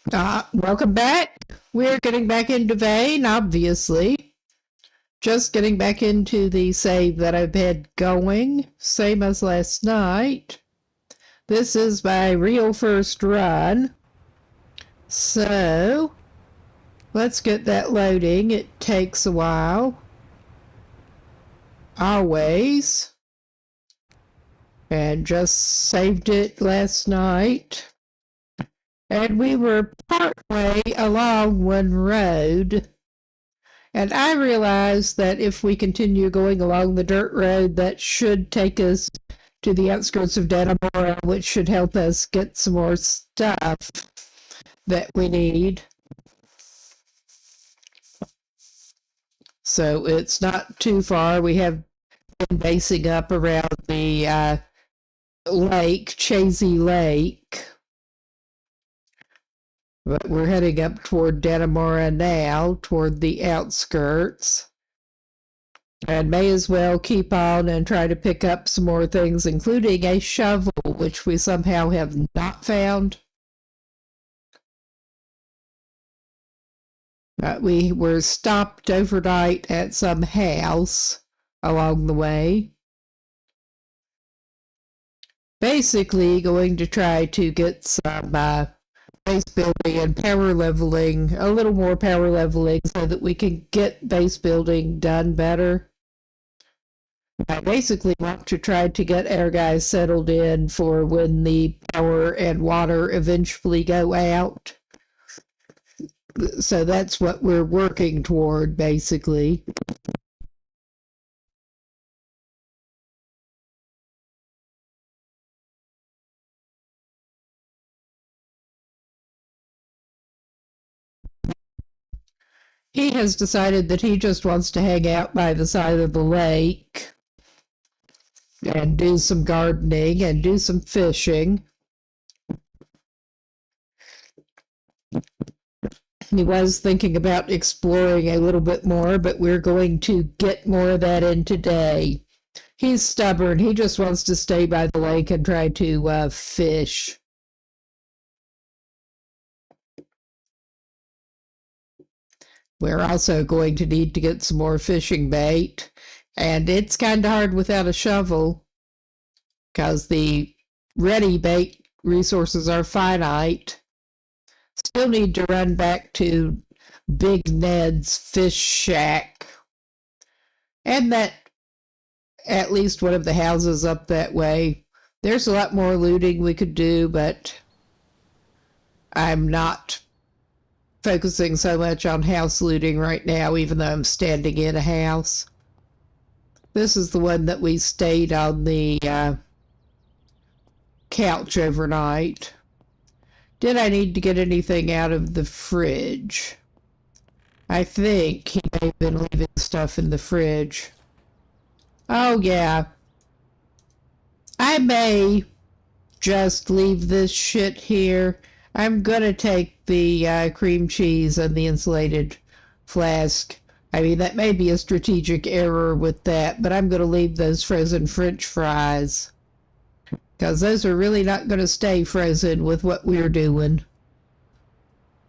Welcome back. We're getting back into vein, obviously. Just getting back into the save that I've had going, same as last night. This is my real first run. So, let's get that loading. It takes a while. Always. And just saved it last night. And we were partway along one road. And I realized that if we continue going along the dirt road, that should take us to the outskirts of Dannemora, which should help us get some more stuff that we need. So it's not too far. We have been basing up around the lake, Chasey Lake. But we're heading up toward Dannemora now, toward the outskirts. And may as well keep on and try to pick up some more things, including a shovel, which we somehow have not found. We were stopped overnight at some house along the way. Basically going to try to get some base building and power leveling, a little more power leveling so that we can get base building done better. I basically want to try to get our guys settled in for when the power and water eventually go out. So that's what we're working toward, basically. He has decided that he just wants to hang out by the side of the lake and do some gardening and do some fishing. He was thinking about exploring a little bit more, but we're going to get more of that in today. He's stubborn. He just wants to stay by the lake and try to fish. We're also going to need to get some more fishing bait, and it's kind of hard without a shovel because the ready bait resources are finite. Still need to run back to Big Ned's Fish Shack, and that at least one of the houses up that way. There's a lot more looting we could do, but I'm not focusing so much on house looting right now, even though I'm standing in a house. This is the one that we stayed on the couch overnight. Did I need to get anything out of the fridge? I think he may have been leaving stuff in the fridge. Oh, yeah. I may just leave this shit here. I'm gonna take the cream cheese and the insulated flask. I mean, that may be a strategic error with that, but I'm gonna leave those frozen French fries, because those are really not gonna stay frozen with what we're doing.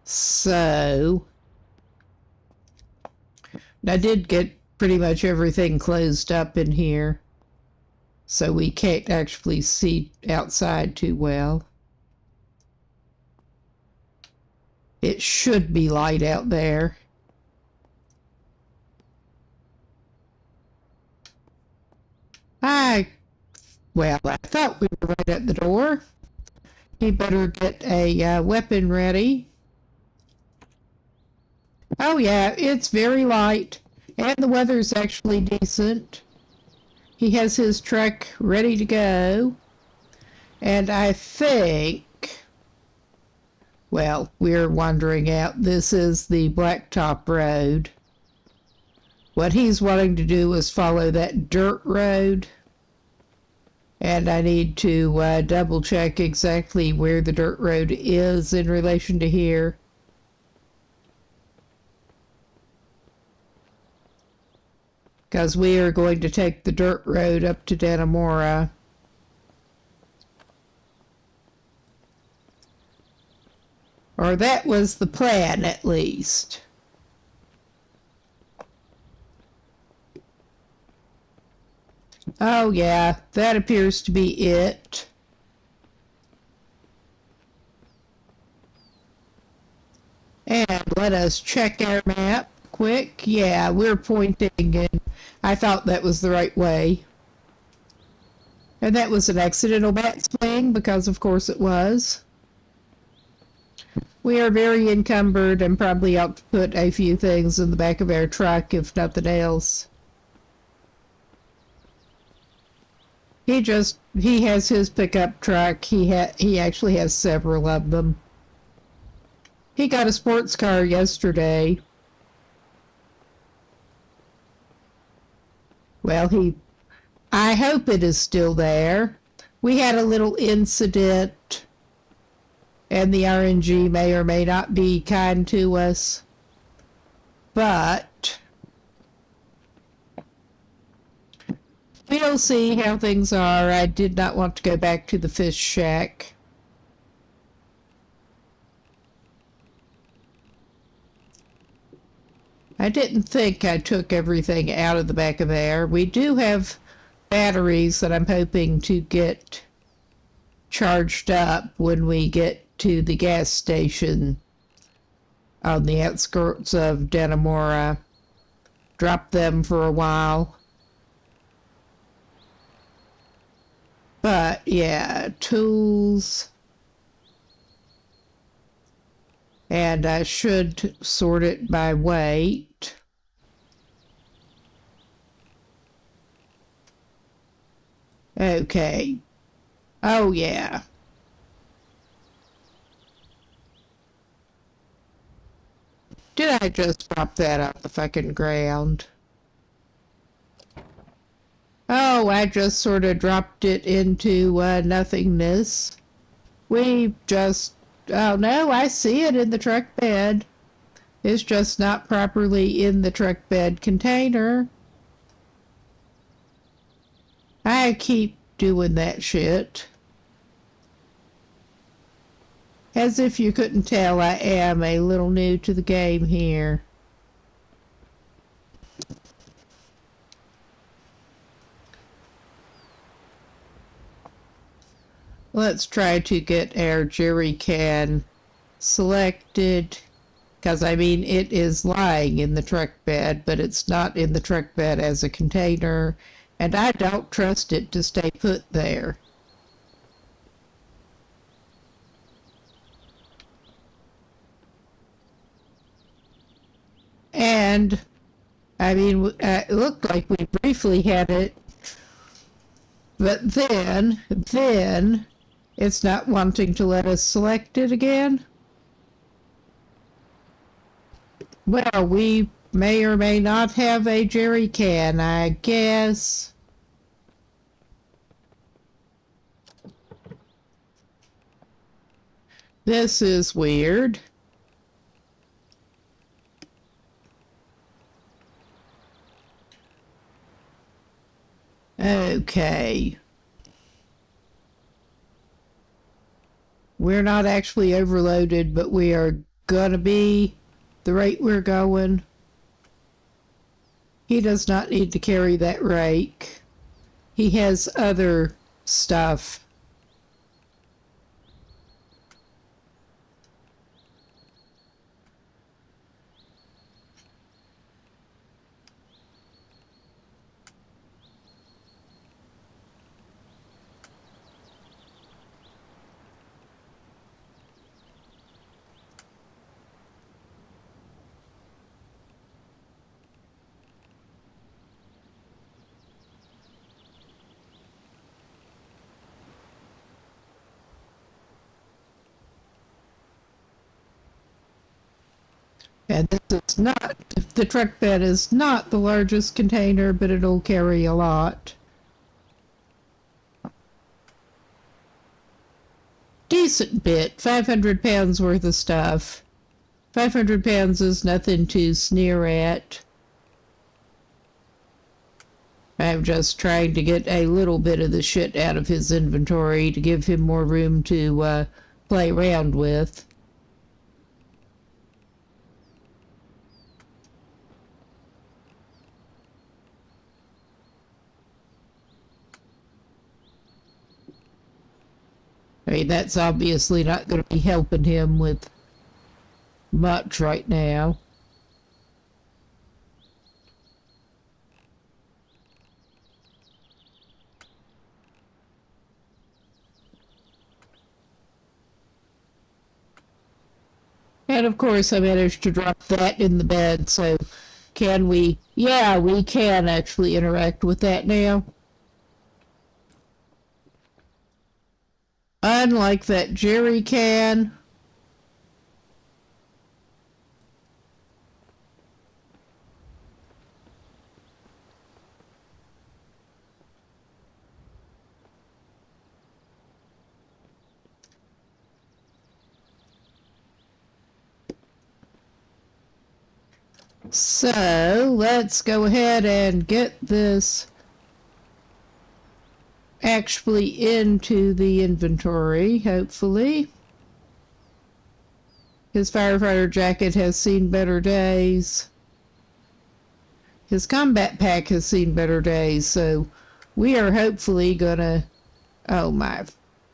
So, I did get pretty much everything closed up in here, so we can't actually see outside too well. It should be light out there. Well, I thought we were right at the door. He better get a weapon ready. Oh yeah, it's very light, and the weather's actually decent. He has his truck ready to go, and I think, well, we're wandering out. This is the Blacktop Road. What he's wanting to do is follow that dirt road, and I need to double check exactly where the dirt road is in relation to here. Because we are going to take the dirt road up to Dannemora. Or that was the plan, at least. Oh yeah, that appears to be it. And let us check our map quick. Yeah, we're pointing, and I thought that was the right way. And that was an accidental bat swing, because of course it was. We are very encumbered and probably ought to put a few things in the back of our truck, if nothing else. He has his pickup truck. He actually has several of them. He got a sports car yesterday. Well, I hope it is still there. We had a little incident, and the RNG may or may not be kind to us, but we'll see how things are. I did not want to go back to the fish shack. I didn't think I took everything out of the back of there. We do have batteries that I'm hoping to get charged up when we get to the gas station on the outskirts of Dannemora. Drop them for a while. But yeah, tools. And I should sort it by weight. Okay. Oh, yeah. Did I just drop that on the fucking ground? Oh, I just sort of dropped it into nothingness. We just... Oh, no, I see it in the truck bed. It's just not properly in the truck bed container. I keep doing that shit. As if you couldn't tell, I am a little new to the game here. Let's try to get our jerry can selected, because I mean it is lying in the truck bed, but it's not in the truck bed as a container, and I don't trust it to stay put there. And I mean, it looked like we briefly had it, but then it's not wanting to let us select it again. Well, we may or may not have a jerry can, I guess. This is weird. Okay. We're not actually overloaded, but we are gonna be the rate we're going. He does not need to carry that rake. He has other stuff. And this is not, the truck bed is not the largest container, but it'll carry a lot. Decent bit, 500 pounds worth of stuff. 500 pounds is nothing to sneer at. I'm just trying to get a little bit of the shit out of his inventory to give him more room to play around with. I mean, that's obviously not going to be helping him with much right now. And of course, I managed to drop that in the bed, so can we? Yeah, we can actually interact with that now. Unlike that jerry can. So let's go ahead and get this actually into the inventory, hopefully. His firefighter jacket has seen better days. His combat pack has seen better days, so we are hopefully gonna... Oh my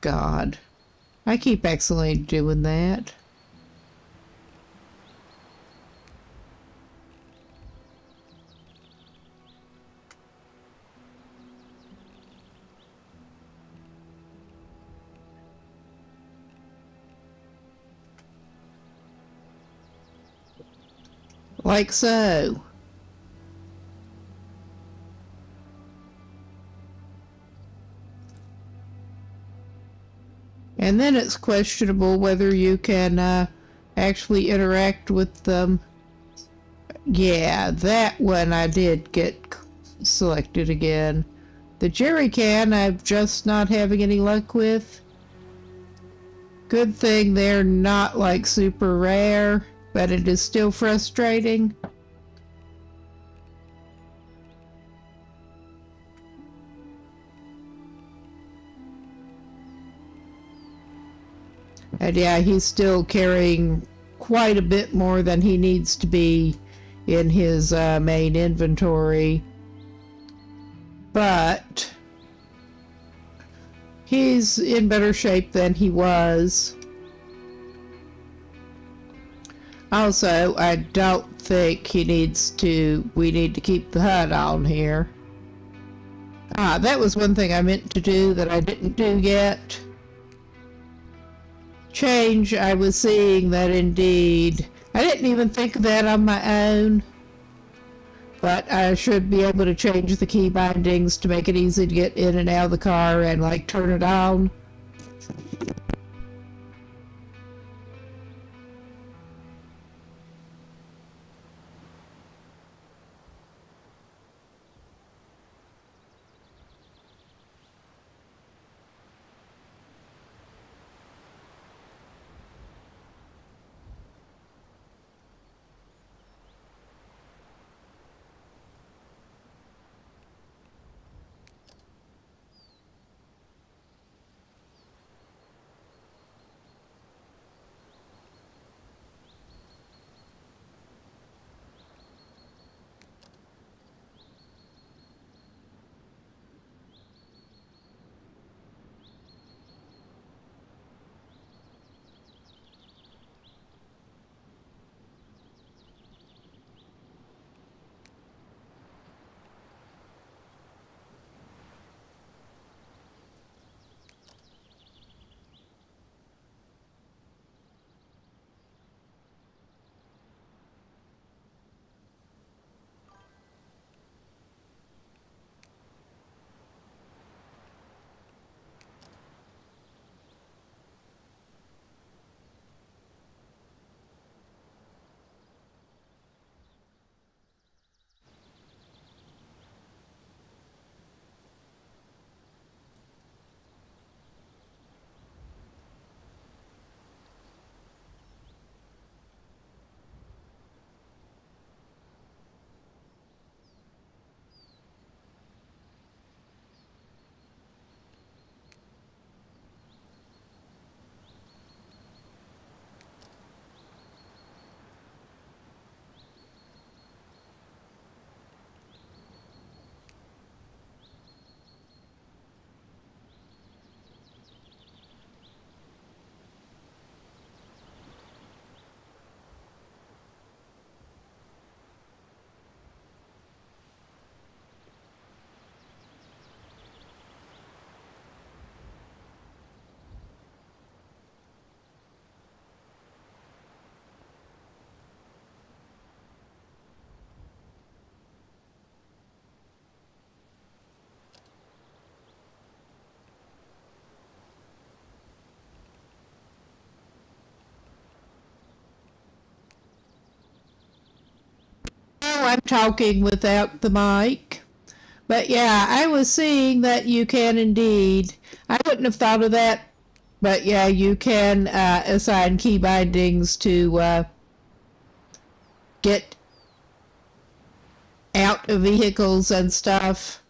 God. I keep accidentally doing that. Like so. And then it's questionable whether you can actually interact with them. Yeah, that one I did get selected again. The jerry can I'm just not having any luck with. Good thing they're not like super rare, but it is still frustrating. And yeah, he's still carrying quite a bit more than he needs to be in his main inventory. But he's in better shape than he was. Also, I don't think we need to keep the HUD on here. Ah, that was one thing I meant to do that I didn't do yet. Change, I was seeing that indeed. I didn't even think of that on my own. But I should be able to change the key bindings to make it easy to get in and out of the car and like turn it on. I'm talking without the mic. But yeah, I was seeing that you can indeed. I wouldn't have thought of that, but yeah, you can assign key bindings to get out of vehicles and stuff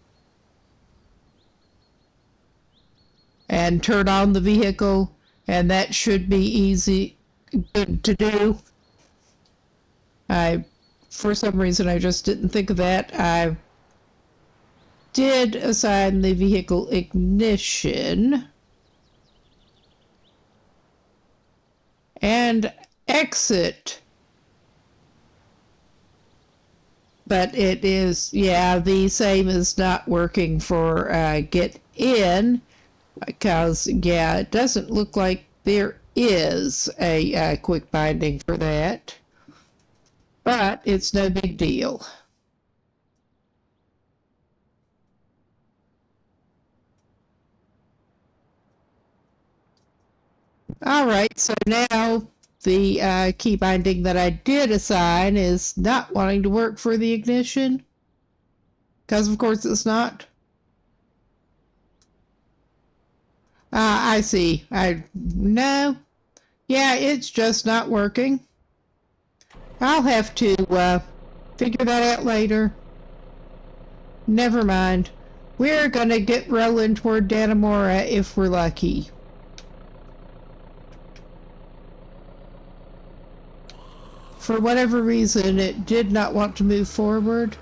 and turn on the vehicle, and that should be easy, good to do. For some reason, I just didn't think of that. I did assign the vehicle ignition and exit. But it is, yeah, the same is not working for get in, because, yeah, it doesn't look like there is a quick binding for that. But it's no big deal. All right, so now the key binding that I did assign is not wanting to work for the ignition, because of course it's not. I see. No. Yeah, it's just not working. I'll have to figure that out later. Never mind. We're gonna get rolling toward Dannemora if we're lucky. For whatever reason, it did not want to move forward.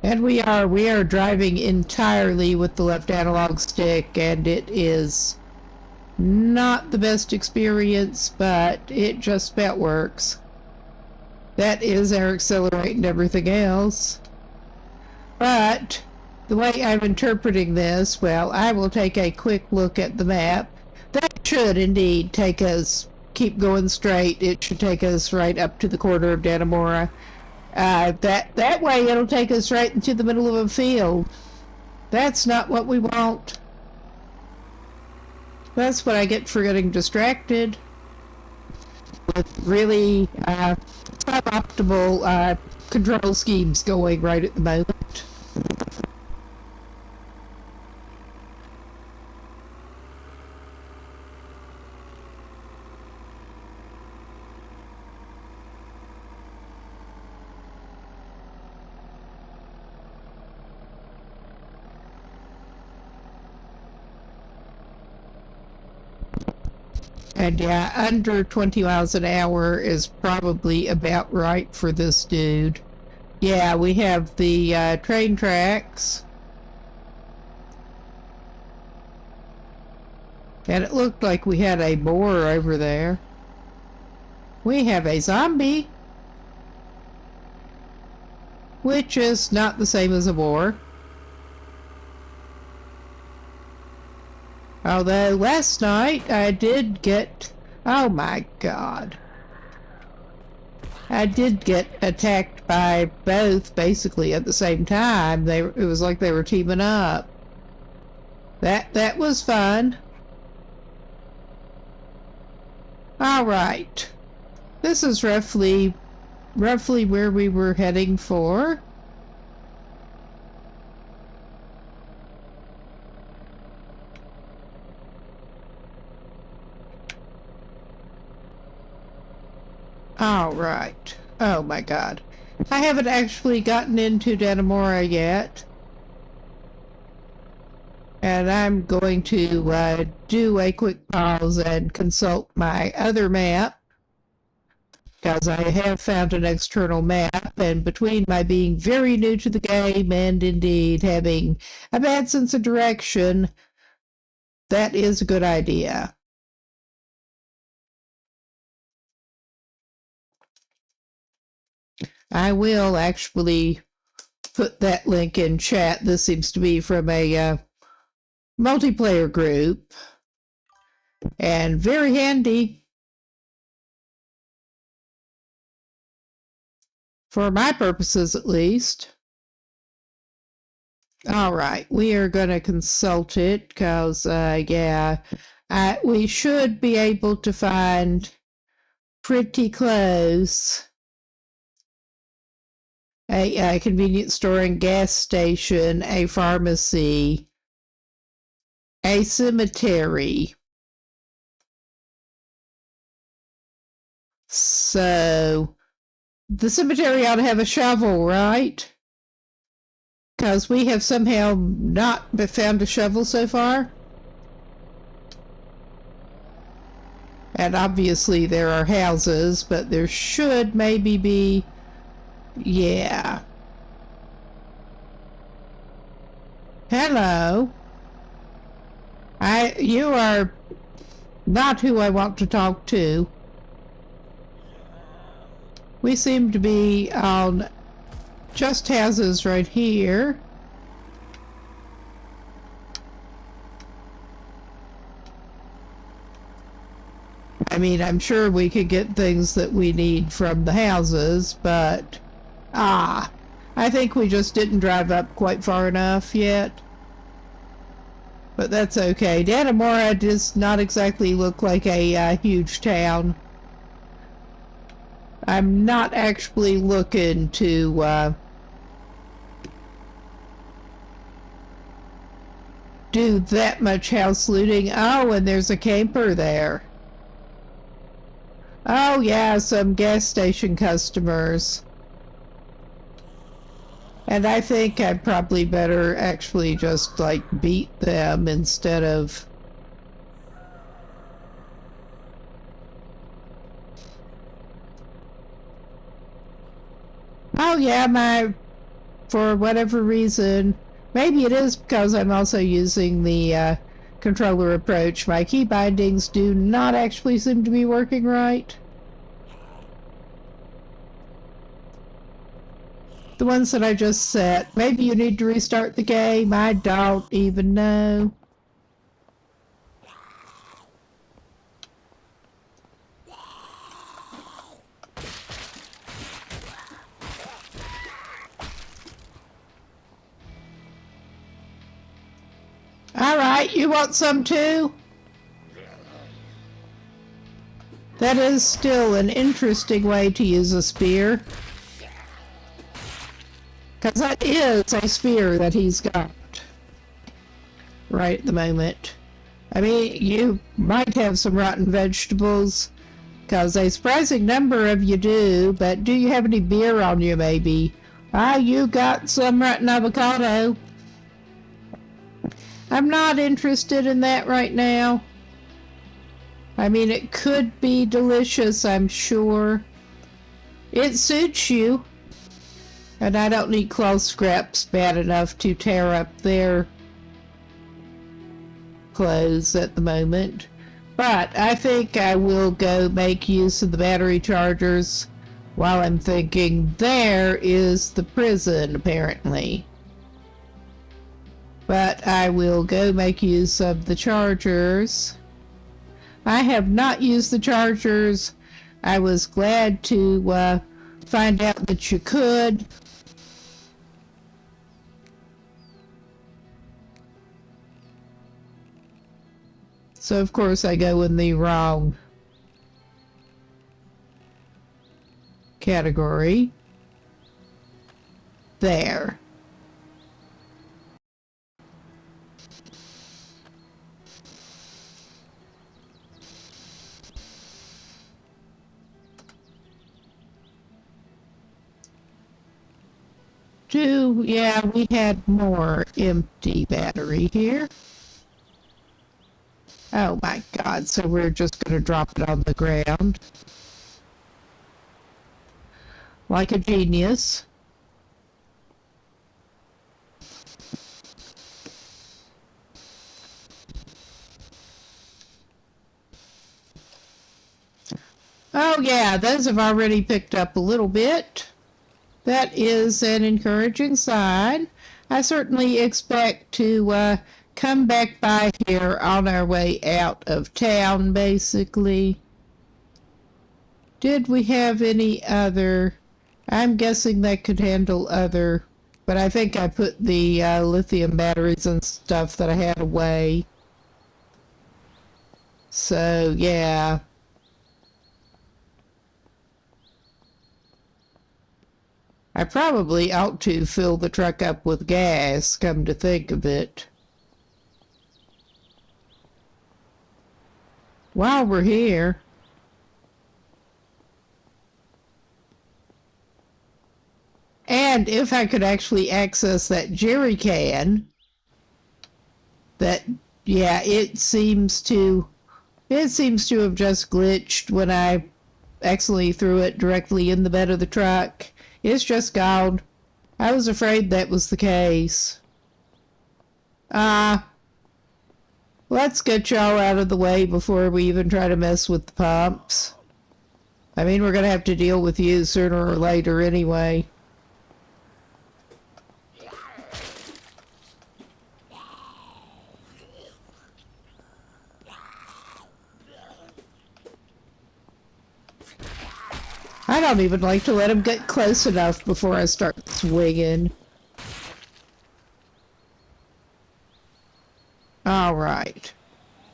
And we are driving entirely with the left analog stick, and it is not the best experience, but it just about works. That is our accelerate and everything else. But the way I'm interpreting this, well, I will take a quick look at the map. That should indeed take us, keep going straight, it should take us right up to the corner of Dannemora. That way it'll take us right into the middle of a field. That's not what we want. That's what I get for getting distracted with really suboptimal control schemes going right at the moment. And yeah, under 20 miles an hour is probably about right for this dude. Yeah, we have the train tracks. And it looked like we had a boar over there. We have a zombie, which is not the same as a boar. Although last night I did get, oh my god, I did get attacked by both basically at the same time. It was like they were teaming up. That was fun. All right, this is roughly where we were heading for. All right. Oh my god. I haven't actually gotten into Dannemora yet. And I'm going to do a quick pause and consult my other map, because I have found an external map, and between my being very new to the game and indeed having a bad sense of direction, that is a good idea. I will actually put that link in chat. This seems to be from a multiplayer group, and very handy for my purposes at least. All right, we are going to consult it because, yeah, We should be able to find pretty close a convenience store and gas station, a pharmacy, a cemetery. So the cemetery ought to have a shovel, right? Because we have somehow not found a shovel so far. And obviously there are houses, but there should maybe be... Yeah. Hello. You are not who I want to talk to. We seem to be on just houses right here. I mean, I'm sure we could get things that we need from the houses, but... I think we just didn't drive up quite far enough yet. But that's okay. Dannemora does not exactly look like a huge town. I'm not actually looking to do that much house looting. Oh, and there's a camper there. Oh yeah, some gas station customers. And I think I'd probably better actually just like beat them instead of... Oh yeah, for whatever reason, maybe it is because I'm also using the controller approach, my key bindings do not actually seem to be working right. The ones that I just set. Maybe you need to restart the game, I don't even know. Alright, you want some too? That is still an interesting way to use a spear. Because that is a spear that he's got right at the moment. I mean, you might have some rotten vegetables, because a surprising number of you do, but do you have any beer on you maybe? You got some rotten avocado. I'm not interested in that right now. I mean, it could be delicious, I'm sure. It suits you. And I don't need cloth scraps bad enough to tear up their clothes at the moment. But I think I will go make use of the battery chargers while I'm thinking there is the prison, apparently. But I will go make use of the chargers. I have not used the chargers. I was glad to find out that you could. So of course I go in the wrong category. There. Yeah, we had more empty battery here. Oh my god, so we're just going to drop it on the ground. Like a genius. Oh yeah, those have already picked up a little bit. That is an encouraging sign. I certainly expect to come back by here on our way out of town, basically. Did we have any other? I'm guessing that could handle other, but I think I put the lithium batteries and stuff that I had away. So, yeah. I probably ought to fill the truck up with gas, come to think of it. While we're here, and if I could actually access that jerry can, that, yeah, it seems to have just glitched when I accidentally threw it directly in the bed of the truck. It's just gone. I was afraid that was the case. Let's get y'all out of the way before we even try to mess with the pumps. I mean, we're gonna have to deal with you sooner or later anyway. I don't even like to let him get close enough before I start swinging. Alright.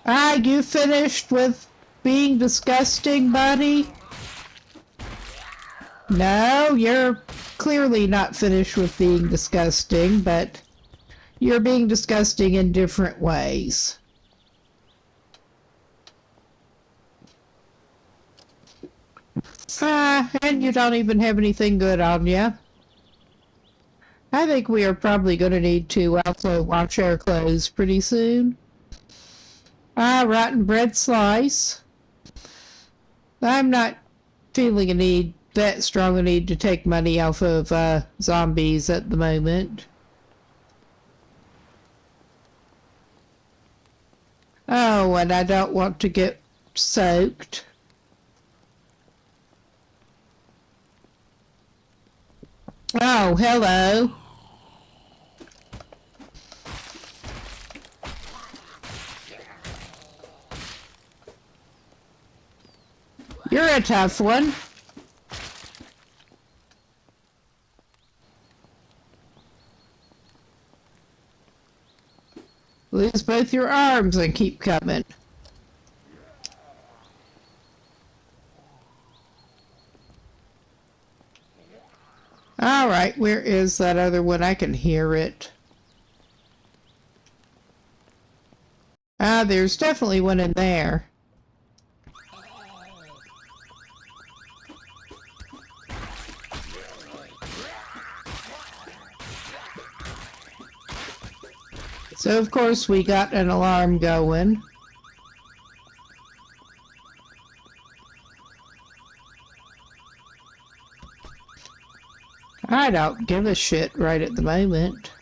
You finished with being disgusting, buddy? No, you're clearly not finished with being disgusting, but you're being disgusting in different ways. And you don't even have anything good on you. I think we are probably going to need to also wash our clothes pretty soon. Rotten bread slice. I'm not feeling that strong a need to take money off of zombies at the moment. Oh, and I don't want to get soaked. Oh, hello. You're a tough one. Lose both your arms and keep coming. Alright, where is that other one? I can hear it. There's definitely one in there. So of course we got an alarm going. I don't give a shit right at the moment.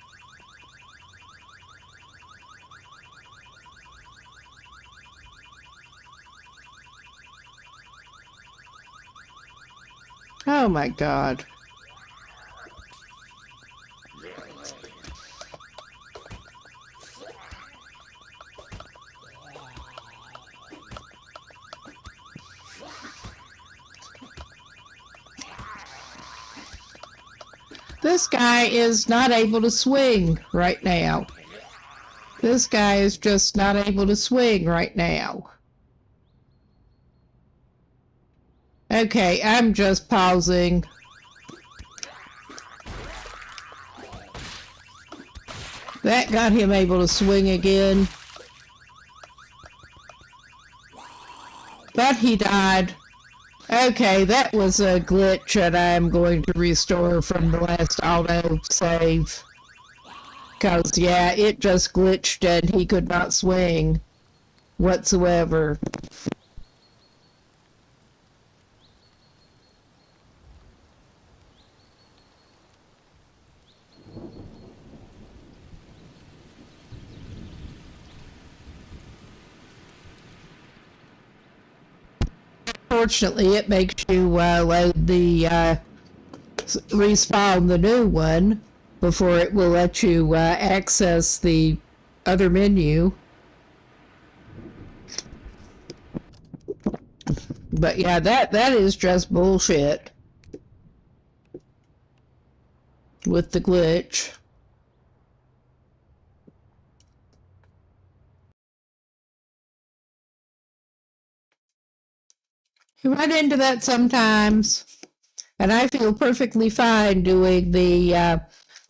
Oh my god. This guy is not able to swing right now. This guy is just not able to swing right now. Okay, I'm just pausing. That got him able to swing again. But he died. Okay, that was a glitch that I'm going to restore from the last auto save. Because, yeah, it just glitched and he could not swing whatsoever. Fortunately, it makes you load the respawn the new one before it will let you access the other menu. But yeah, that is just bullshit with the glitch. You run into that sometimes, and I feel perfectly fine doing the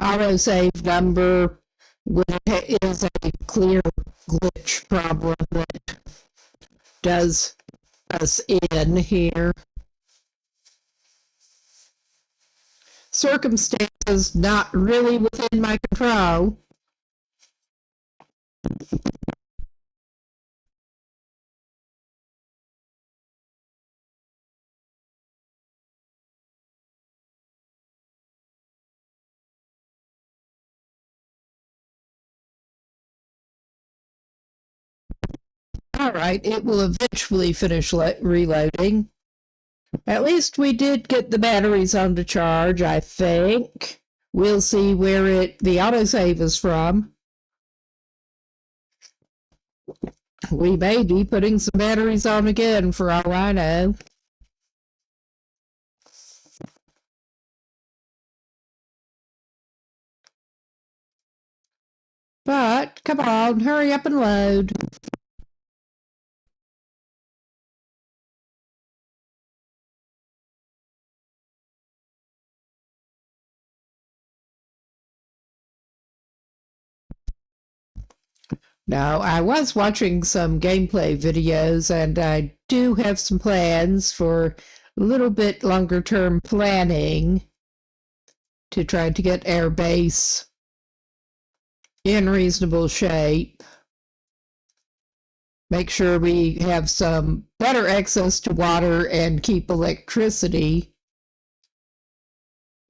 autosave number when it is a clear glitch problem that does us in here. Circumstances not really within my control. All right, it will eventually finish reloading. At least we did get the batteries on to charge, I think. We'll see where the autosave is from. We may be putting some batteries on again for all I know. But, come on, hurry up and load. Now, I was watching some gameplay videos, and I do have some plans for a little bit longer term planning to try to get our base in reasonable shape. Make sure we have some better access to water and keep electricity.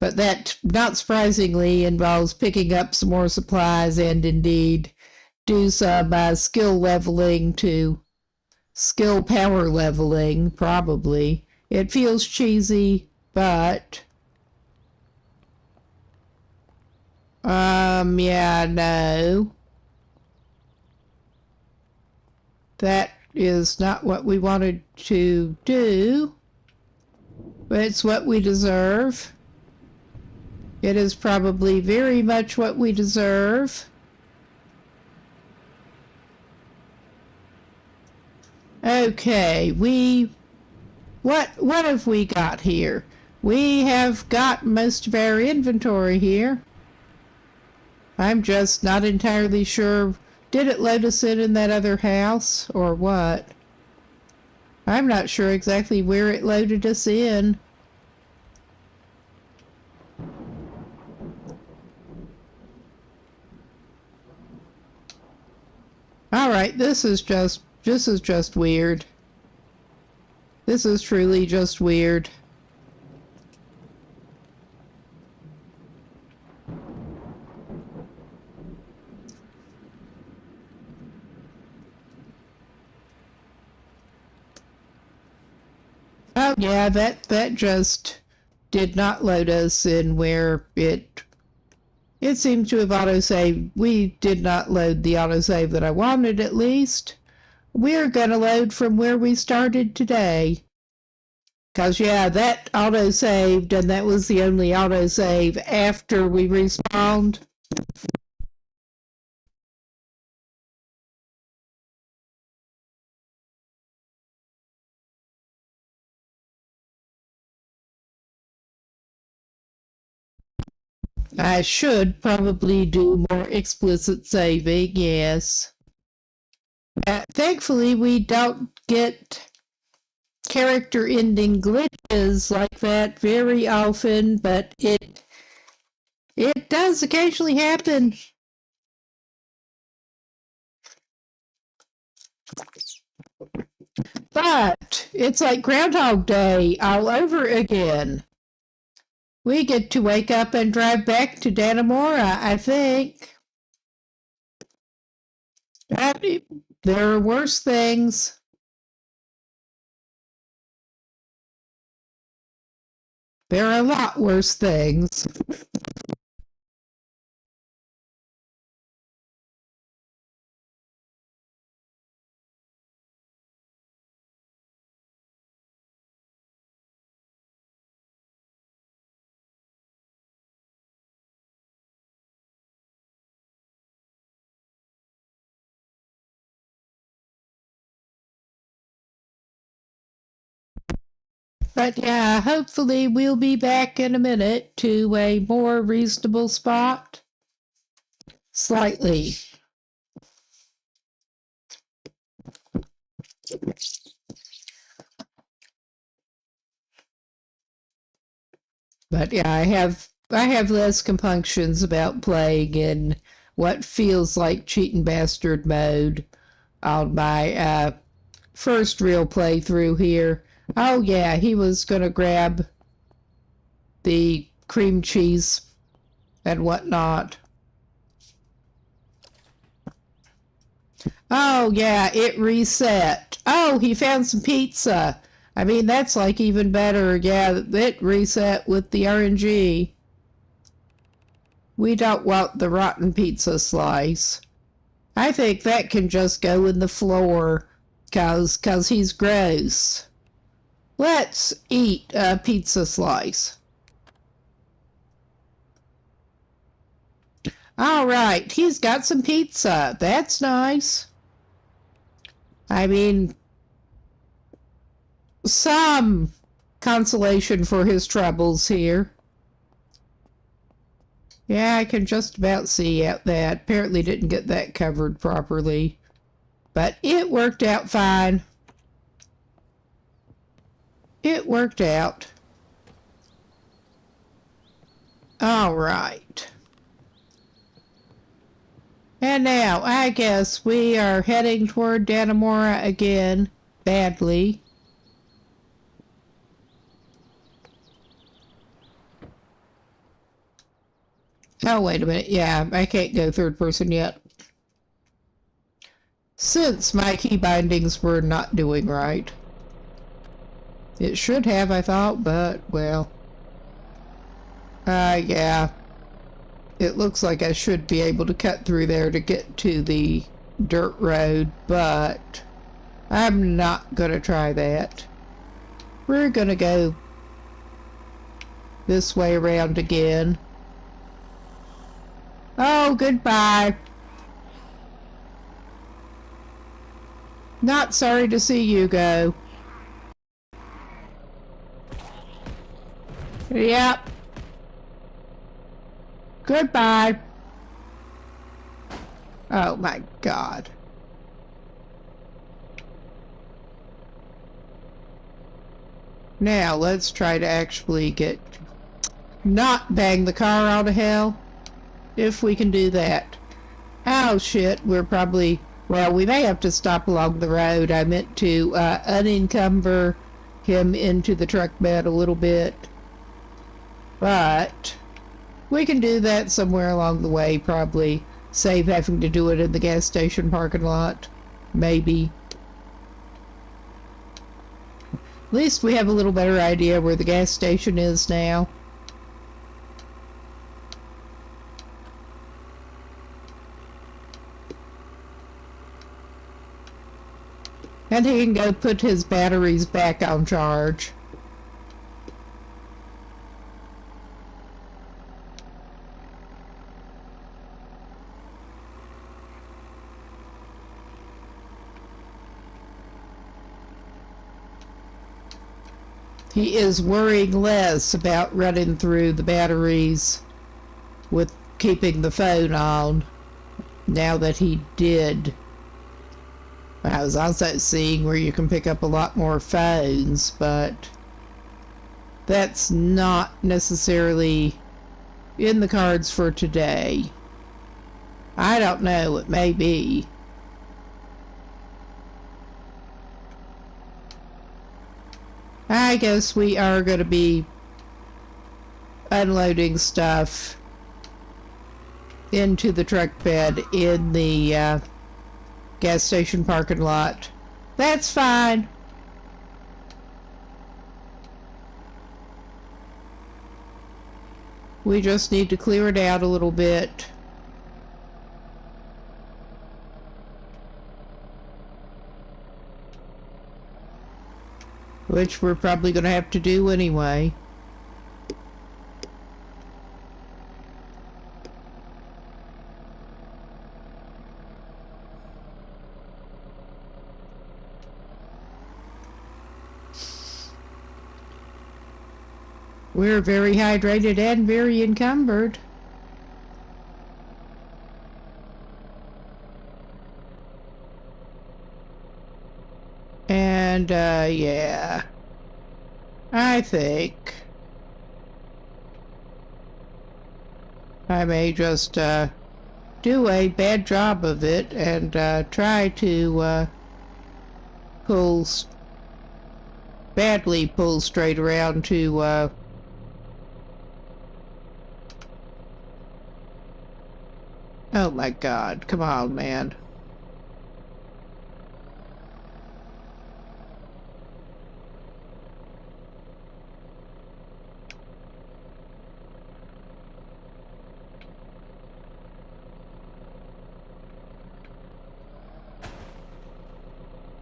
But that, not surprisingly, involves picking up some more supplies and indeed do some skill leveling to skill power leveling, probably. It feels cheesy, but yeah, no. That is not what we wanted to do, but it's what we deserve. It is probably very much what we deserve. Okay, what have we got here? We have got most of our inventory here. I'm just not entirely sure. Did it load us in that other house or what? I'm not sure exactly where it loaded us in. All right, this is just weird. This is truly just weird. Oh yeah, that just did not load us in where it seems to have autosaved. We did not load the autosave that I wanted, at least. We're gonna load from where we started today. Cause yeah, that autosaved, and that was the only autosave after we respawned. I should probably do more explicit saving, yes. Thankfully, we don't get character ending glitches like that very often, but it does occasionally happen. But it's like Groundhog Day all over again. We get to wake up and drive back to Dannemora, I think. There are worse things. There are a lot worse things. But yeah, hopefully we'll be back in a minute to a more reasonable spot. Slightly. But yeah, I have less compunctions about playing in what feels like cheat and bastard mode on my first real playthrough here. Oh yeah, he was gonna grab the cream cheese and whatnot. Oh yeah, it reset. Oh, he found some pizza. I mean, that's like even better. Yeah, it reset with the RNG. We don't want the rotten pizza slice. I think that can just go in the floor, cause he's gross. Let's eat a pizza slice. All right, he's got some pizza. That's nice. I mean, some consolation for his troubles here. Yeah, I can just about see out that. Apparently didn't get that covered properly. But it worked out fine. It worked out. All right. And now, I guess we are heading toward Dannemora again, badly. Oh, wait a minute. Yeah, I can't go third person yet. Since my key bindings were not doing right. It should have, I thought, but, well. Yeah. It looks like I should be able to cut through there to get to the dirt road, but I'm not gonna try that. We're gonna go this way around again. Oh, goodbye. Not sorry to see you go. Yep. Goodbye. Oh my God. Now let's try to actually not bang the car out of hell. If we can do that. Oh shit, we're probably, well, we may have to stop along the road. I meant to unencumber him into the truck bed a little bit. But we can do that somewhere along the way, probably. Save having to do it in the gas station parking lot. Maybe. At least we have a little better idea where the gas station is now. And he can go put his batteries back on charge. He is worrying less about running through the batteries with keeping the phone on now that he did. I was also seeing where you can pick up a lot more phones, but that's not necessarily in the cards for today. I don't know, it may be. I guess we are going to be unloading stuff into the truck bed in the gas station parking lot. That's fine. We just need to clear it out a little bit. Which we're probably going to have to do anyway. We're very hydrated and very encumbered. And, yeah. I think I may just, do a bad job of it and, try to, badly pull straight around to, oh my God, come on, man.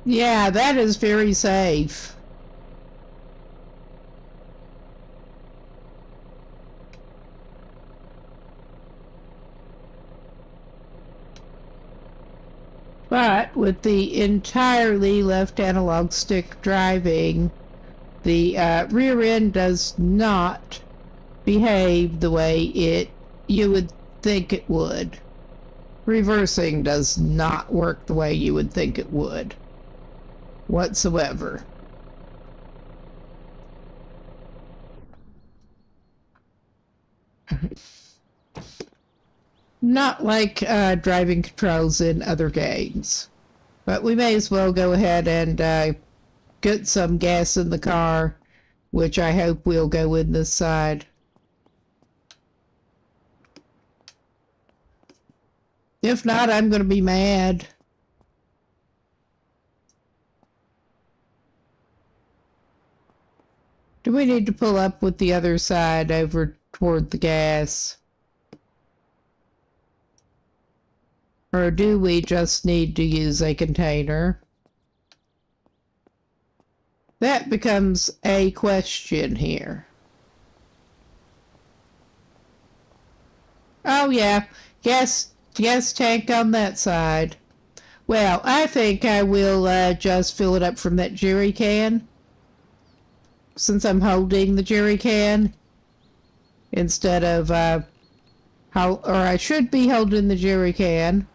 Yeah, that is very safe. But with the entirely left analog stick driving, the rear end does not behave the way you would think it would. Reversing does not work the way you would think it would whatsoever. Not like driving controls in other games. But we may as well go ahead and get some gas in the car, which I hope will go in this side. If not, I'm going to be mad. Do we need to pull up with the other side over toward the gas? Or do we just need to use a container? That becomes a question here. Oh yeah, gas tank on that side. Well, I think I will just fill it up from that jerry can. Since I'm holding the jerry can. Instead of, or I should be holding the jerry can.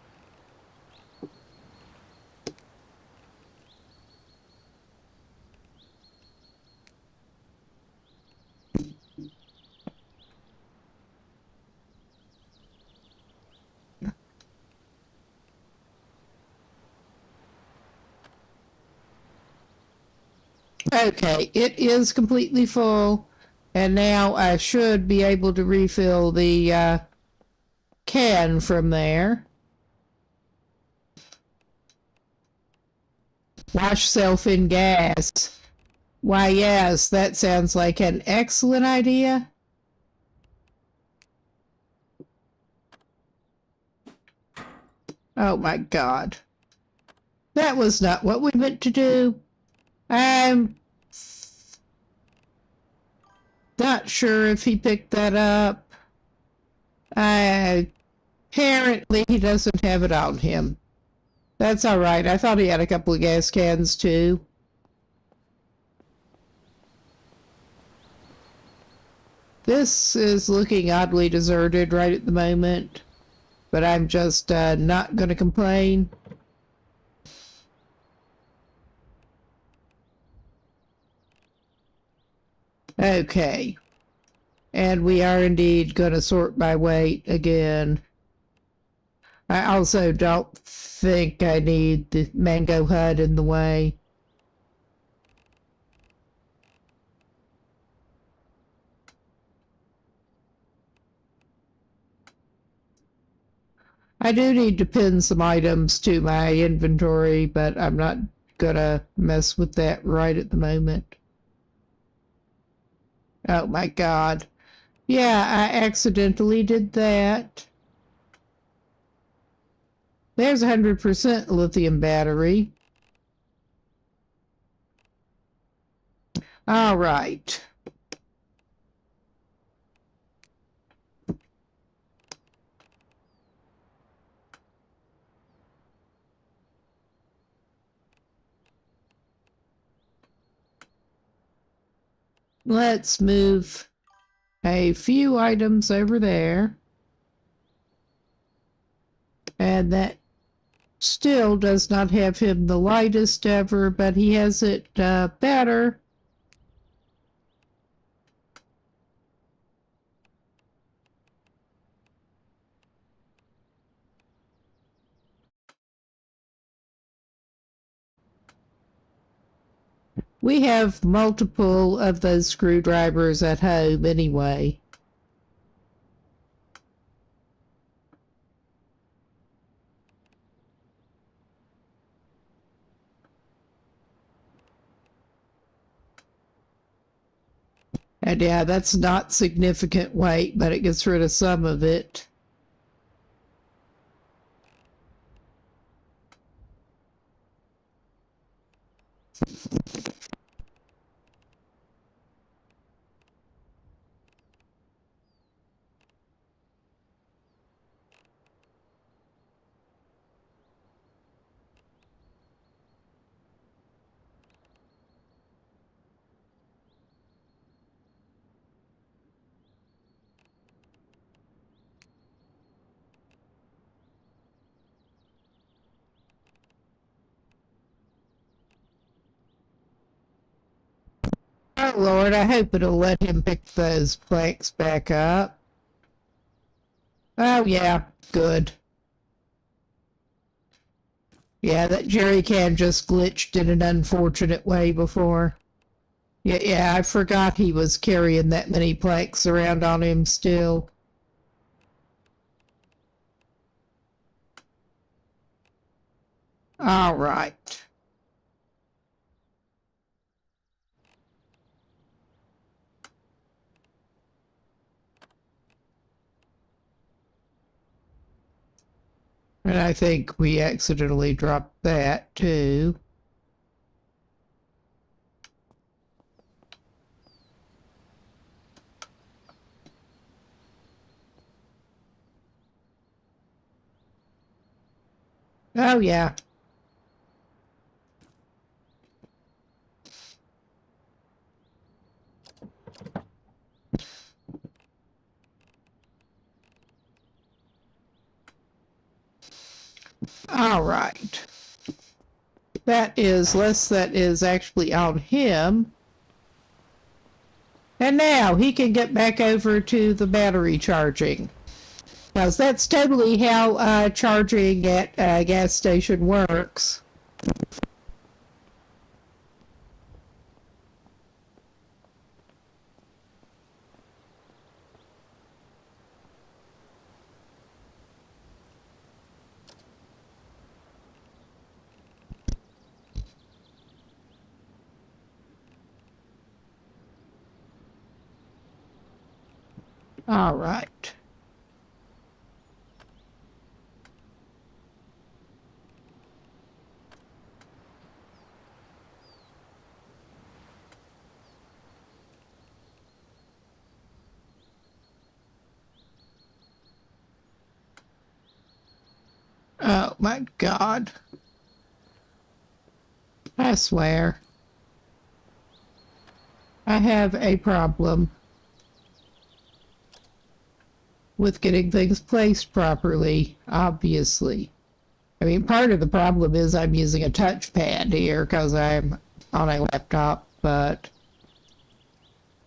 Okay, it is completely full, and now I should be able to refill the can from there. Wash self in gas. Why, yes, that sounds like an excellent idea. Oh my God. That was not what we meant to do. I'm not sure if he picked that up. Apparently he doesn't have it on him. That's all right. I thought he had a couple of gas cans too. This is looking oddly deserted right at the moment, but I'm just not going to complain. Okay. And we are indeed going to sort by weight again. I also don't think I need the mango hut in the way. I do need to pin some items to my inventory, but I'm not gonna mess with that right at the moment. Oh my God. Yeah, I accidentally did that. There's 100% lithium battery. All right. Let's move a few items over there. And that still does not have him the lightest ever, but he has it better. We have multiple of those screwdrivers at home anyway. And yeah, that's not significant weight, but it gets rid of some of it. Oh Lord, I hope it'll let him pick those planks back up. Oh yeah, good. Yeah, that jerry can just glitched in an unfortunate way before. Yeah, I forgot he was carrying that many planks around on him still. All right. And I think we accidentally dropped that too. Oh yeah. All right. That is actually on him. And now he can get back over to the battery charging. Because that's totally how charging at a gas station works. All right. Oh my God. I swear. I have a problem with getting things placed properly, obviously. I mean, part of the problem is I'm using a touchpad here because I'm on a laptop, but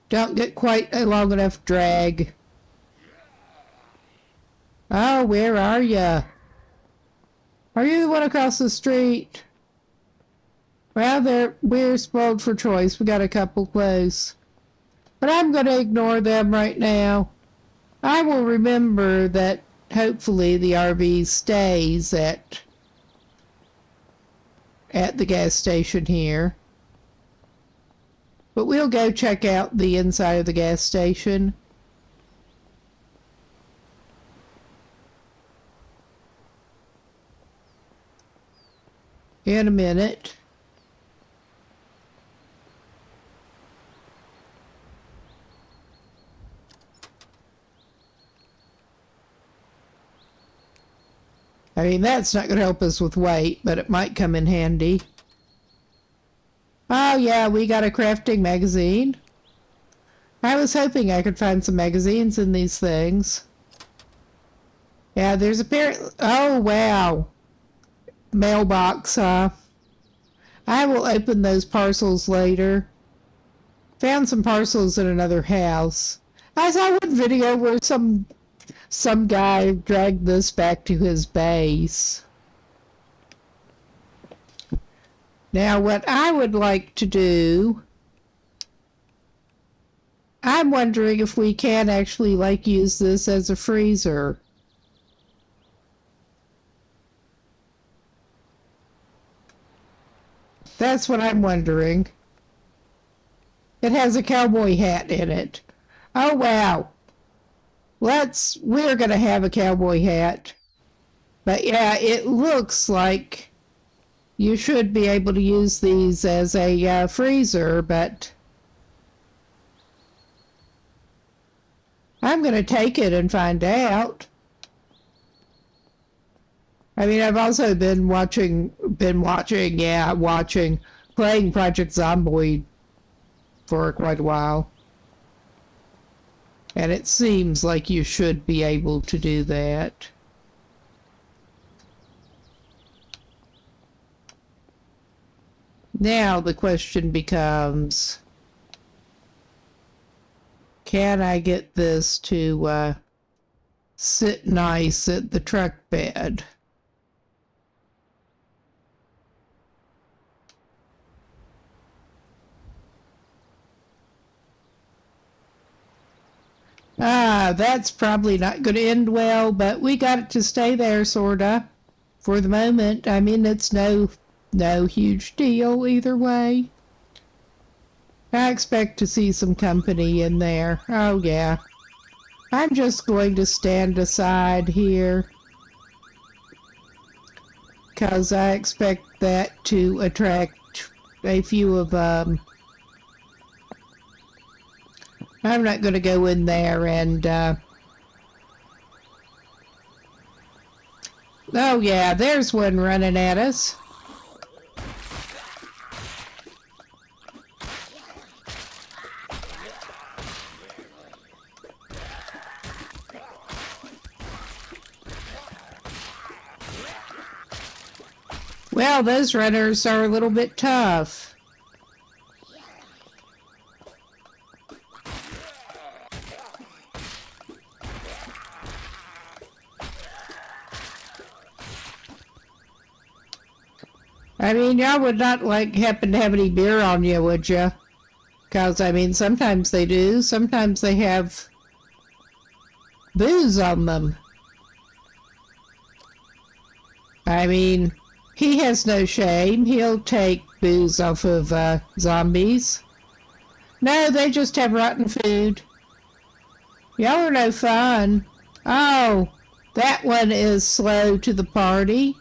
don't get quite a long enough drag. Oh, where are you? Are you the one across the street? Well, we're spoiled for choice. We got a couple close. But I'm going to ignore them right now. I will remember that hopefully the RV stays at the gas station here. But we'll go check out the inside of the gas station. In a minute. I mean, that's not going to help us with weight, but it might come in handy. Oh, yeah, we got a crafting magazine. I was hoping I could find some magazines in these things. Yeah, there's apparently... Oh, wow. Mailbox, I will open those parcels later. Found some parcels in another house. I saw one video where some guy dragged this back to his base. Now, what I would like to do... I'm wondering if we can actually, like, use this as a freezer. That's what I'm wondering. It has a cowboy hat in it. Oh, wow. We're going to have a cowboy hat. But yeah, it looks like you should be able to use these as a freezer, but I'm going to take it and find out. I mean, I've also been watching, playing Project Zomboid for quite a while. And it seems like you should be able to do that. Now the question becomes, can I get this to sit nice at the truck bed? That's probably not going to end well, but we got it to stay there, sorta, for the moment. I mean, it's no huge deal either way. I expect to see some company in there. Oh, yeah. I'm just going to stand aside here, because I expect that to attract a few of them. I'm not going to go in there and, oh yeah, there's one running at us. Well, those runners are a little bit tough. I mean, y'all would not, like, happen to have any beer on you, would you? Because, I mean, sometimes they do. Sometimes they have booze on them. I mean, he has no shame. He'll take booze off of zombies. No, they just have rotten food. Y'all are no fun. Oh, that one is slow to the party.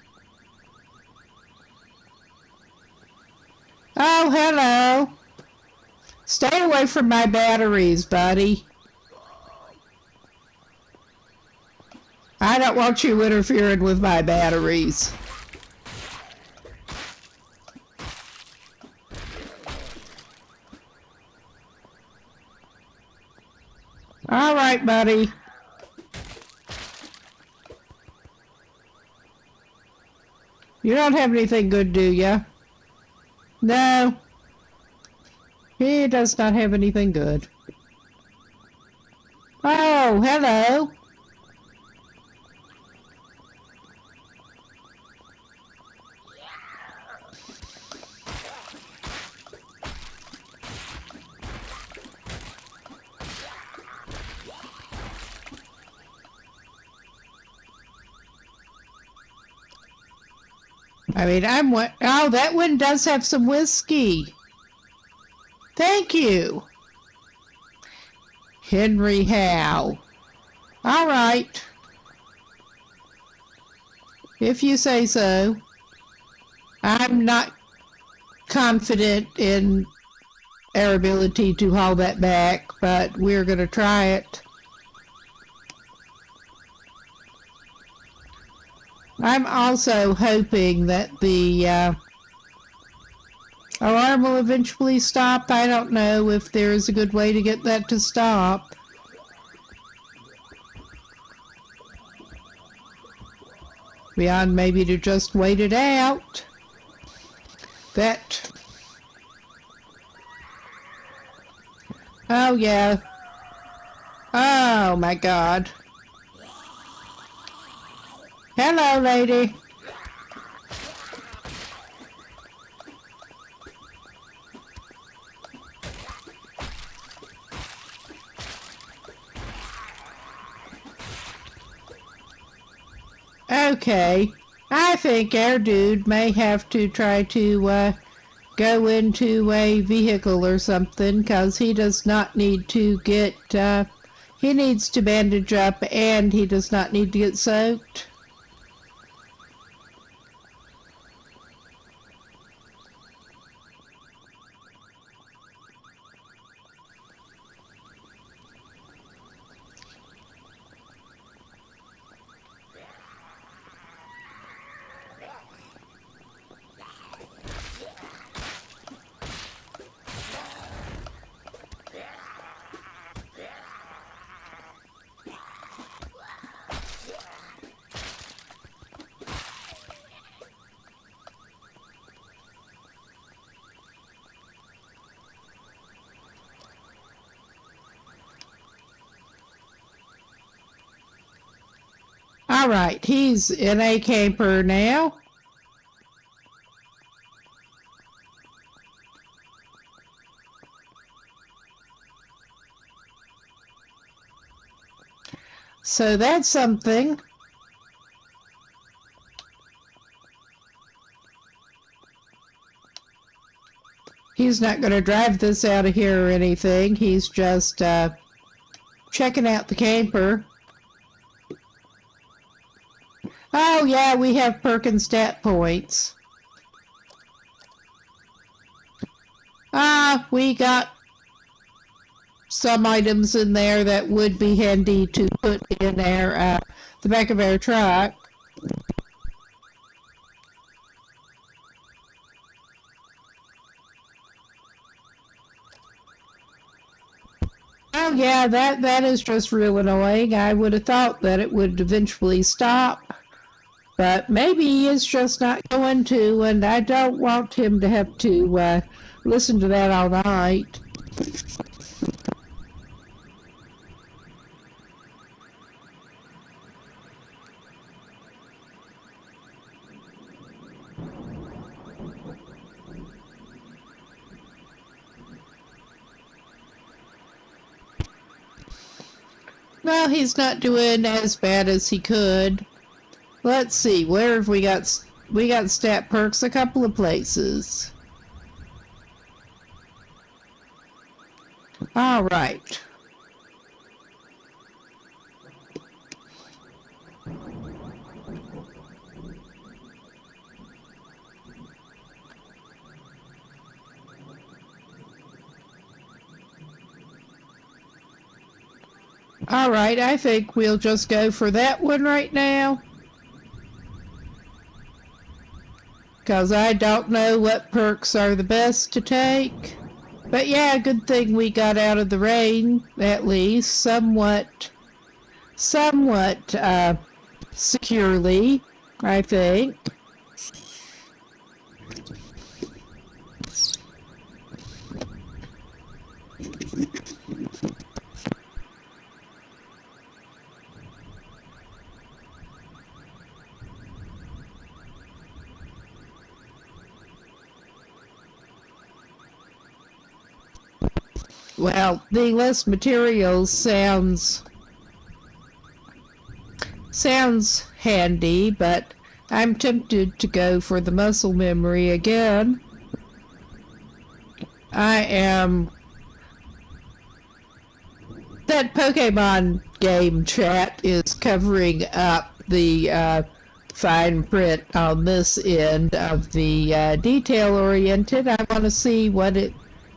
Oh, hello. Stay away from my batteries, buddy. I don't want you interfering with my batteries. All right, buddy. You don't have anything good, do you? No. He does not have anything good. Oh, hello. I mean, oh, that one does have some whiskey. Thank you. Henry Howe. All right. If you say so. I'm not confident in our ability to haul that back, but we're going to try it. I'm also hoping that the Alarm will eventually stop. I don't know if there is a good way to get that to stop. Beyond maybe to just wait it out. That... Oh, yeah. Oh, my God. Hello, lady. Okay. I think our dude may have to try to go into a vehicle or something, because he does not need to get, he needs to bandage up and he does not need to get soaked. All right, he's in a camper now. So that's something. He's not going to drive this out of here or anything. He's just checking out the camper. Oh, yeah, we have perk and stat points. We got some items in there that would be handy to put in our the back of our truck. Oh yeah, that is just real annoying. I would have thought that it would eventually stop, but maybe he is just not going to, and I don't want him to have to listen to that all night. Well, he's not doing as bad as he could. Let's see, where have we got? We got stat perks a couple of places. All right. All right, I think we'll just go for that one right now. Because I don't know what perks are the best to take. But yeah, good thing we got out of the rain, at least, somewhat securely, I think. Well, the less materials sounds handy, but I'm tempted to go for the muscle memory again. That Pokemon game chat is covering up the fine print on this end of the detail-oriented. I want to see what it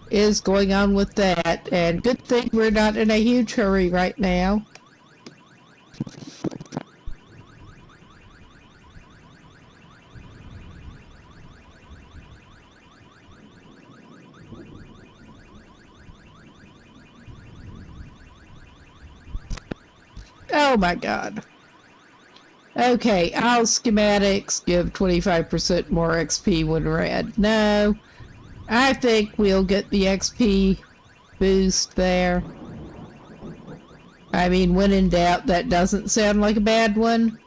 is going on with that, and good thing we're not in a huge hurry right now. Oh my god. Okay, all schematics give 25% more XP when red. No, I think we'll get the XP boost there. I mean, when in doubt, that doesn't sound like a bad one.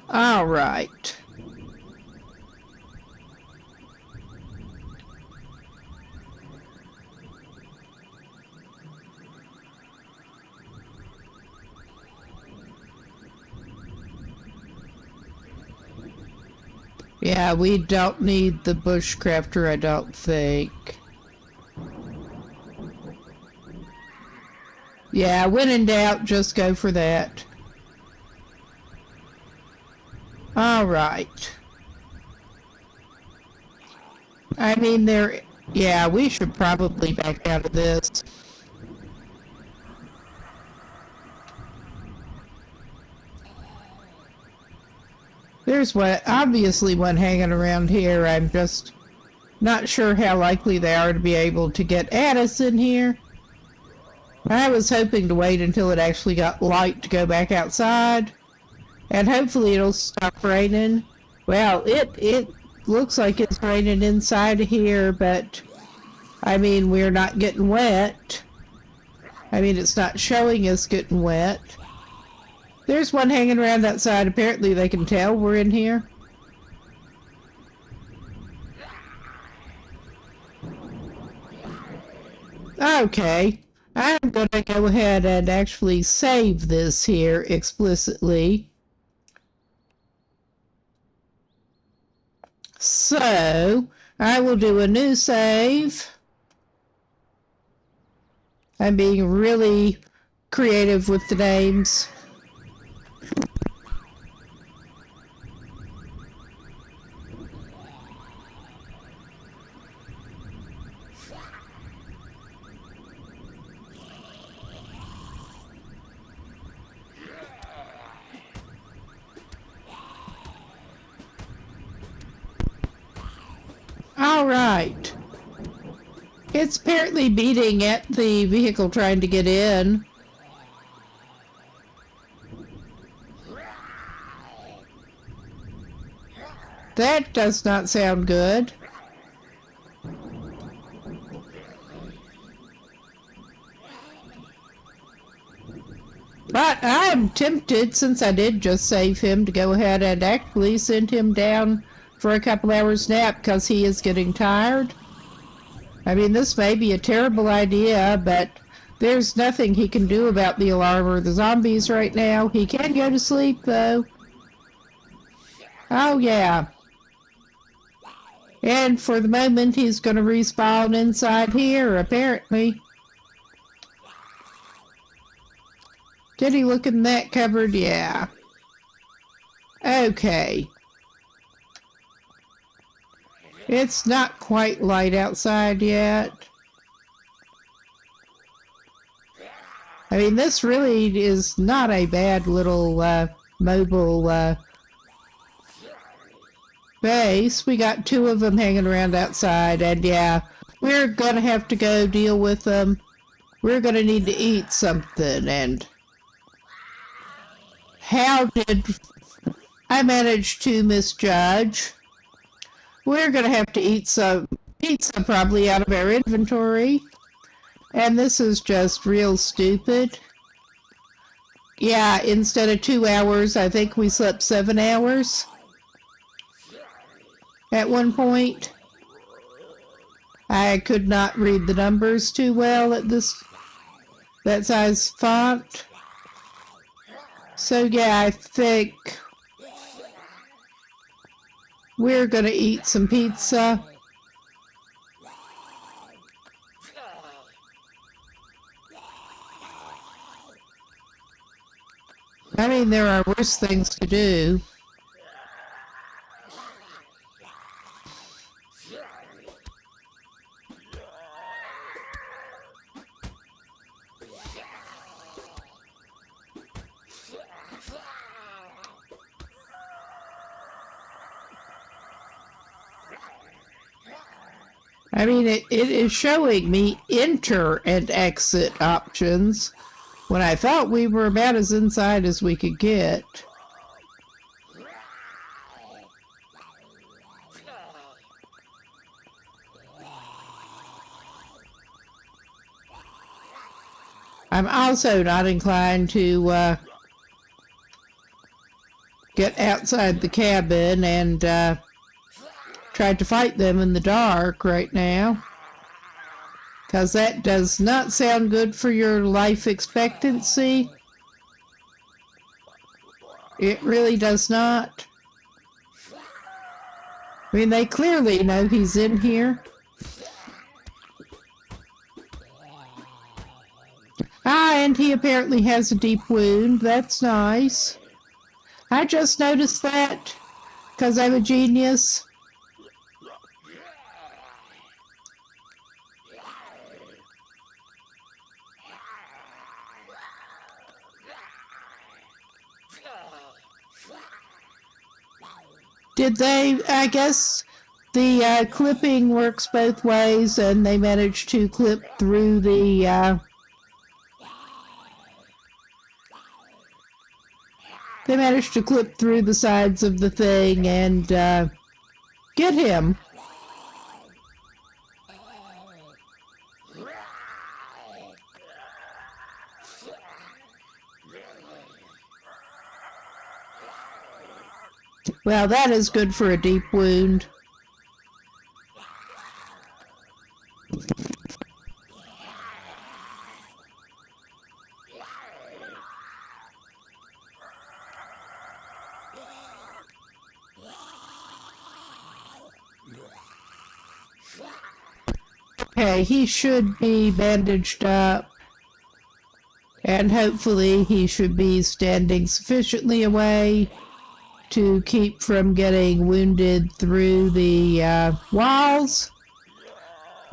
All right. Yeah, we don't need the bushcrafter, I don't think. Yeah, when in doubt, just go for that. All right. I mean, yeah, we should probably back out of this. There's obviously one hanging around here. I'm just not sure how likely they are to be able to get at us in here. I was hoping to wait until it actually got light to go back outside. And hopefully it'll stop raining. Well, it looks like it's raining inside of here, but I mean, we're not getting wet. I mean, it's not showing us getting wet. There's one hanging around outside. Apparently they can tell we're in here. Okay, I'm going to go ahead and actually save this here explicitly. So, I will do a new save. I'm being really creative with the names. All right. It's apparently beating at the vehicle trying to get in. That does not sound good. But I'm tempted, since I did just save him, to go ahead and actually send him down for a couple hours nap because he is getting tired. I mean, this may be a terrible idea, but there's nothing he can do about the alarm or the zombies right now. He can go to sleep, though. Oh, yeah. And for the moment, he's going to respawn inside here, apparently. Did he look in that cupboard? Yeah. Okay. It's not quite light outside yet. I mean, this really is not a bad little mobile base. We got two of them hanging around outside, and yeah, we're gonna have to go deal with them. We're gonna need to eat something, and how did I manage to misjudge? We're gonna have to eat some pizza probably out of our inventory. And this is just real stupid. Yeah, instead of 2 hours, I think we slept 7 hours at one point. I could not read the numbers too well at that size font. So yeah, I think we're gonna eat some pizza. I mean, there are worse things to do. I mean, it is showing me enter and exit options when I thought we were about as inside as we could get. I'm also not inclined to get outside the cabin and try to fight them in the dark right now, because that does not sound good for your life expectancy. It really does not. I mean, they clearly know he's in here. Ah, and he apparently has a deep wound. That's nice. I just noticed that because I'm a genius. Did they, I guess the clipping works both ways, and they managed to clip through the, they managed to clip through the sides of the thing and get him. Well, that is good for a deep wound. Okay, he should be bandaged up, and hopefully he should be standing sufficiently away to keep from getting wounded through the walls.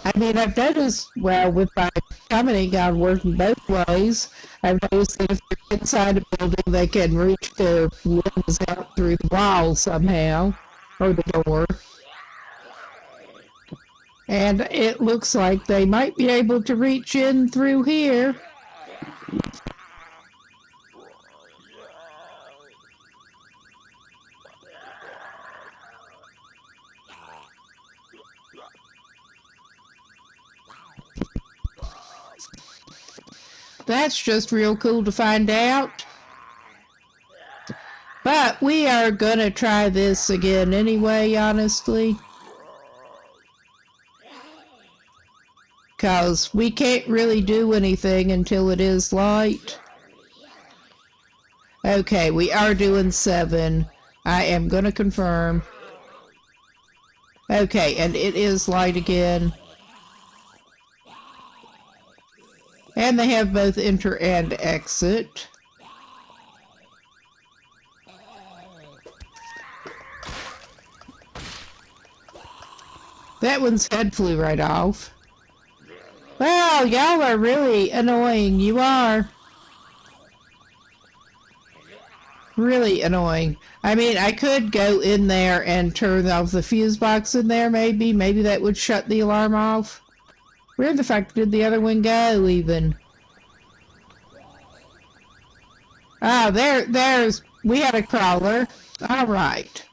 I mean, I've noticed, well, with my summoning gun working both ways, I've noticed that if they're inside a building, they can reach their limbs out through the wall somehow, or the door. And it looks like they might be able to reach in through here. That's just real cool to find out. But we are going to try this again anyway, honestly. Because we can't really do anything until it is light. Okay, we are doing 7. I am going to confirm. Okay, and it is light again. And they have both enter and exit. That one's head flew right off. Well, y'all are really annoying. You are. Really annoying. I mean, I could go in there and turn off the fuse box in there, maybe. Maybe that would shut the alarm off. Where the fuck did the other one go, even? Ah, there's... We had a crawler. All right.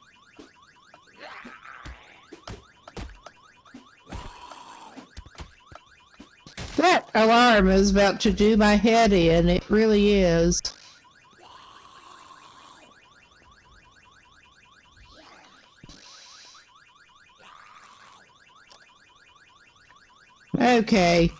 That alarm is about to do my head in. It really is. Okay.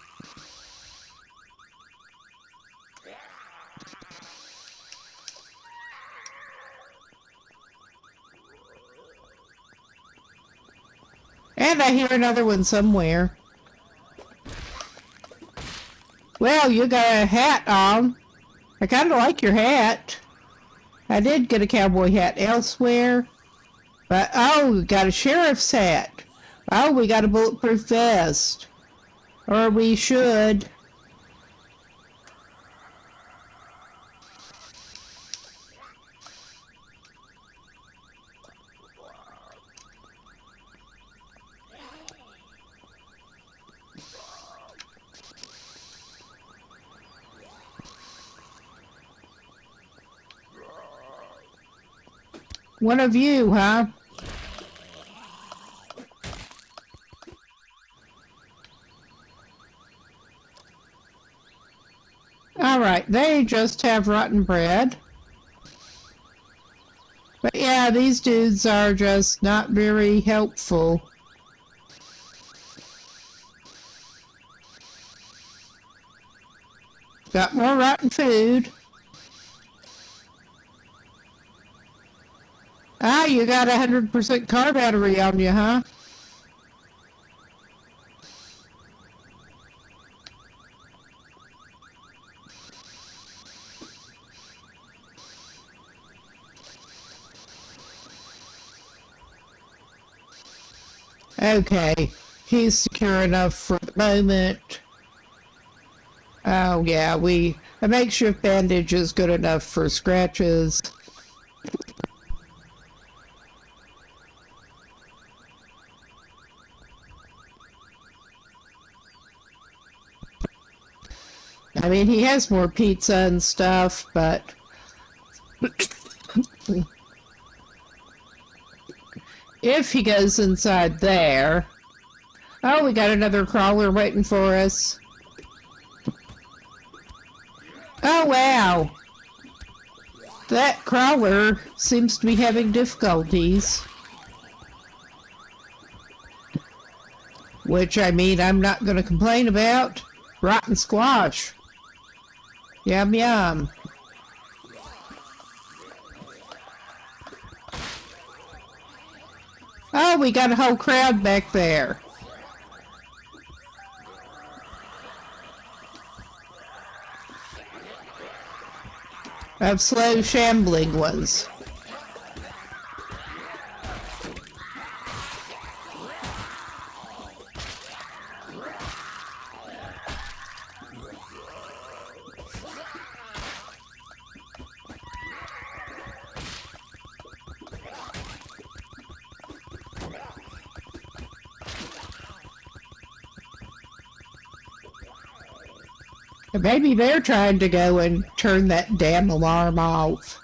And I hear another one somewhere. Well, you got a hat on. I kind of like your hat. I did get a cowboy hat elsewhere. But, oh, we got a sheriff's hat. Oh, we got a bulletproof vest. Or we should. One of you, huh? Alright, they just have rotten bread. But yeah, these dudes are just not very helpful. Got more rotten food. Ah, you got 100% car battery on you, huh? Okay, he's secure enough for the moment. Oh yeah, a makeshift bandage is good enough for scratches. I mean, he has more pizza and stuff, but if he goes inside there... Oh, we got another crawler waiting for us. Oh, wow. That crawler seems to be having difficulties. Which, I mean, I'm not going to complain about. Rotten squash. Yum, yum. Oh, we got a whole crowd back there. Of slow, shambling ones. Maybe they're trying to go and turn that damn alarm off.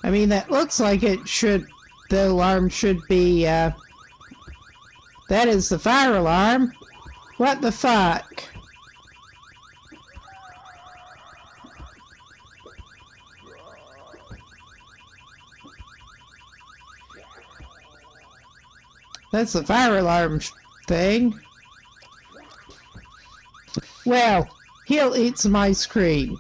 I mean, that looks like it should, the alarm should be, that is the fire alarm. What the fuck? That's the fire alarm thing. Well, he'll eat some ice cream.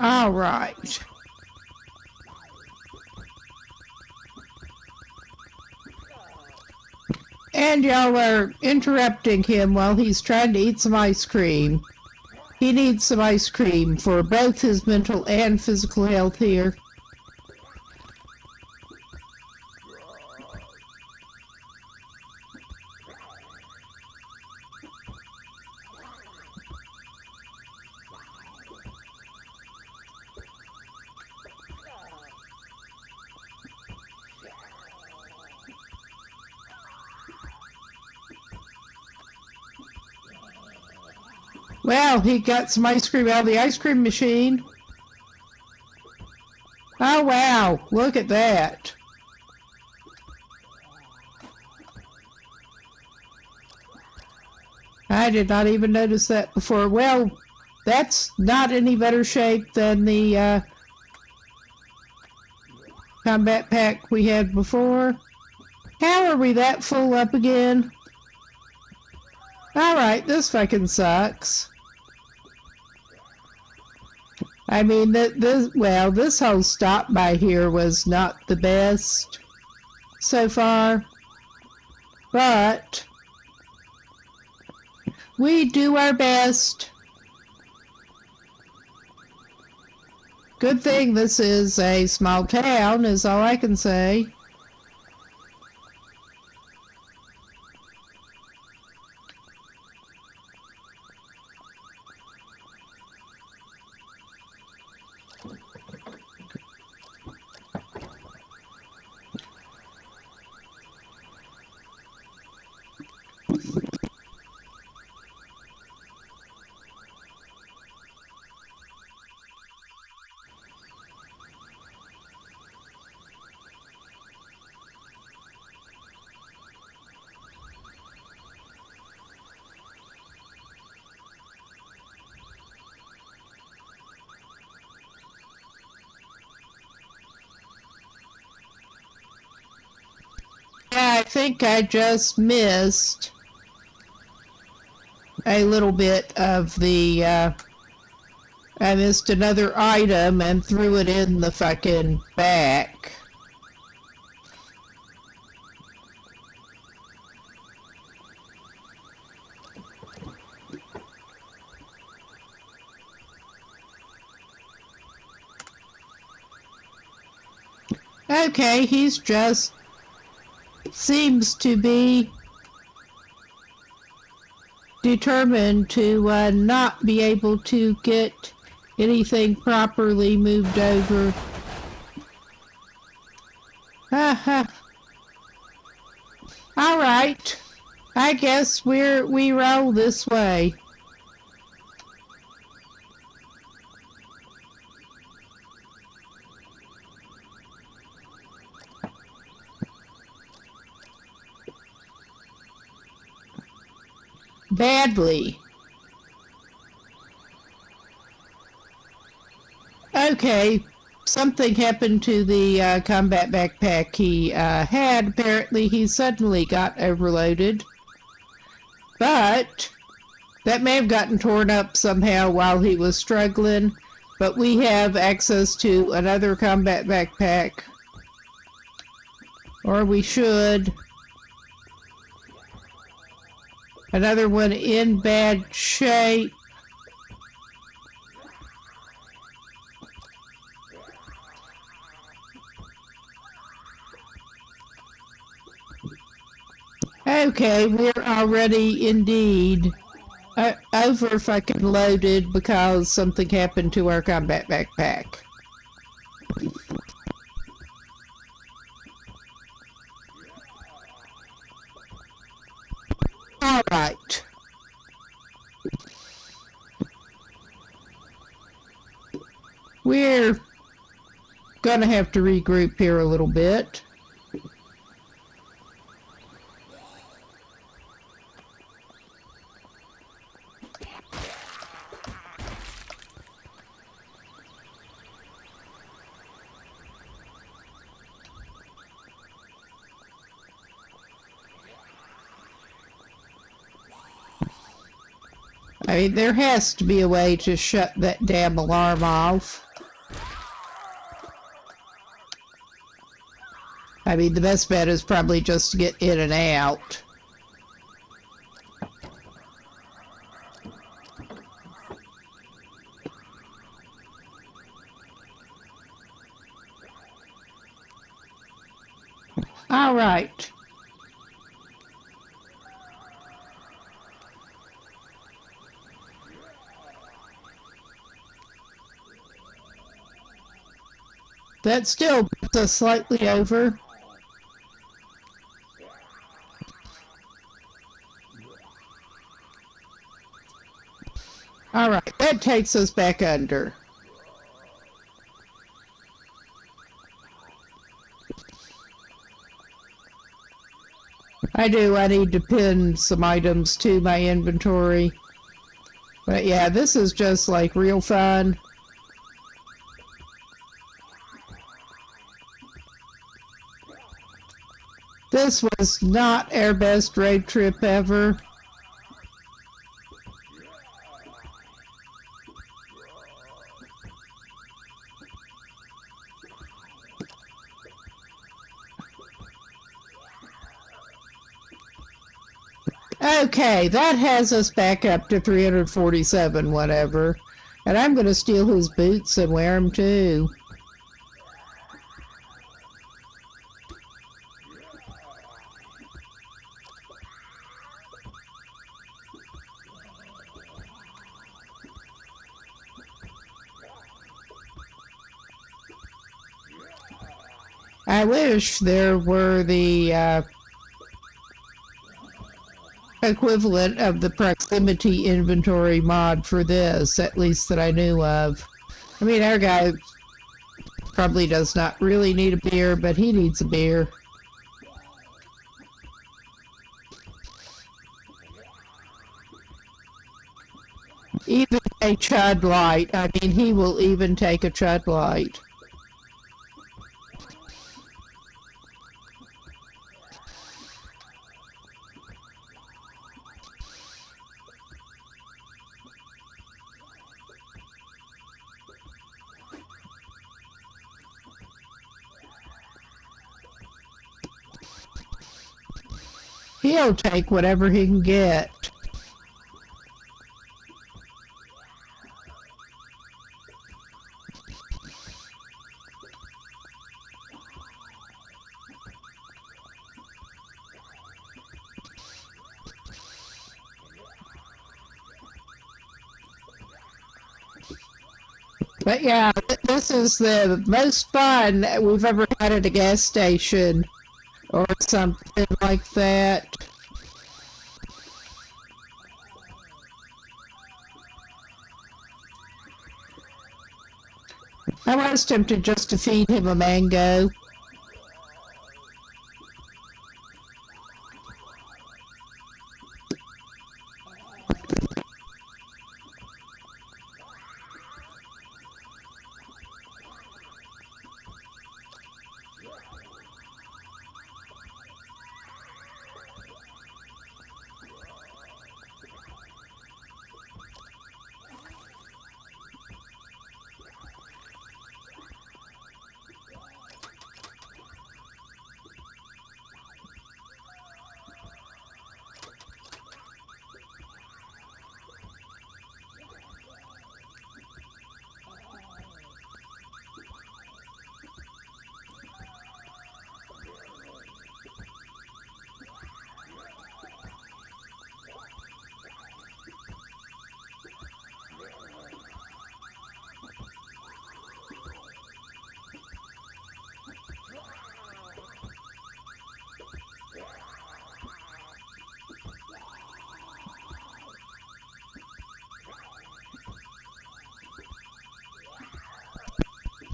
All right. And y'all are interrupting him while he's trying to eat some ice cream. He needs some ice cream for both his mental and physical health here. Well, he got some ice cream out of the ice cream machine. Oh, wow. Look at that. I did not even notice that before. Well, that's not any better shape than the combat pack we had before. How are we that full up again? Alright, this fucking sucks. I mean, this whole stop by here was not the best so far, but we do our best. Good thing this is a small town, is all I can say. I think I just missed a little bit of the, I missed another item and threw it in the fucking back. Okay, he's just seems to be determined to not be able to get anything properly moved over. Alright, I guess we roll this way. Badly. Okay, something happened to the combat backpack he had. Apparently he suddenly got overloaded. But that may have gotten torn up somehow while he was struggling. But we have access to another combat backpack. Or we should. Another one in bad shape. Okay, we're already indeed over fucking loaded because something happened to our combat backpack. Alright. We're gonna have to regroup here a little bit. I mean, there has to be a way to shut that damn alarm off. I mean, the best bet is probably just to get in and out. All right. That still puts us slightly over. All right, that takes us back under. I need to pin some items to my inventory. But yeah, this is just like real fun. This was not our best road trip ever. Okay, that has us back up to 347, whatever. And I'm going to steal his boots and wear them too. I wish there were the equivalent of the proximity inventory mod for this, at least that I knew of. I mean, our guy probably does not really need a beer, but he needs a beer. Even a Chud Light. I mean, he will even take a Chud Light. He'll take whatever he can get. But yeah, this is the most fun that we've ever had at a gas station or something like that. I was tempted just to feed him a mango.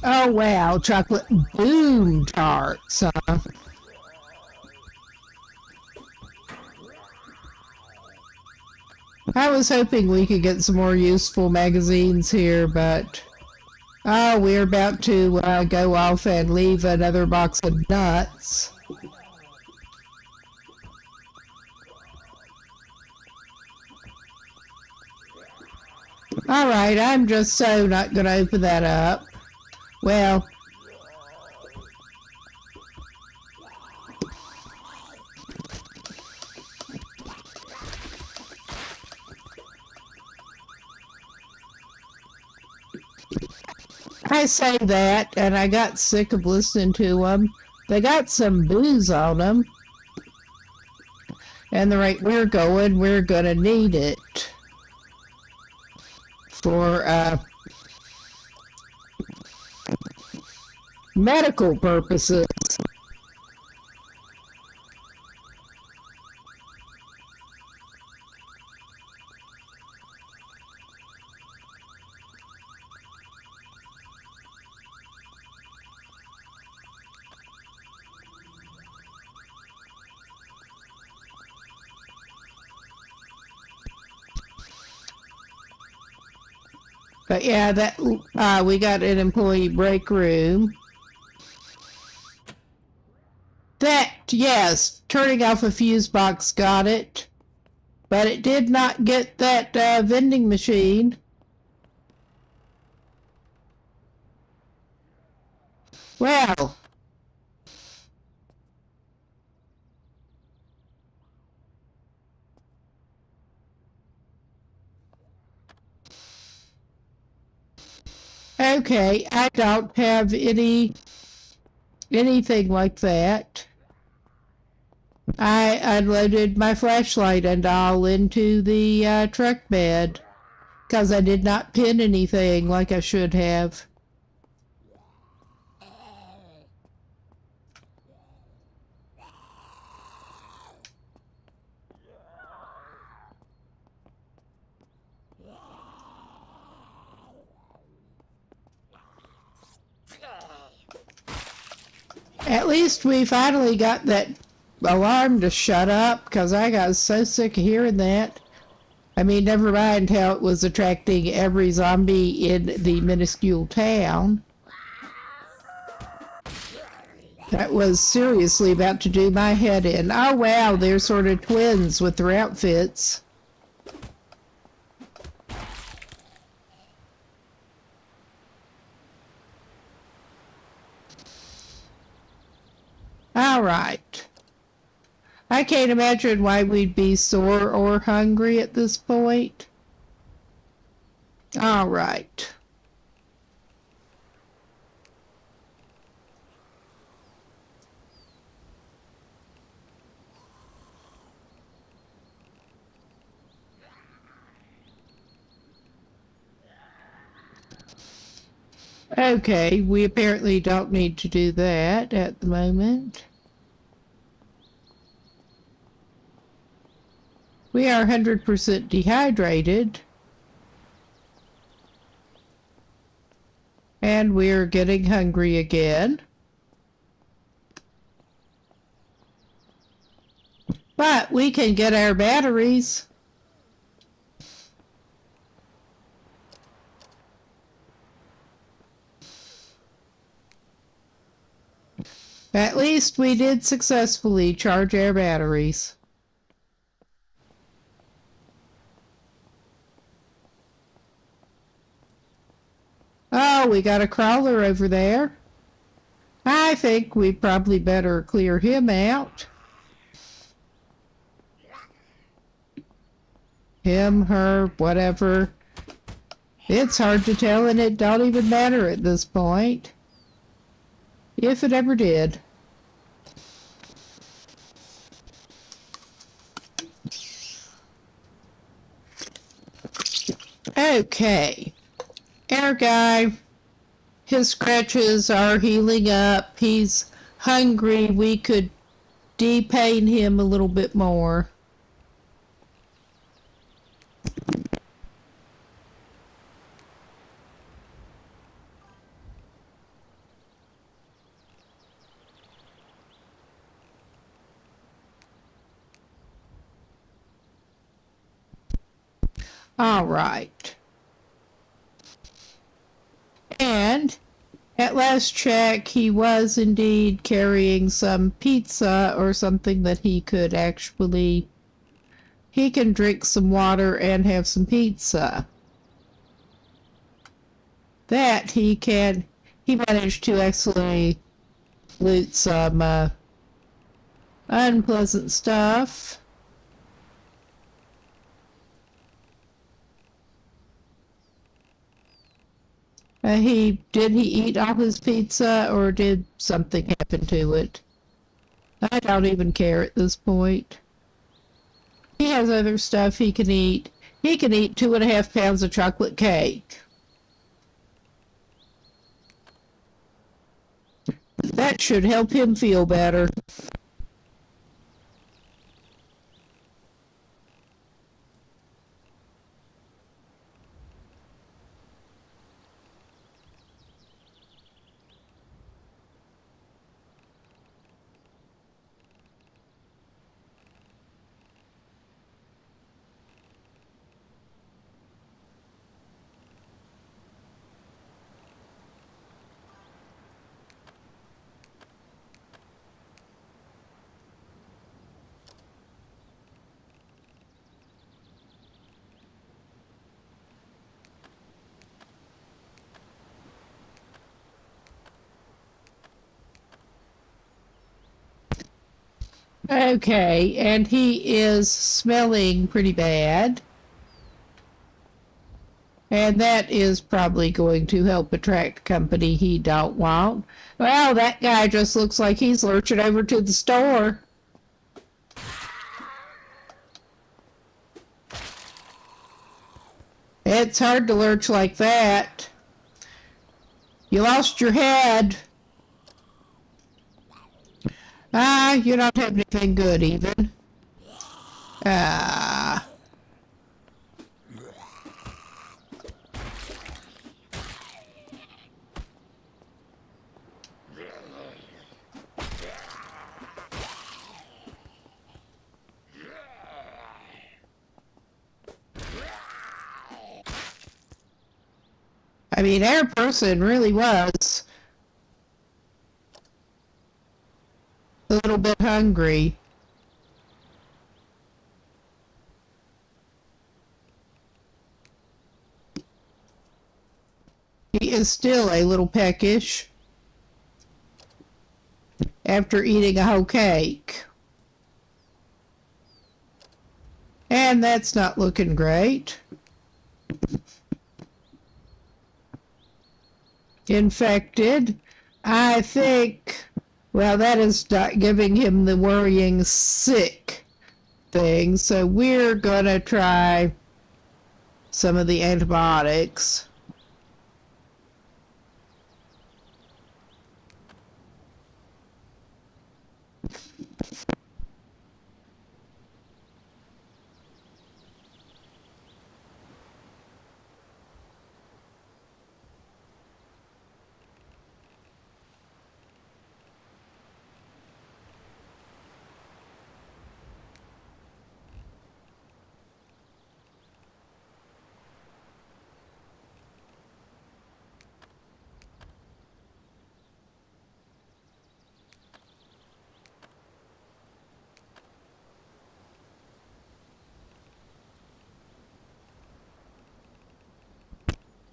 Oh wow, chocolate boom tarts, huh? I was hoping we could get some more useful magazines here, but oh, we're about to go off and leave another box of nuts. All right, I'm just so not going to open that up. Well, I say that, and I got sick of listening to them. They got some booze on them. And the rate we're going, we're going to need it for medical purposes. But yeah, that we got an employee break room. That, yes, turning off a fuse box got it, but it did not get that vending machine. Well, okay, I don't have anything like that. I unloaded my flashlight and all into the truck bed because I did not pin anything like I should have. At least we finally got that alarm to shut up because I got so sick of hearing that. I mean, never mind how it was attracting every zombie in the minuscule town. That was seriously about to do my head in. Oh, wow, they're sort of twins with their outfits. All right. I can't imagine why we'd be sore or hungry at this point. All right. Okay, we apparently don't need to do that at the moment. We are 100% dehydrated. And we're getting hungry again. But we can get our batteries. At least we did successfully charge our batteries. Oh, we got a crawler over there. I think we probably better clear him out. Him, her, whatever. It's hard to tell and it don't even matter at this point. If it ever did. Okay. Our guy, his scratches are healing up. He's hungry. We could depain him a little bit more. All right. And at last check, he was indeed carrying some pizza or something that he could actually... He can drink some water and have some pizza. That he can... He managed to actually loot some unpleasant stuff. Did he eat all his pizza or did something happen to it? I don't even care at this point. He has other stuff he can eat. He can eat 2.5 pounds of chocolate cake. That should help him feel better. Okay, and he is smelling pretty bad. And that is probably going to help attract company he don't want. Well, that guy just looks like he's lurching over to the store. It's hard to lurch like that. You lost your head. Ah, you don't have anything good even. Ah. I mean, our person really was a little bit hungry. He is still a little peckish after eating a whole cake. And that's not looking great. Infected. I think, well, that is not giving him the worrying sick thing, so we're gonna try some of the antibiotics.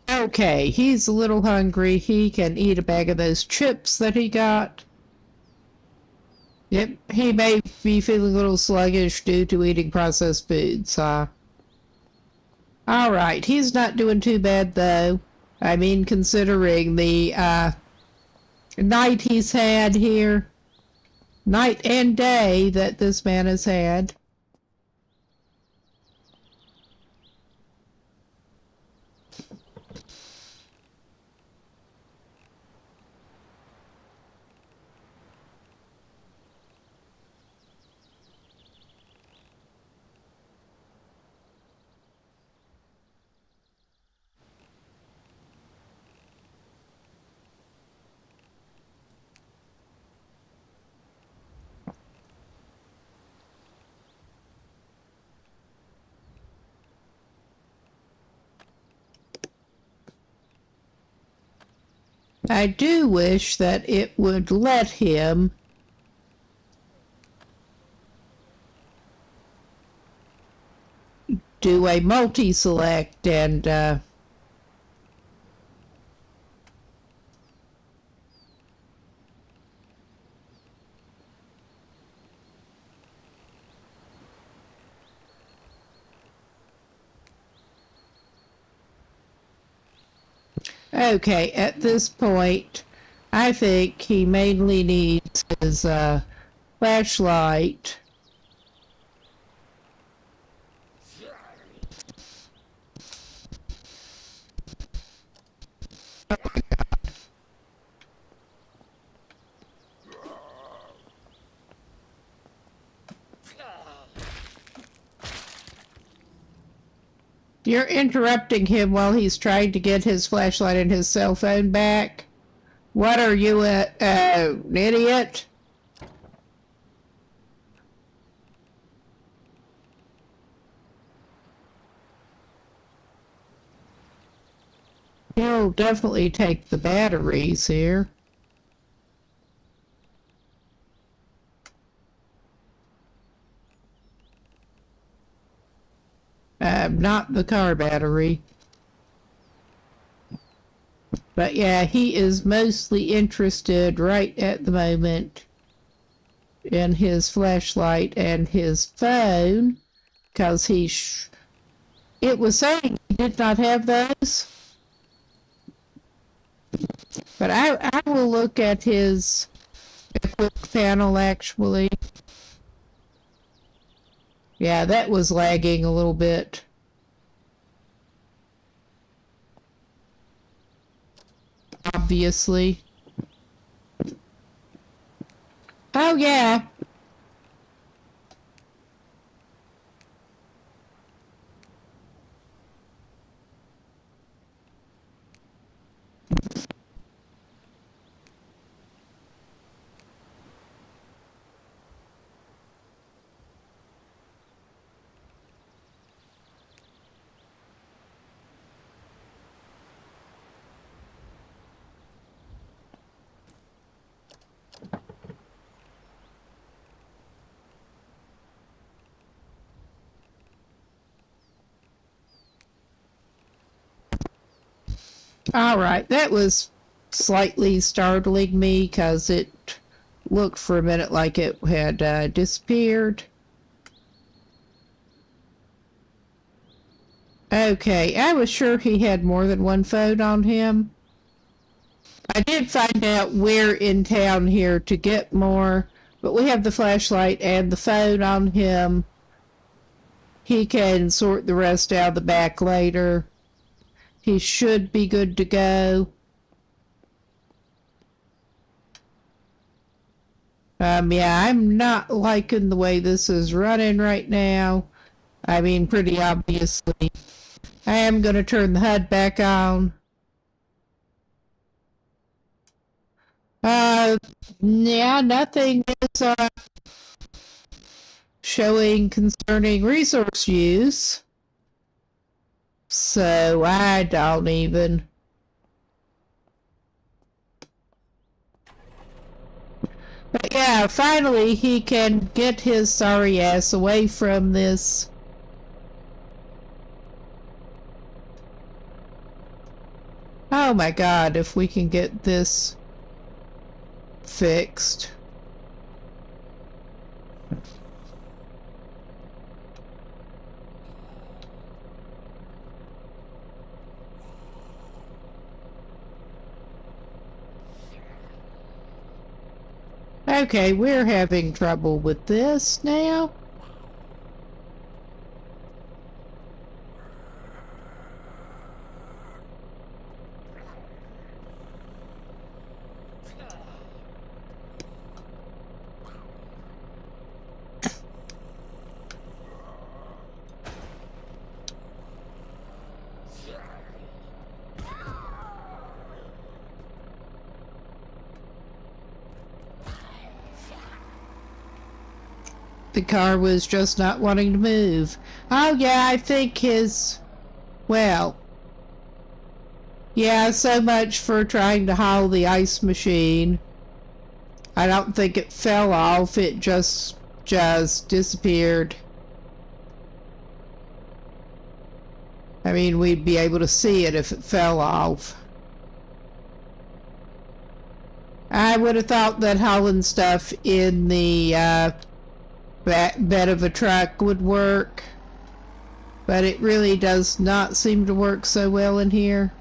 Okay, he's a little hungry. He can eat a bag of those chips that he got. Yep, he may be feeling a little sluggish due to eating processed foods, huh? Alright, he's not doing too bad though. I mean, considering the night he's had here, night and day that this man has had. I do wish that it would let him do a multi-select and okay, at this point, I think he mainly needs his flashlight. You're interrupting him while he's trying to get his flashlight and his cell phone back. What are you, an idiot? He'll definitely take the batteries here. Not the car battery. But yeah, he is mostly interested right at the moment in his flashlight and his phone, because it was saying he did not have those. But I will look at his equipped panel actually. Yeah, that was lagging a little bit. Obviously. Oh, yeah. All right, that was slightly startling me because it looked for a minute like it had disappeared. Okay, I was sure he had more than one phone on him. I did find out where in town here to get more, but we have the flashlight and the phone on him. He can sort the rest out the back later. He should be good to go. Yeah, I'm not liking the way this is running right now. I mean, pretty obviously. I am going to turn the HUD back on. Yeah, nothing is showing concerning resource use. So I don't even. But yeah, finally he can get his sorry ass away from this. Oh my god, if we can get this fixed. Okay, we're having trouble with this now. The car was just not wanting to move. Oh yeah, I think well, yeah, so much for trying to haul the ice machine. I don't think it fell off, it just disappeared. I mean, we'd be able to see it if it fell off. I would have thought that hauling stuff in the bed of a truck would work, but it really does not seem to work so well in here.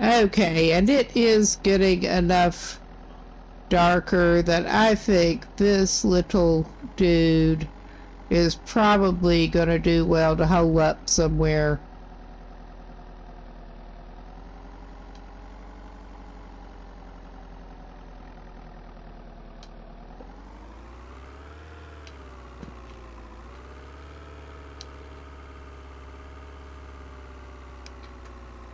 Okay, and it is getting enough darker that I think this little dude is probably going to do well to hole up somewhere.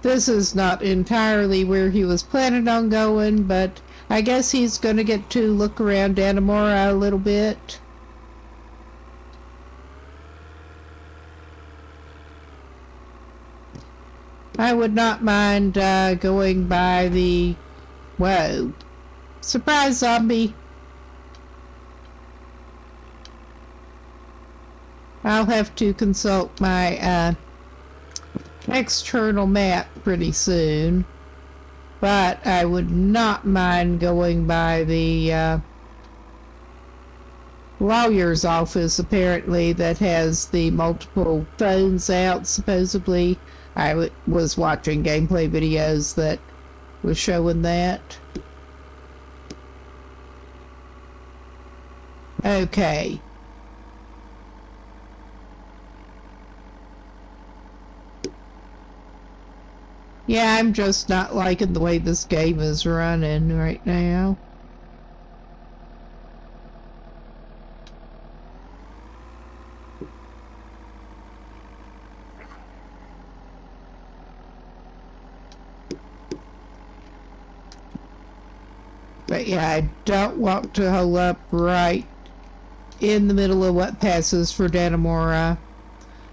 This is not entirely where he was planning on going, but I guess he's going to get to look around Dannemora a little bit. I would not mind going by the... Whoa. Surprise, zombie. I'll have to consult my external map pretty soon, but I would not mind going by the lawyer's office, apparently, that has the multiple phones out, supposedly. I was watching gameplay videos that was showing that. Okay. Yeah, I'm just not liking the way this game is running right now. But yeah, I don't want to hold up right in the middle of what passes for Dannemora.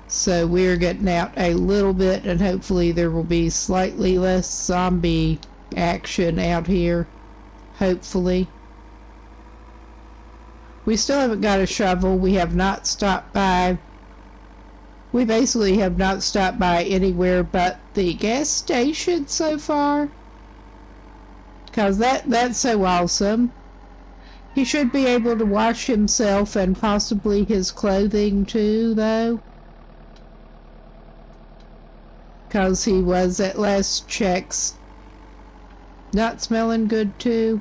So we're getting out a little bit, and hopefully there will be slightly less zombie action out here. Hopefully. We still haven't got a shovel. We have not stopped by. We basically have not stopped by anywhere but the gas station so far. Because that's so awesome. He should be able to wash himself and possibly his clothing too, though. Because he was at last checks not smelling good too.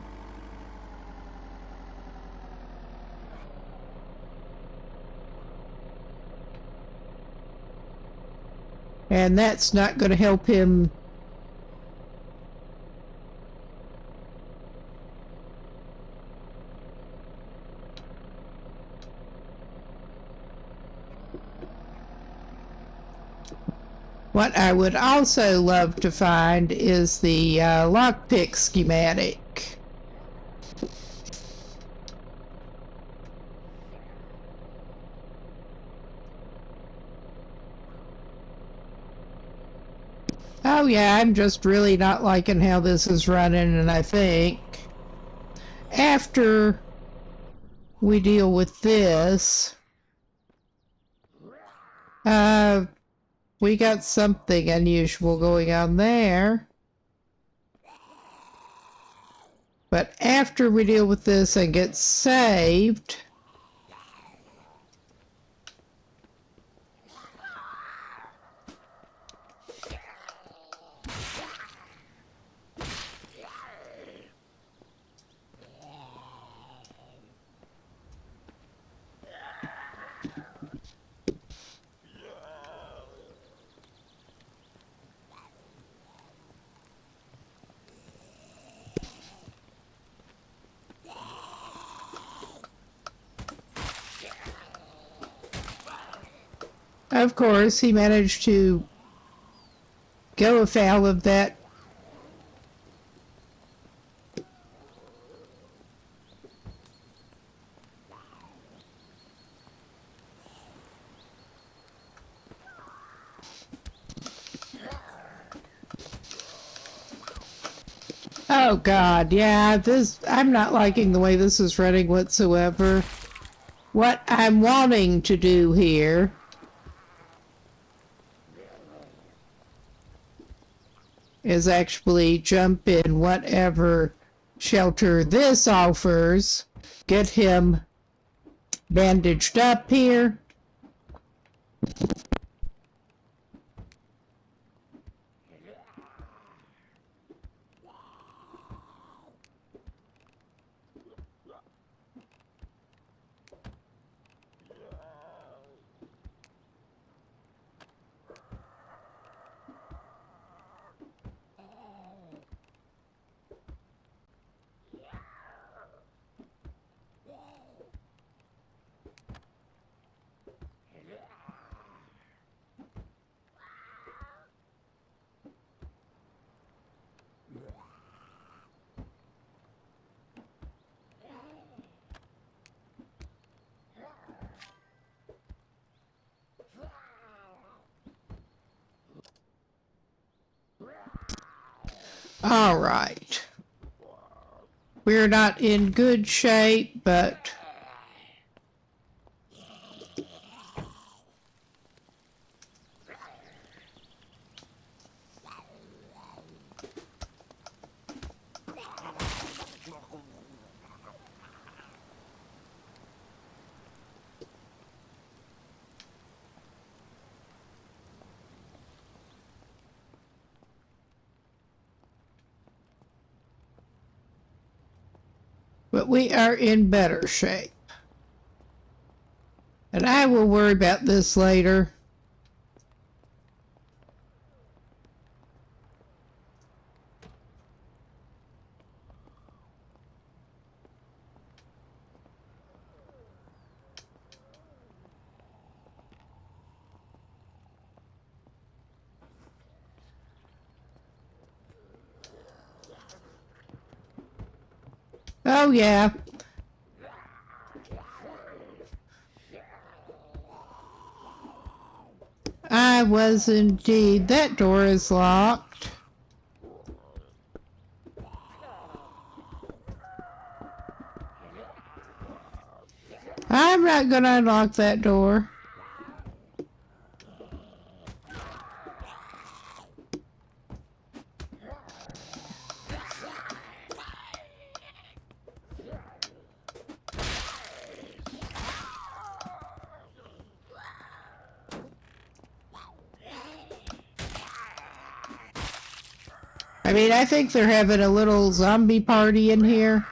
And that's not going to help him. What I would also love to find is the lockpick schematic. Oh yeah, I'm just really not liking how this is running, and I think after we deal with this, we got something unusual going on there. But after we deal with this and get saved, of course, he managed to go afoul of that. Oh God, yeah, I'm not liking the way this is running whatsoever. What I'm wanting to do here is actually jump in whatever shelter this offers, get him bandaged up here. All right. We're not in good shape, but But we are in better shape. And I will worry about this later. Oh, yeah. I was indeed. That door is locked. I'm not going to unlock that door. I mean, I think they're having a little zombie party in here.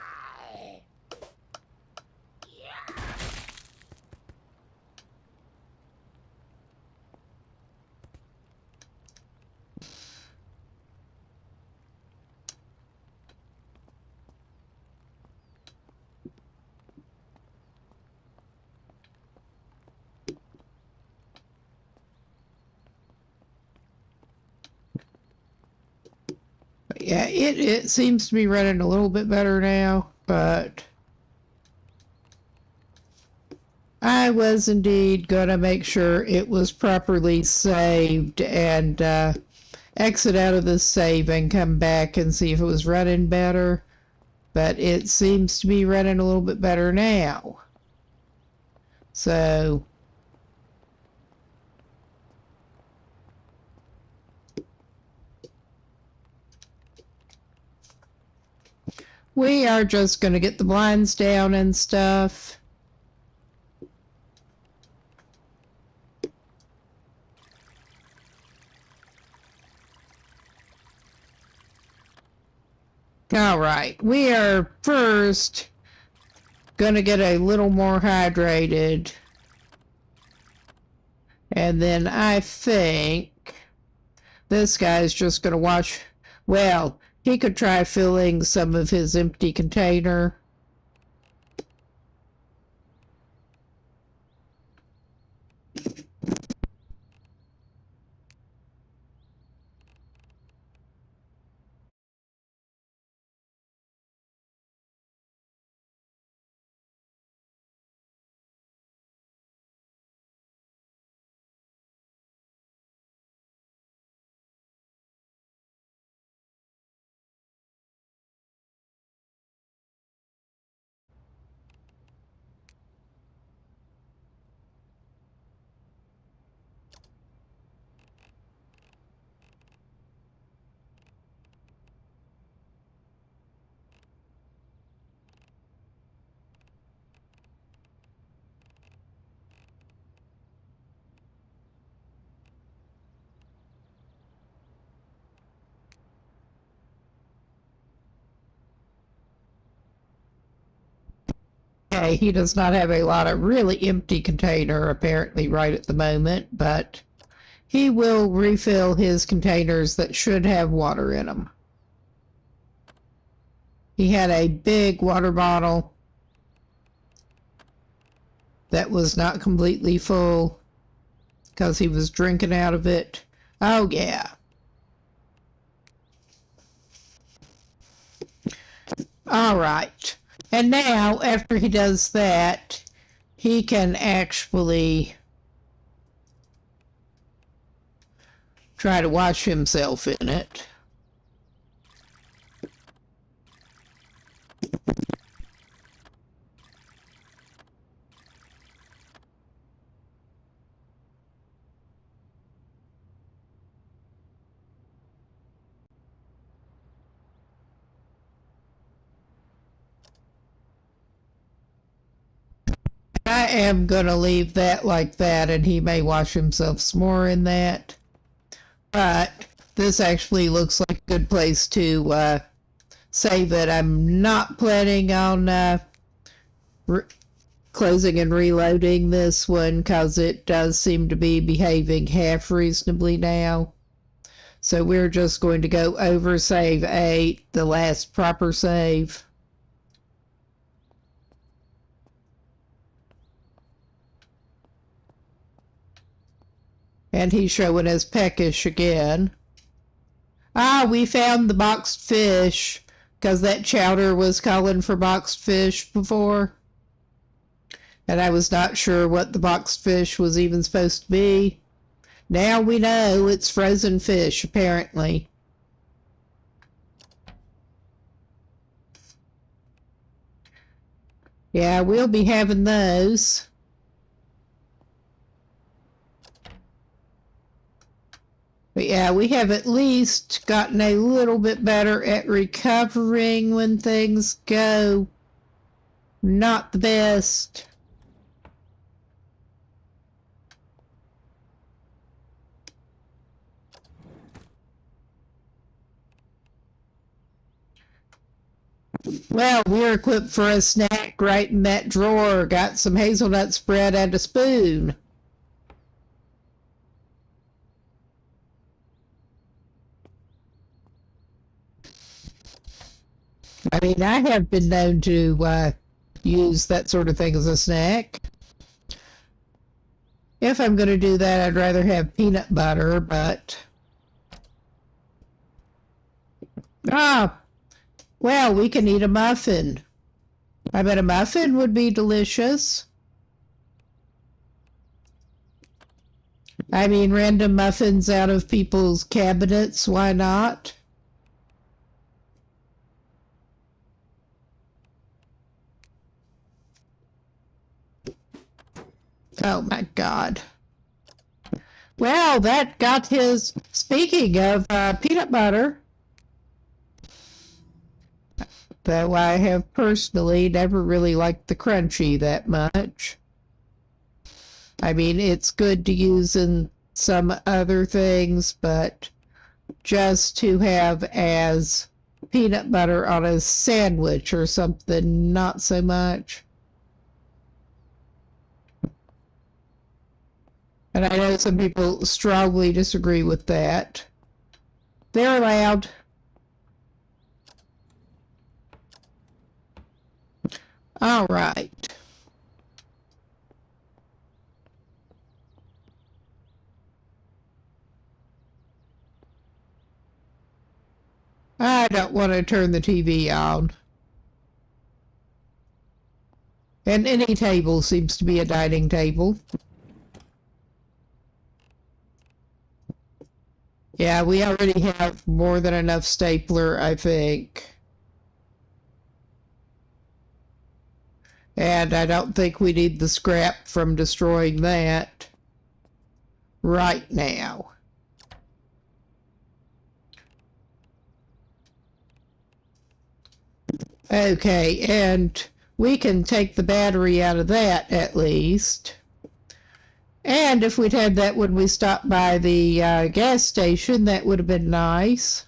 Yeah, it seems to be running a little bit better now, but I was indeed going to make sure it was properly saved and exit out of the save and come back and see if it was running better. But it seems to be running a little bit better now. So we are just going to get the blinds down and stuff. All right, we are first going to get a little more hydrated. And then I think this guy's just going to wash. Well, he could try filling some of his empty container. Okay, he does not have a lot of really empty container apparently right at the moment, but he will refill his containers that should have water in them. He had a big water bottle that was not completely full because he was drinking out of it. Oh, yeah. All right. And now, after he does that, he can actually try to wash himself in it. I am going to leave that like that, and he may wash himself some more in that. But this actually looks like a good place to save it. I'm not planning on closing and reloading this one because it does seem to be behaving half reasonably now. So we're just going to go over save 8, the last proper save. And he's showing us peckish again. Ah, we found the boxed fish, because that chowder was calling for boxed fish before. And I was not sure what the boxed fish was even supposed to be. Now we know it's frozen fish, apparently. Yeah, we'll be having those. But yeah, we have at least gotten a little bit better at recovering when things go not the best. Well, we're equipped for a snack right in that drawer. Got some hazelnut spread and a spoon. I mean, I have been known to use that sort of thing as a snack. If I'm going to do that, I'd rather have peanut butter, but... Ah, well, we can eat a muffin. I bet a muffin would be delicious. I mean, random muffins out of people's cabinets, why not? Oh my God. Well, that got his, speaking of peanut butter, though I have personally never really liked the crunchy that much. I mean, it's good to use in some other things, but just to have as peanut butter on a sandwich or something, not so much. And I know some people strongly disagree with that. They're allowed. All right. I don't want to turn the TV on. And any table seems to be a dining table. Yeah, we already have more than enough stapler, I think. And I don't think we need the scrap from destroying that right now. Okay, and we can take the battery out of that at least. And if we'd had that when we stopped by the gas station, that would have been nice.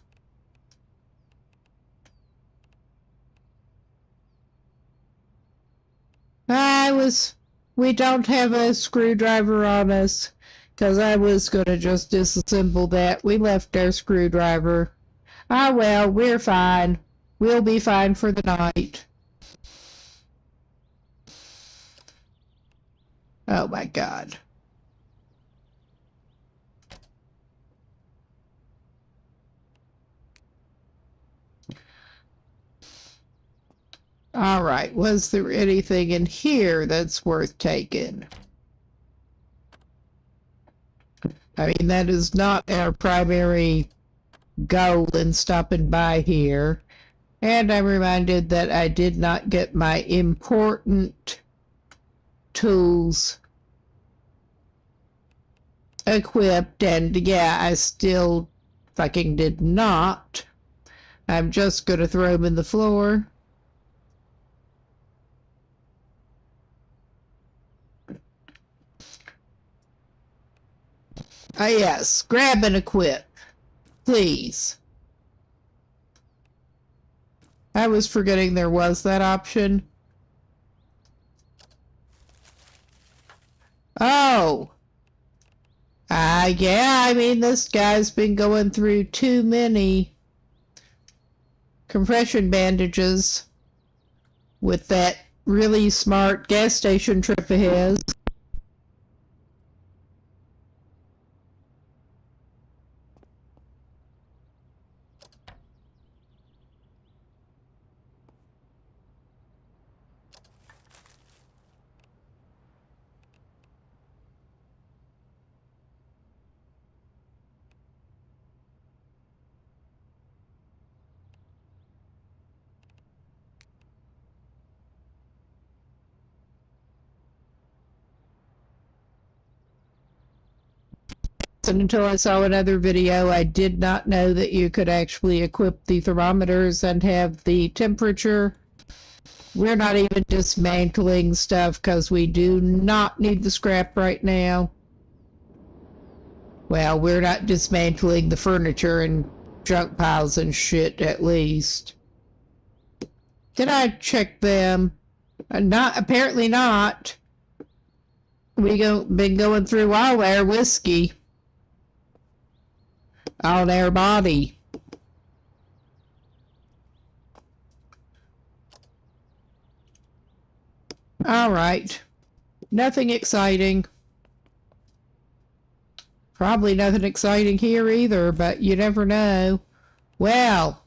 We don't have a screwdriver on us, because I was going to just disassemble that. We left our screwdriver. Ah, well, we're fine. We'll be fine for the night. Oh my God. All right, was there anything in here that's worth taking? I mean, that is not our primary goal in stopping by here. And I'm reminded that I did not get my important tools equipped, and yeah, I still fucking did not. I'm just gonna throw them in the floor. Ah, yes, grab and equip, please. I was forgetting there was that option. Oh! Yeah, I mean, this guy's been going through too many compression bandages with that really smart gas station trip of his. And until I saw another video, I did not know that you could actually equip the thermometers and have the temperature. We're not even dismantling stuff because we do not need the scrap right now. Well, we're not dismantling the furniture and junk piles and shit, at least. Did I check them? Not, apparently not. Been going through all our whiskey on our body. All right. Nothing exciting. Probably nothing exciting here either, but you never know. Well,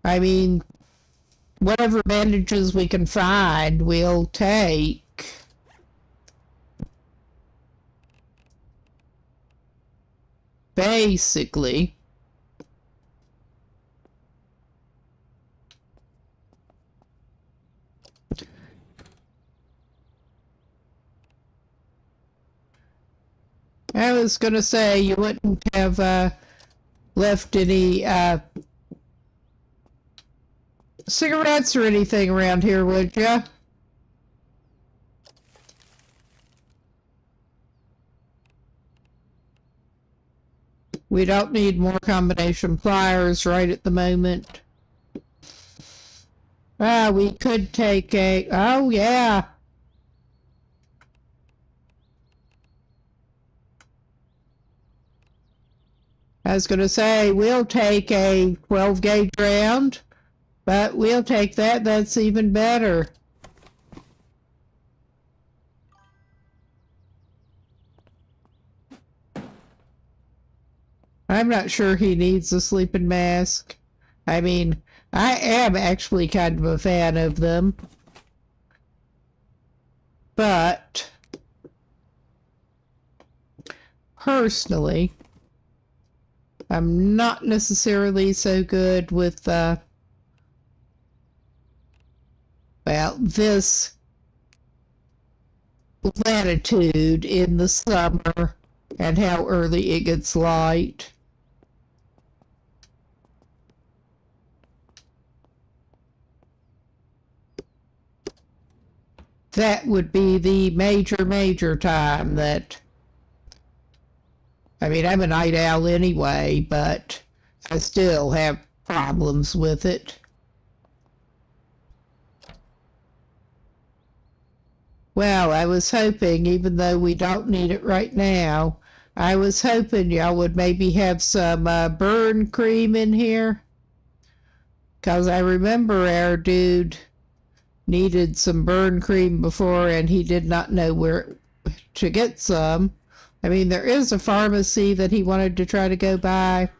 I mean, whatever bandages we can find, we'll take. Basically. I was going to say you wouldn't have left any cigarettes or anything around here, would you? We don't need more combination pliers right at the moment. We could take a... Oh, yeah. I was going to say, we'll take a 12-gauge round, but we'll take that. That's even better. I'm not sure he needs a sleeping mask. I mean, I am actually kind of a fan of them. But, personally, I'm not necessarily so good with, well, this latitude in the summer and how early it gets light. That would be the major time that... I mean, I'm a night owl anyway, but I still have problems with it. Well, I was hoping, even though we don't need it right now, I was hoping y'all would maybe have some burn cream in here. Because I remember our dude needed some burn cream before and he did not know where to get some. I mean, there is a pharmacy that he wanted to try to go by.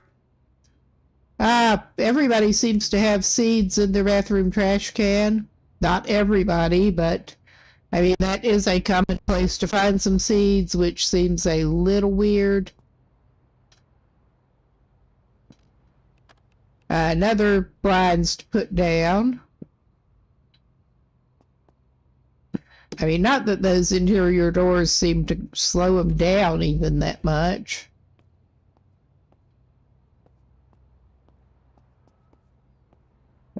Everybody seems to have seeds in their bathroom trash can. Not everybody, but I mean, that is a common place to find some seeds, which seems a little weird. Another blinds to put down. I mean, not that those interior doors seem to slow them down even that much.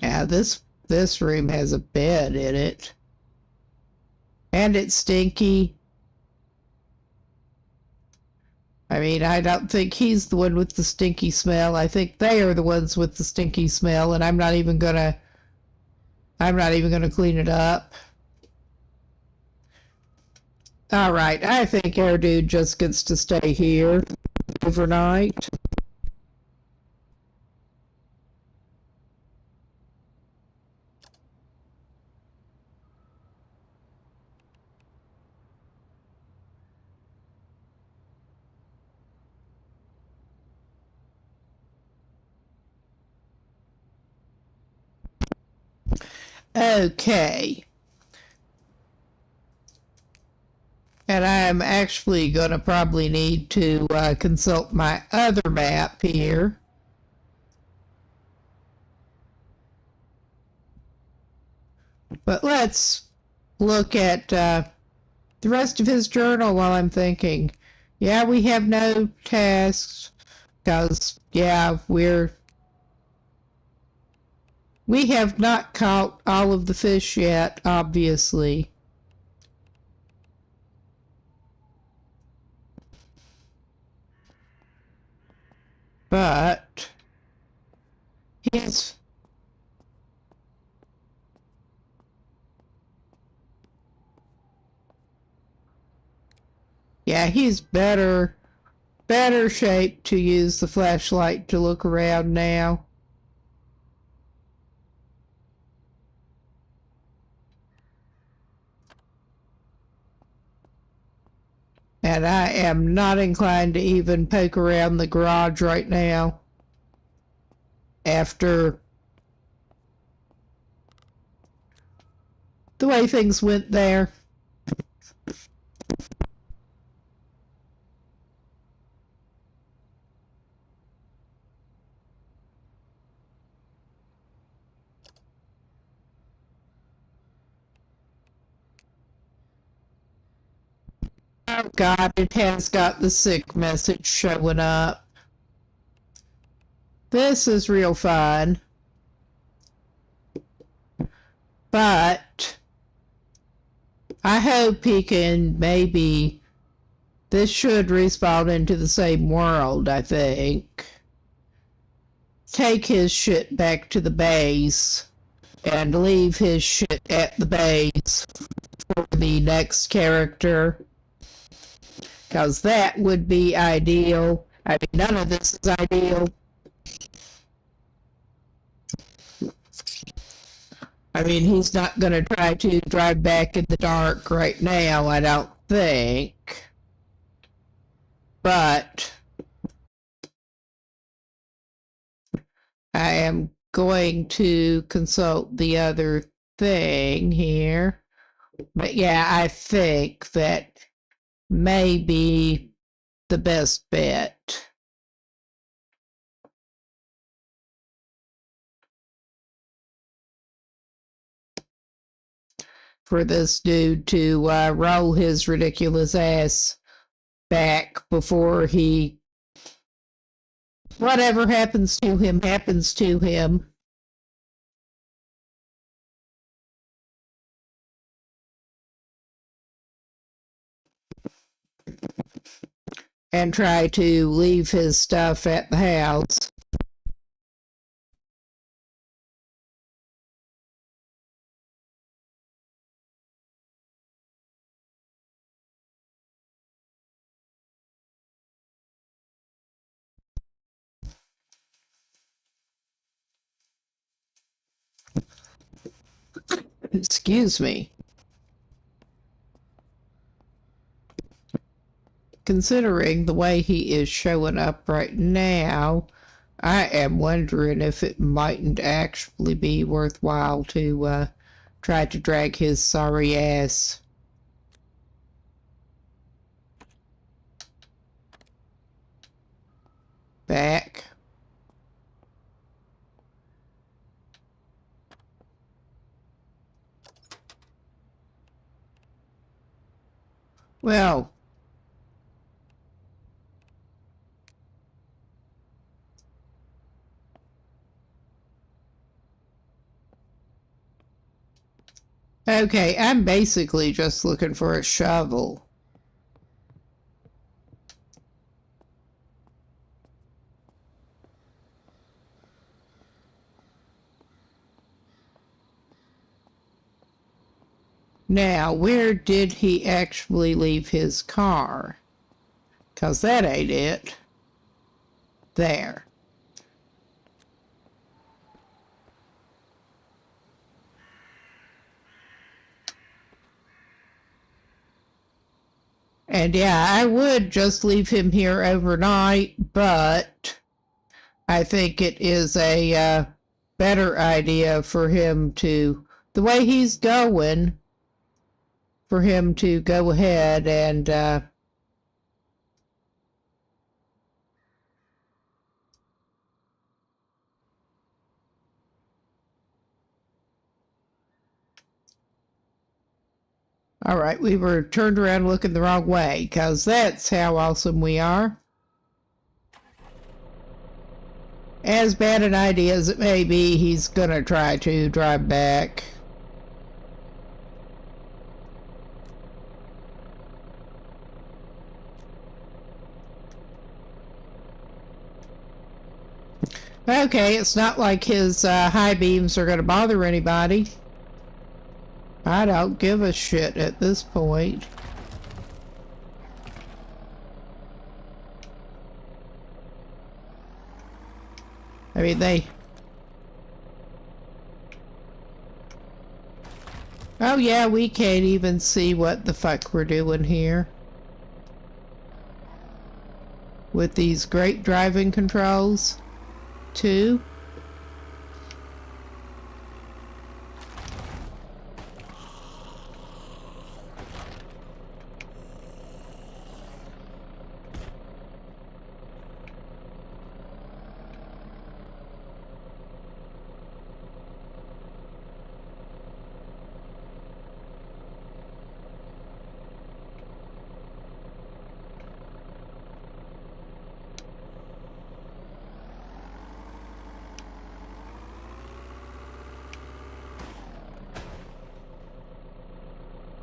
Yeah, this room has a bed in it. And it's stinky. I mean, I don't think he's the one with the stinky smell. I think they are the ones with the stinky smell, and I'm not even gonna clean it up. All right, I think our dude just gets to stay here overnight. Okay. And I'm actually going to probably need to consult my other map here. But let's look at the rest of his journal while I'm thinking. Yeah, we have no tasks because, yeah, we have not caught all of the fish yet, obviously. But he's better shape to use the flashlight to look around now. And I am not inclined to even poke around the garage right now after the way things went there. Oh God, it has got the sick message showing up. This is real fun. But I hope he can maybe... This should respawn into the same world, I think. Take his shit back to the base and leave his shit at the base for the next character. Because that would be ideal. I mean, none of this is ideal. I mean, he's not going to try to drive back in the dark right now, I don't think. But I am going to consult the other thing here. But yeah, I think that may be the best bet. For this dude to roll his ridiculous ass back before he... Whatever happens to him, happens to him. And try to leave his stuff at the house. Excuse me. Considering the way he is showing up right now, I am wondering if it mightn't actually be worthwhile to try to drag his sorry ass back. Well, okay, I'm basically just looking for a shovel. Now, where did he actually leave his car? 'Cause that ain't it. There. And yeah, I would just leave him here overnight, but I think it is a better idea for him to, the way he's going, for him to go ahead and all right, we were turned around looking the wrong way, because that's how awesome we are. As bad an idea as it may be, he's gonna try to drive back. Okay, it's not like his high beams are gonna bother anybody. I don't give a shit at this point. I mean, oh yeah, we can't even see what the fuck we're doing here. With these great driving controls, too.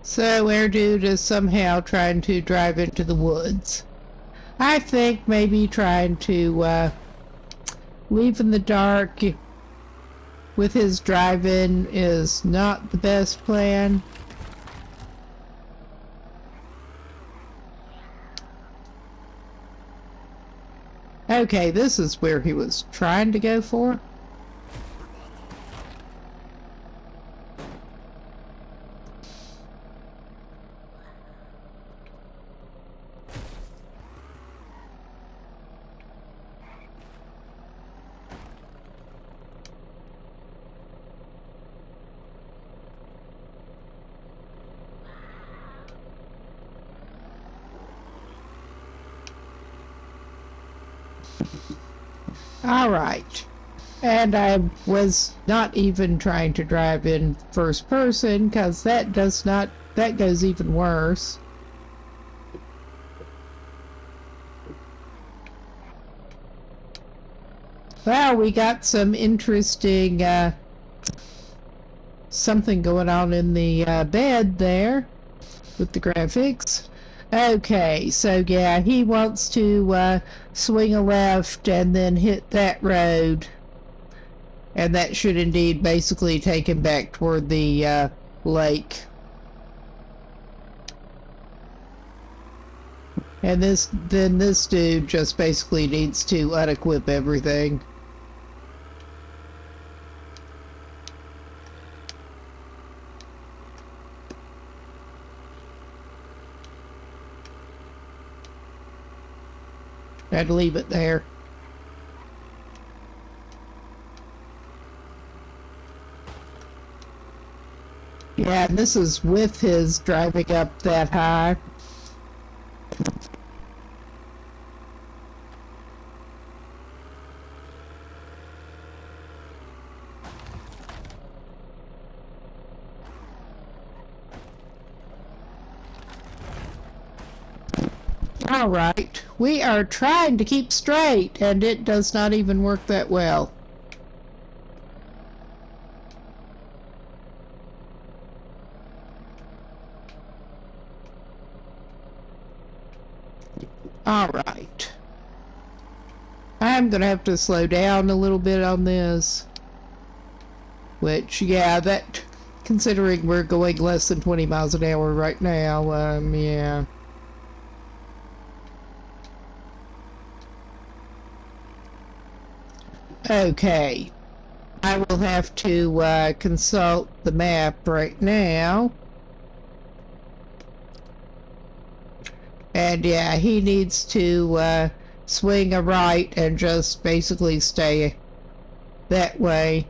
So Air Dude is somehow trying to drive into the woods. I think maybe trying to leave in the dark with his driving is not the best plan. Okay, this is where he was trying to go for. All right. And I was not even trying to drive in first person, because that goes even worse. Well, we got some interesting something going on in the bed there with the graphics. Okay, so yeah, he wants to swing a left and then hit that road. And that should indeed basically take him back toward the lake. And this dude just basically needs to unequip everything. I'd leave it there. Yeah, and this is with his driving up that high. All right, we are trying to keep straight, and it does not even work that well. All right. I'm going to have to slow down a little bit on this. Which, yeah, considering we're going less than 20 miles an hour right now, yeah. Okay. I will have to consult the map right now. And yeah, he needs to swing a right and just basically stay that way.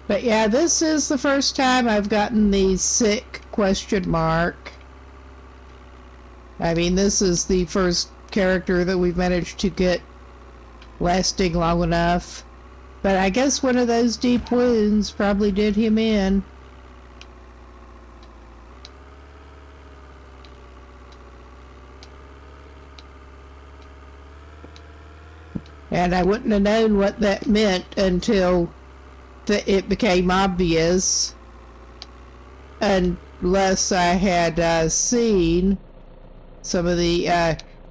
But yeah, this is the first time I've gotten the sick question mark. I mean, this is the first character that we've managed to get lasting long enough. But I guess one of those deep wounds probably did him in. And I wouldn't have known what that meant until it became obvious, unless I had seen some of the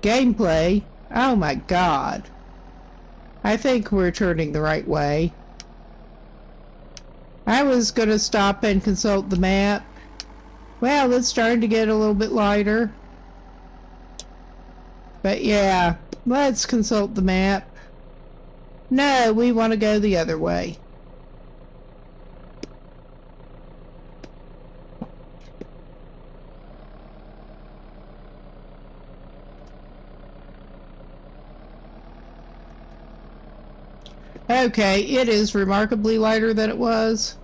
gameplay. Oh my god. I think we're turning the right way. I was going to stop and consult the map. Well, it's starting to get a little bit lighter. But yeah, let's consult the map. No, we want to go the other way. Okay, it is remarkably lighter than it was.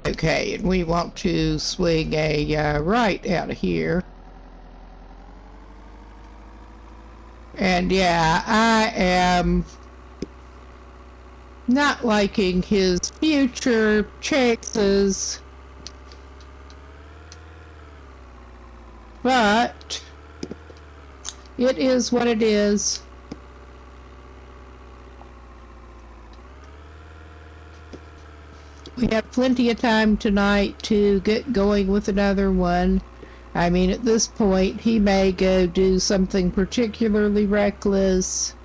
Okay, and we want to swing a right out of here. And yeah, I am not liking his future chances, but it is what it is. We have plenty of time tonight to get going with another one. I mean, at this point, he may go do something particularly reckless.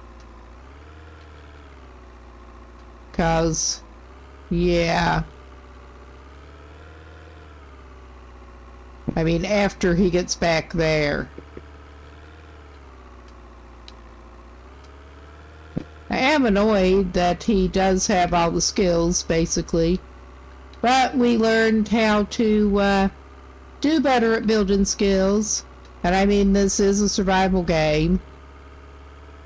'Cause, yeah. I mean, after he gets back there. I am annoyed that he does have all the skills, basically. But we learned how to do better at building skills. And I mean, this is a survival game.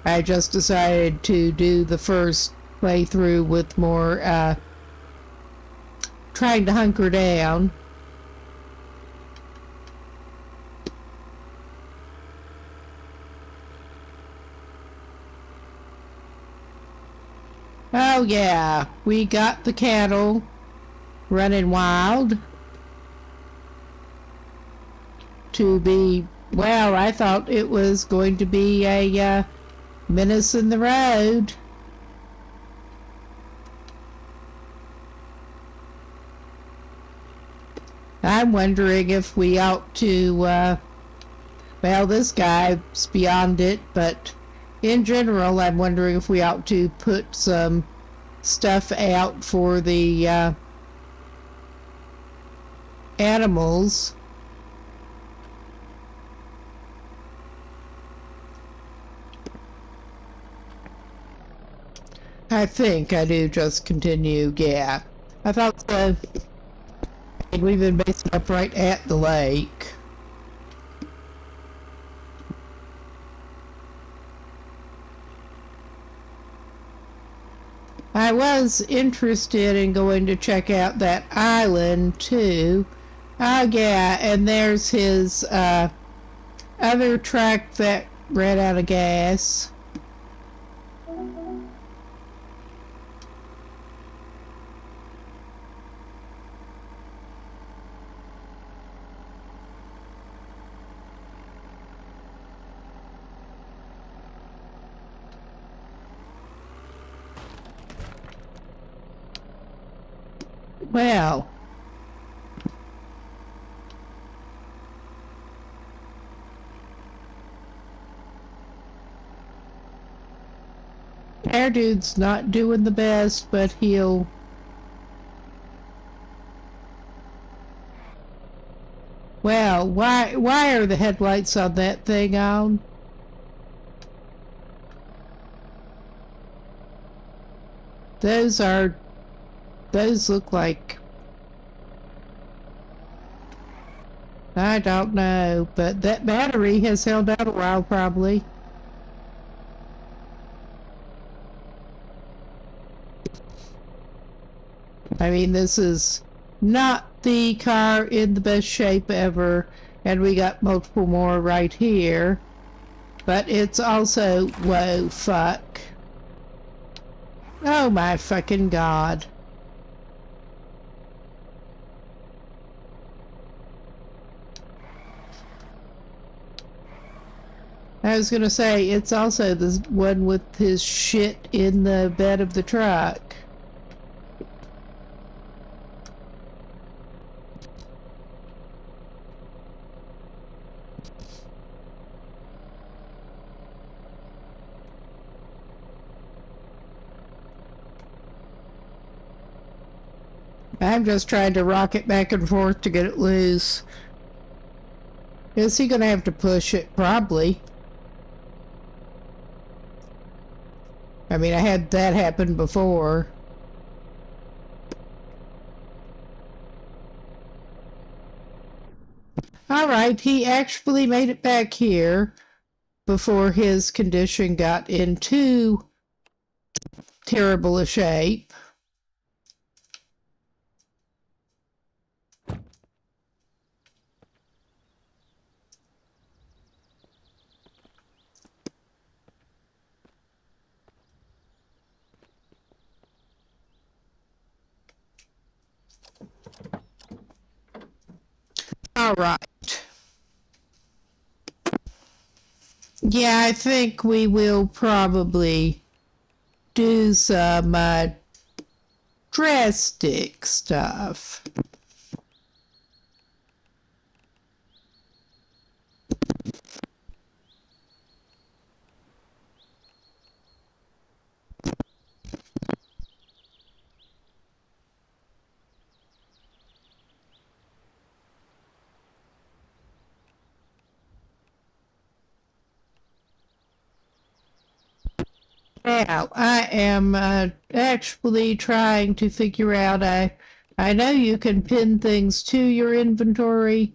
I just decided to do the first playthrough with more trying to hunker down. Oh yeah, we got the cattle running wild to be, well, I thought it was going to be a menace in the road. I'm wondering if we ought to, well, this guy's beyond it, but in general, I'm wondering if we ought to put some stuff out for the animals. I think I do just continue, yeah. I thought so. We've been basing up right at the lake. I was interested in going to check out that island too. Oh yeah, and there's his other truck that ran out of gas. Well, our dude's not doing the best, but he'll... Well, why are the headlights on that thing on? Those look like... I don't know, but that battery has held out a while probably. I mean, this is not the car in the best shape ever, and we got multiple more right here, but it's also, whoa, fuck. Oh my fucking god. I was gonna say, it's also the one with his shit in the bed of the truck. I'm just trying to rock it back and forth to get it loose. Is he gonna have to push it? Probably. I mean, I had that happen before. Alright, he actually made it back here before his condition got into terrible a shape. Alright. Yeah, I think we will probably do some drastic stuff. Now, I am actually trying to figure out, I know you can pin things to your inventory.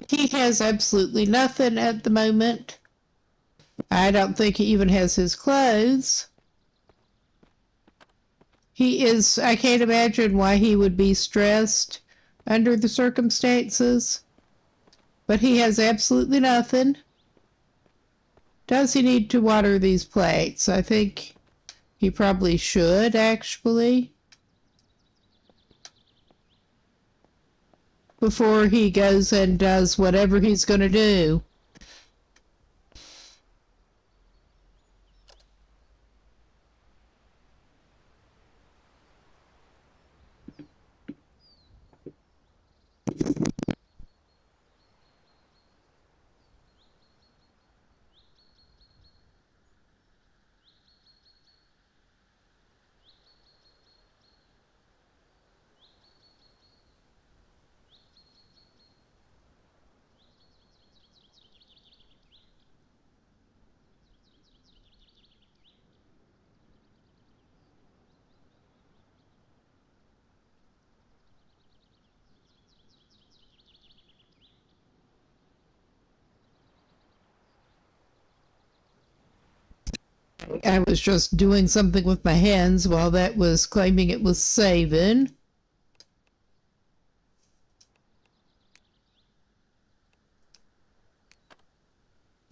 He has absolutely nothing at the moment. I don't think he even has his clothes. I can't imagine why he would be stressed under the circumstances. But he has absolutely nothing. Does he need to water these plates? I think he probably should, actually. Before he goes and does whatever he's going to do. I was just doing something with my hands while that was claiming it was saving.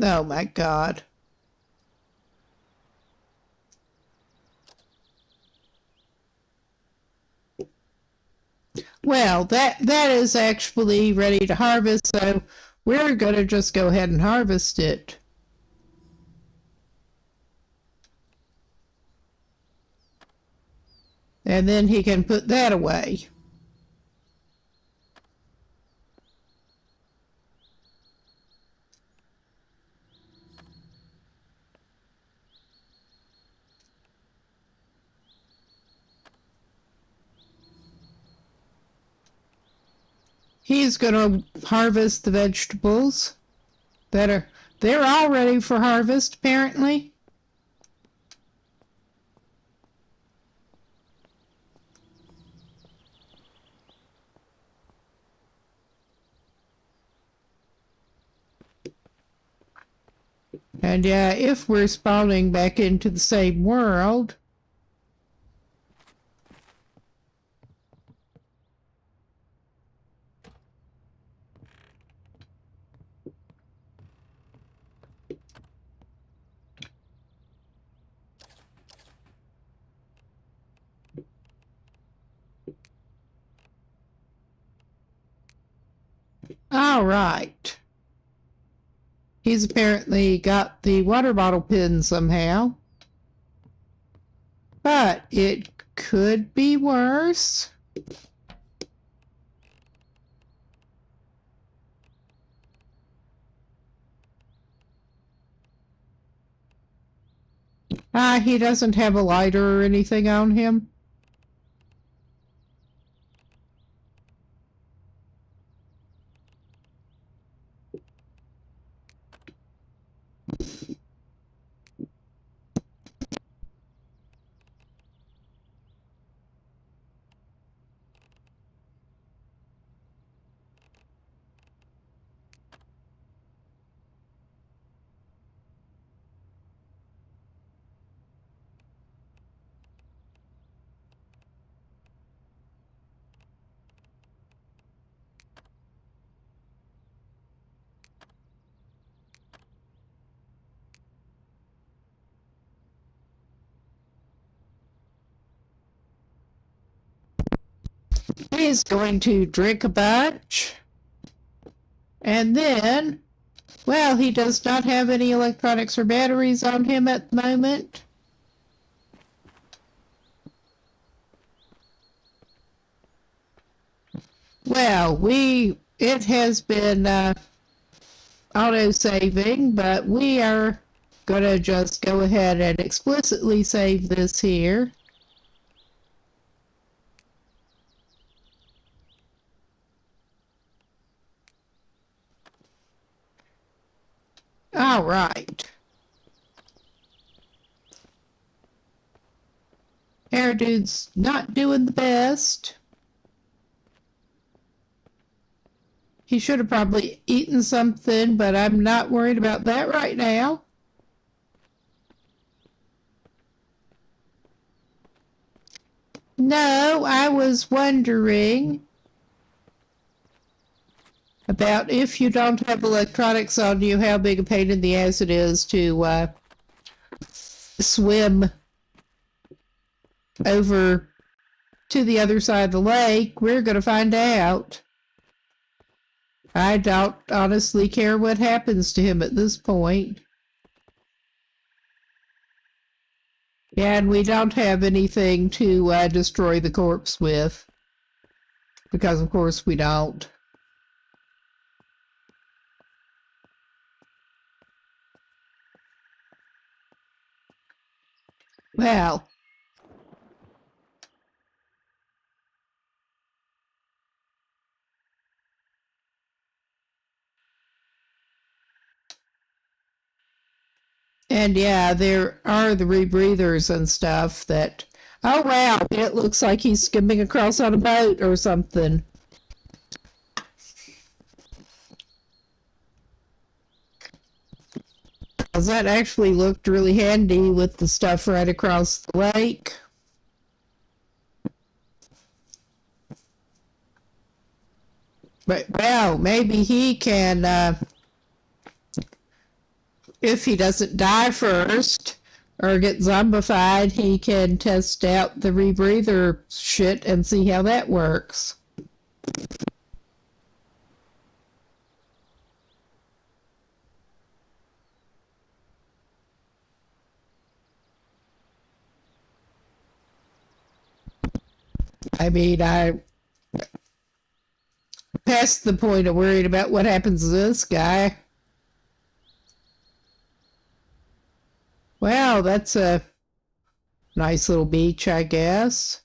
Oh my God. Well, that is actually ready to harvest, so we're going to just go ahead and harvest it. And then he can put that away. He's going to harvest the vegetables that they're all ready for harvest, apparently. And yeah, if we're spawning back into the same world, all right. He's apparently got the water bottle pin somehow. But it could be worse. He doesn't have a lighter or anything on him. He's going to drink a bunch. And then, well, he does not have any electronics or batteries on him at the moment. Well, it has been auto-saving, but we are going to just go ahead and explicitly save this here. All right. Hair dude's not doing the best. He should have probably eaten something, but I'm not worried about that right now. No, I was wondering about if you don't have electronics on you, how big a pain in the ass it is to swim over to the other side of the lake. We're going to find out. I don't honestly care what happens to him at this point. Yeah, and we don't have anything to destroy the corpse with. Because, of course, we don't. Well. And yeah, there are the rebreathers and stuff that... Oh, wow, it looks like he's skimming across on a boat or something. 'Cause that actually looked really handy with the stuff right across the lake. But, well, maybe he can, if he doesn't die first or get zombified, he can test out the rebreather shit and see how that works. I mean, I past the point of worried about what happens to this guy. Well, that's a nice little beach, I guess.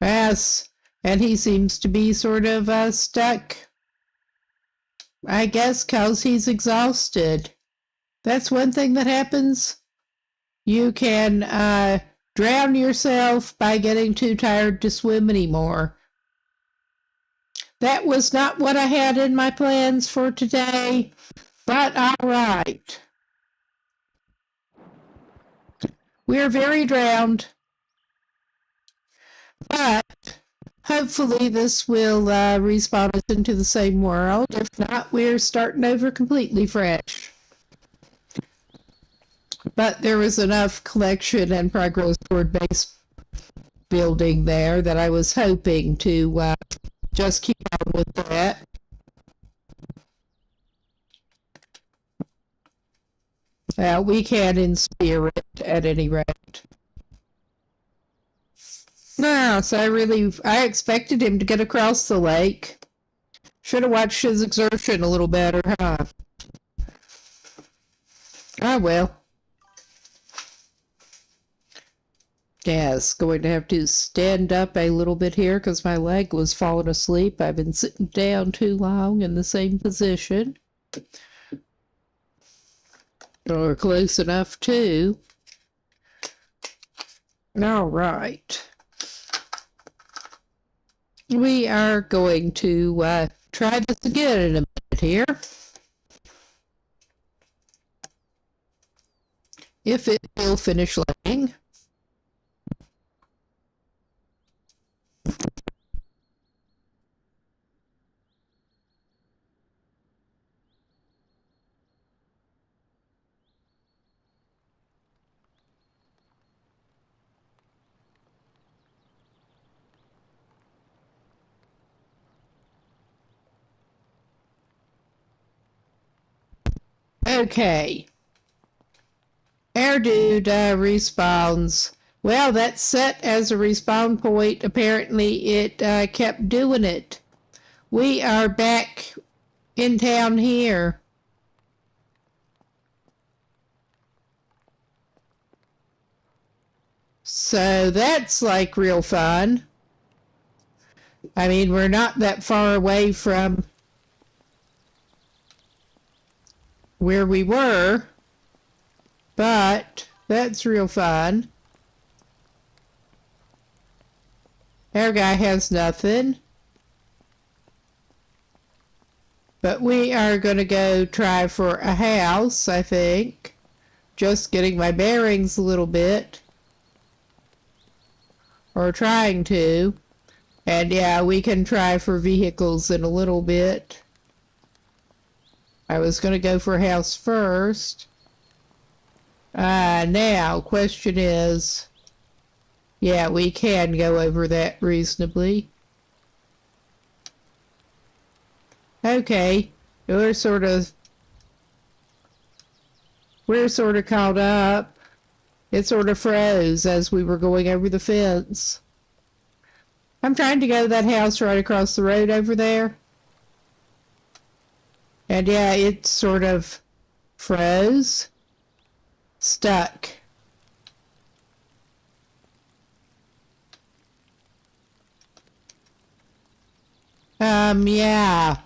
Yes, and he seems to be sort of stuck, I guess, 'cause he's exhausted. That's one thing that happens. You can drown yourself by getting too tired to swim anymore. That was not what I had in my plans for today, but all right. We're very drowned, but hopefully this will respawn us into the same world. If not, we're starting over completely fresh. But there was enough collection and progress toward base building there that I was hoping to just keep on with that. We can in spirit, at any rate. No, so I expected him to get across the lake. Should have watched his exertion a little better, huh? Ah, well. Yes, going to have to stand up a little bit here because my leg was falling asleep. I've been sitting down too long in the same position. Or close enough, too. All right. We are going to try this again in a minute here. If it will finish laying. Okay. Air dude respawns. Well, that's set as a respawn point. Apparently, it kept doing it. We are back in town here. So that's like real fun. I mean, we're not that far away from where we were, but that's real fun. Our guy has nothing. But we are going to go try for a house, I think. Just getting my bearings a little bit. Or trying to. And yeah, we can try for vehicles in a little bit. I was going to go for a house first. Now, question is, yeah, we can go over that reasonably. Okay, we're sort of caught up. It sort of froze as we were going over the fence. I'm trying to go to that house right across the road over there. And yeah, it sort of froze. Stuck. Yeah.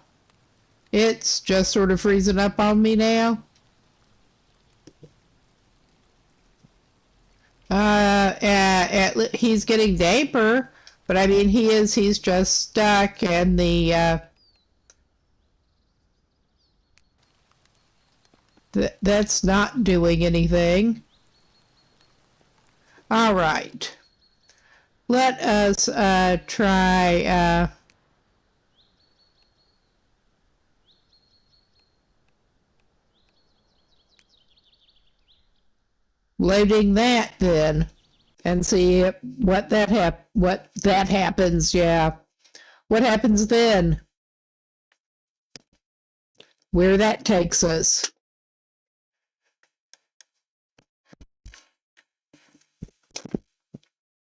It's just sort of freezing up on me now. He's getting damper, but I mean, he's just stuck, and the That's not doing anything. All right. Let us try loading that then and see what that happens. Yeah. What happens then? Where that takes us.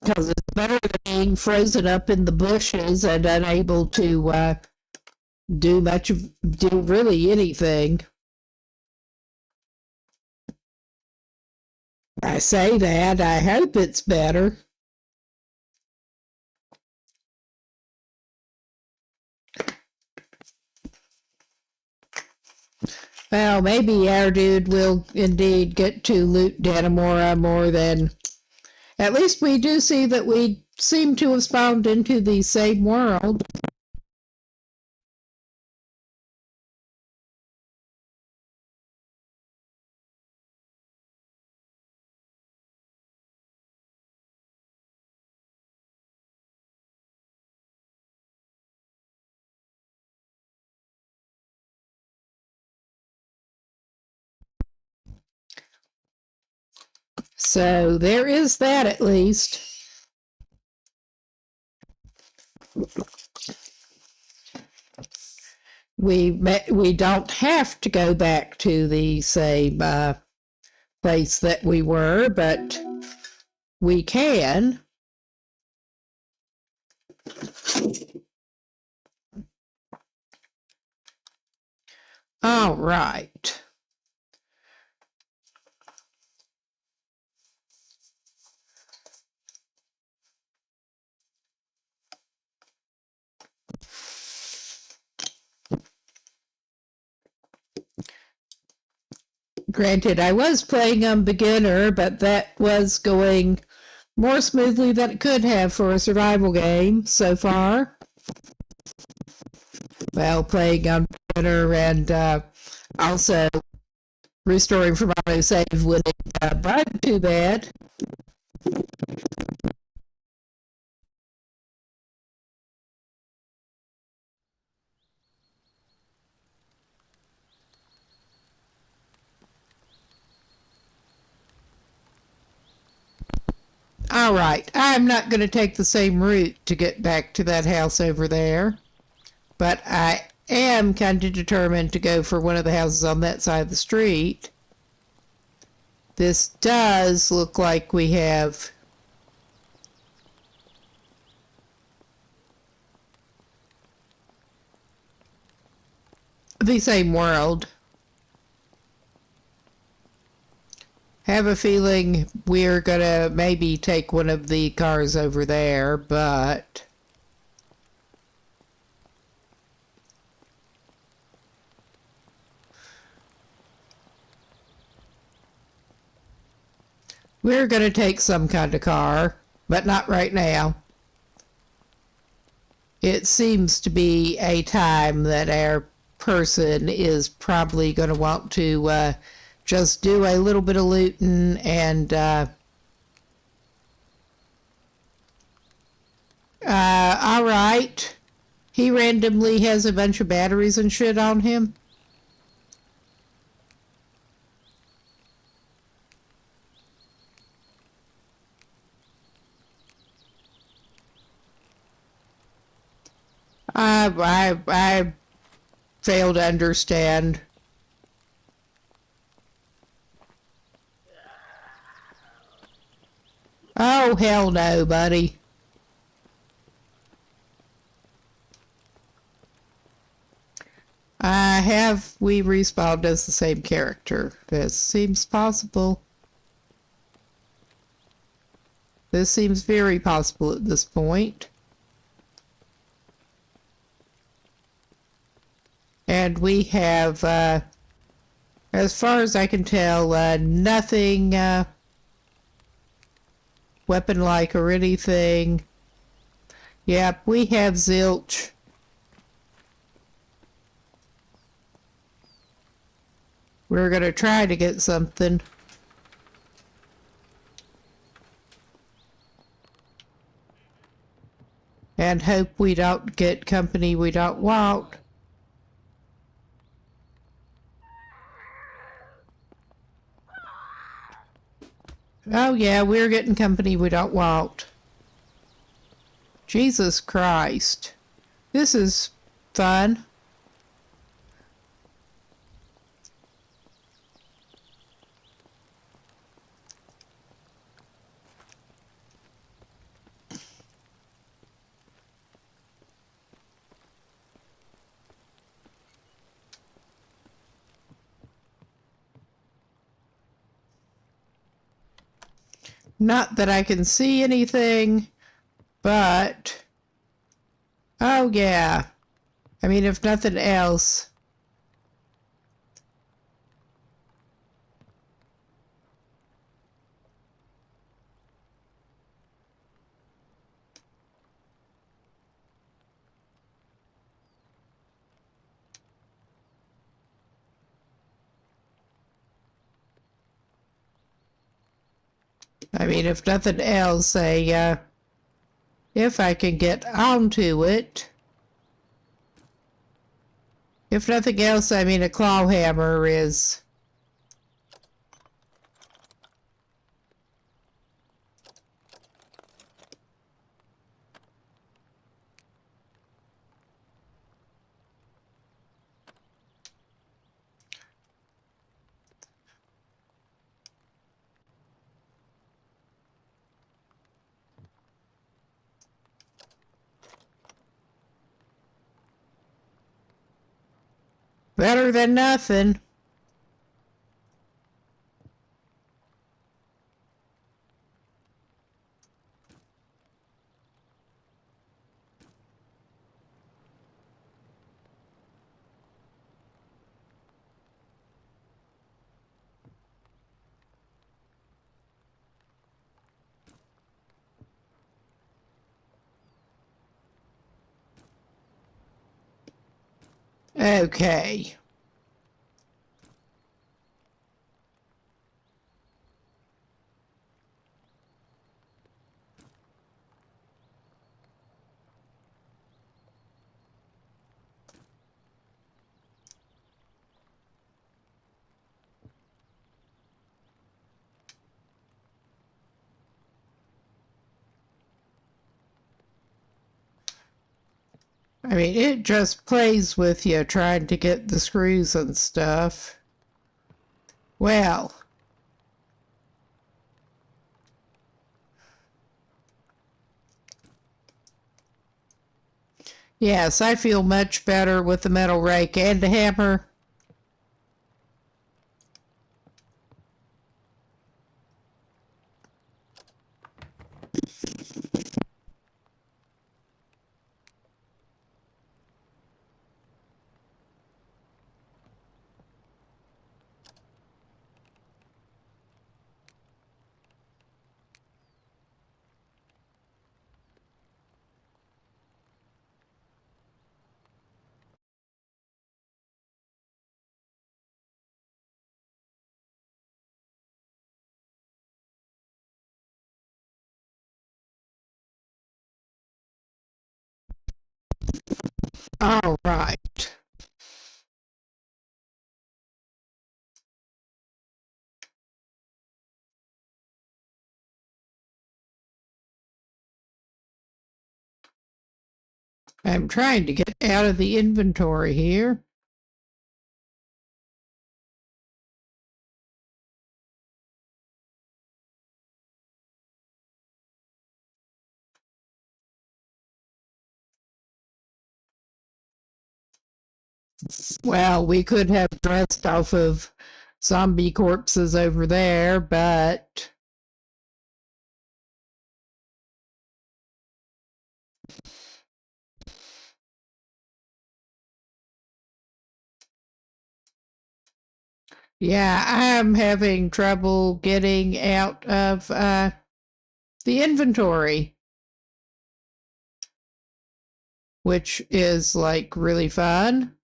Because it's better than being frozen up in the bushes and unable to do really anything. I say that, I hope it's better. Well, maybe our dude will indeed get to loot Dannemora more than... At least we do see that we seem to have spawned into the same world. So there is that at least. We don't have to go back to the same place that we were, but we can. All right. Granted, I was playing on beginner, but that was going more smoothly than it could have for a survival game so far. Well, playing on beginner and also restoring from autosave wouldn't bug too bad. All right, I'm not going to take the same route to get back to that house over there, but I am kind of determined to go for one of the houses on that side of the street. This does look like we have the same world. Have a feeling we're gonna maybe take one of the cars over there, but we're gonna take some kind of car, but not right now. It seems to be a time that our person is probably going to want to just do a little bit of looting and all right. He randomly has a bunch of batteries and shit on him. I fail to understand. Oh, hell no, buddy. We respawned as the same character? This seems possible. This seems very possible at this point. And we have, as far as I can tell, nothing weapon-like or anything. Yep, we have zilch. We're going to try to get something. And hope we don't get company we don't want. Oh yeah, we're getting company we don't want. Jesus Christ. This is fun. Not that I can see anything, but... Oh yeah. I mean, if nothing else... if nothing else, if I can get onto it. If nothing else, a claw hammer is... better than nothing. Okay. It just plays with you trying to get the screws and stuff. Well. Yes, I feel much better with the metal rake and the hammer. All right. I'm trying to get out of the inventory here. Well, we could have dressed off of zombie corpses over there, but... Yeah, I'm having trouble getting out of the inventory, which is like really fun.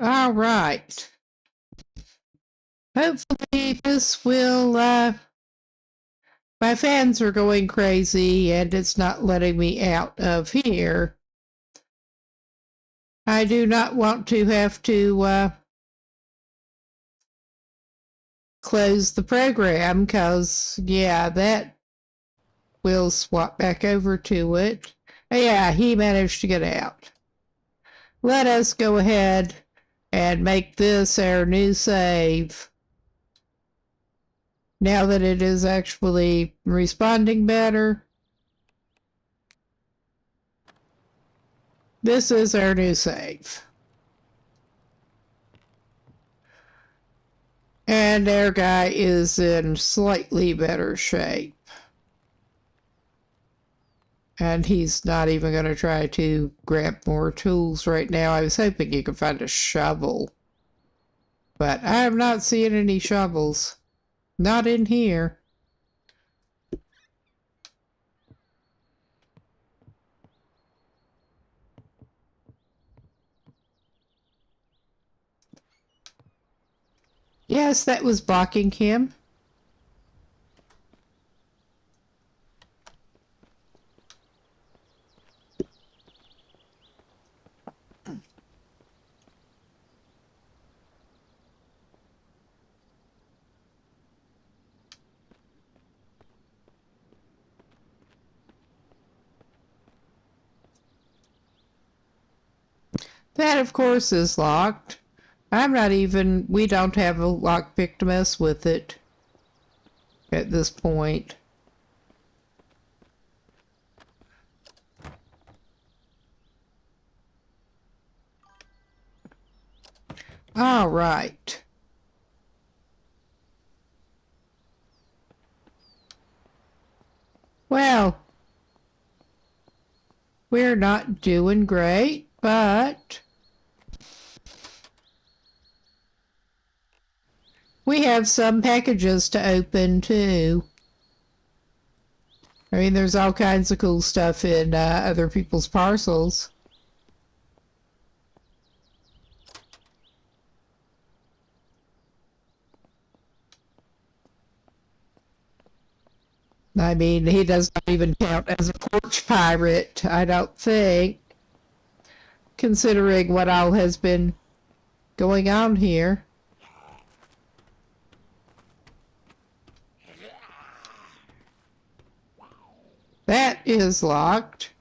All right. Hopefully this will, my fans are going crazy and it's not letting me out of here. I do not want to have to, close the program because, yeah, that will swap back over to it. Yeah, he managed to get out. Let us go ahead and make this our new save. Now that it is actually responding better, this is our new save. And our guy is in slightly better shape. And he's not even going to try to grab more tools right now. I was hoping he could find a shovel. But I am not seeing any shovels. Not in here. Yes, that was blocking him. That, of course, is locked. We don't have a lockpick to mess with it at this point. All right. Well, we're not doing great, but we have some packages to open too. I mean, there's all kinds of cool stuff in other people's parcels. I mean, he does not even count as a porch pirate, I don't think, considering what all has been going on here. That is locked.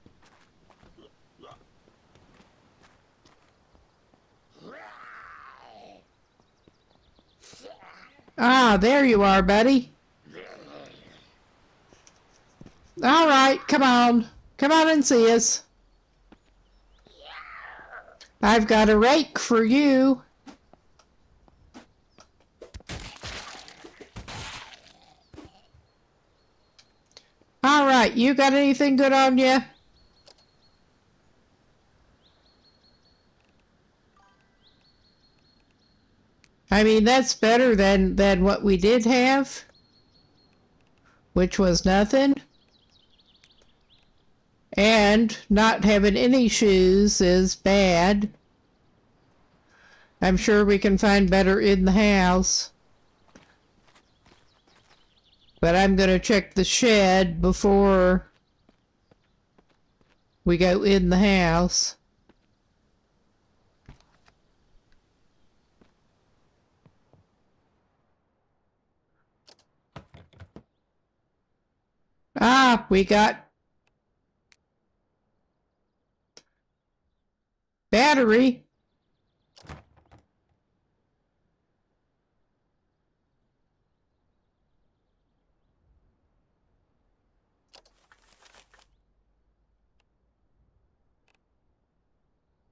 Ah, there you are, buddy. All right, come on. Come on and see us. I've got a rake for you. All right, you got anything good on you? I mean, that's better than what we did have, which was nothing. And not having any shoes is bad. I'm sure we can find better in the house. But I'm going to check the shed before we go in the house. Ah, we got battery.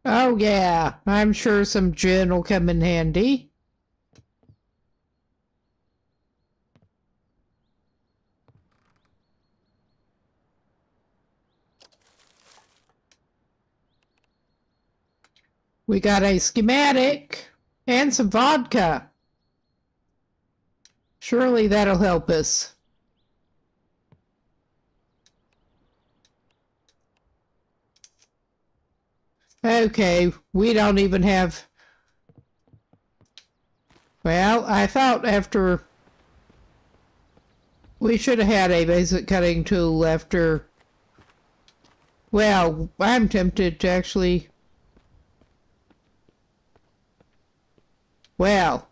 Oh yeah, I'm sure some gin will come in handy. We got a schematic and some vodka. Surely that'll help us. Okay, we don't even have Well, I thought after we should have had a basic cutting tool after. Well, I'm tempted to actually. Well,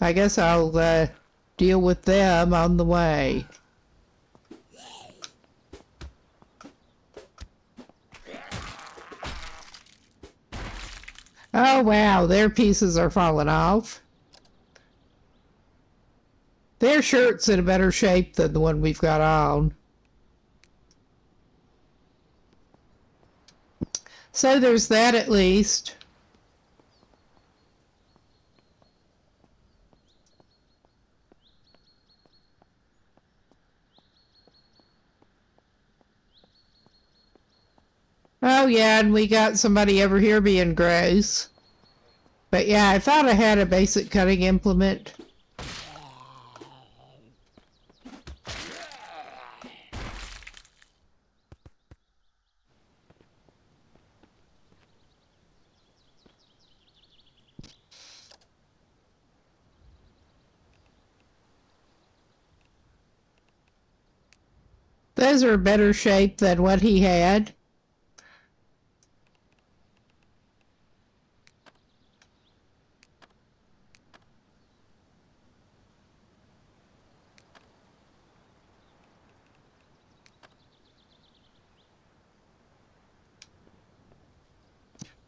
I guess I'll deal with them on the way. Oh wow, their pieces are falling off. Their shirt's in a better shape than the one we've got on. So there's that at least. Oh yeah, and we got somebody over here being gross. But yeah, I thought I had a basic cutting implement. Those are better shape than what he had.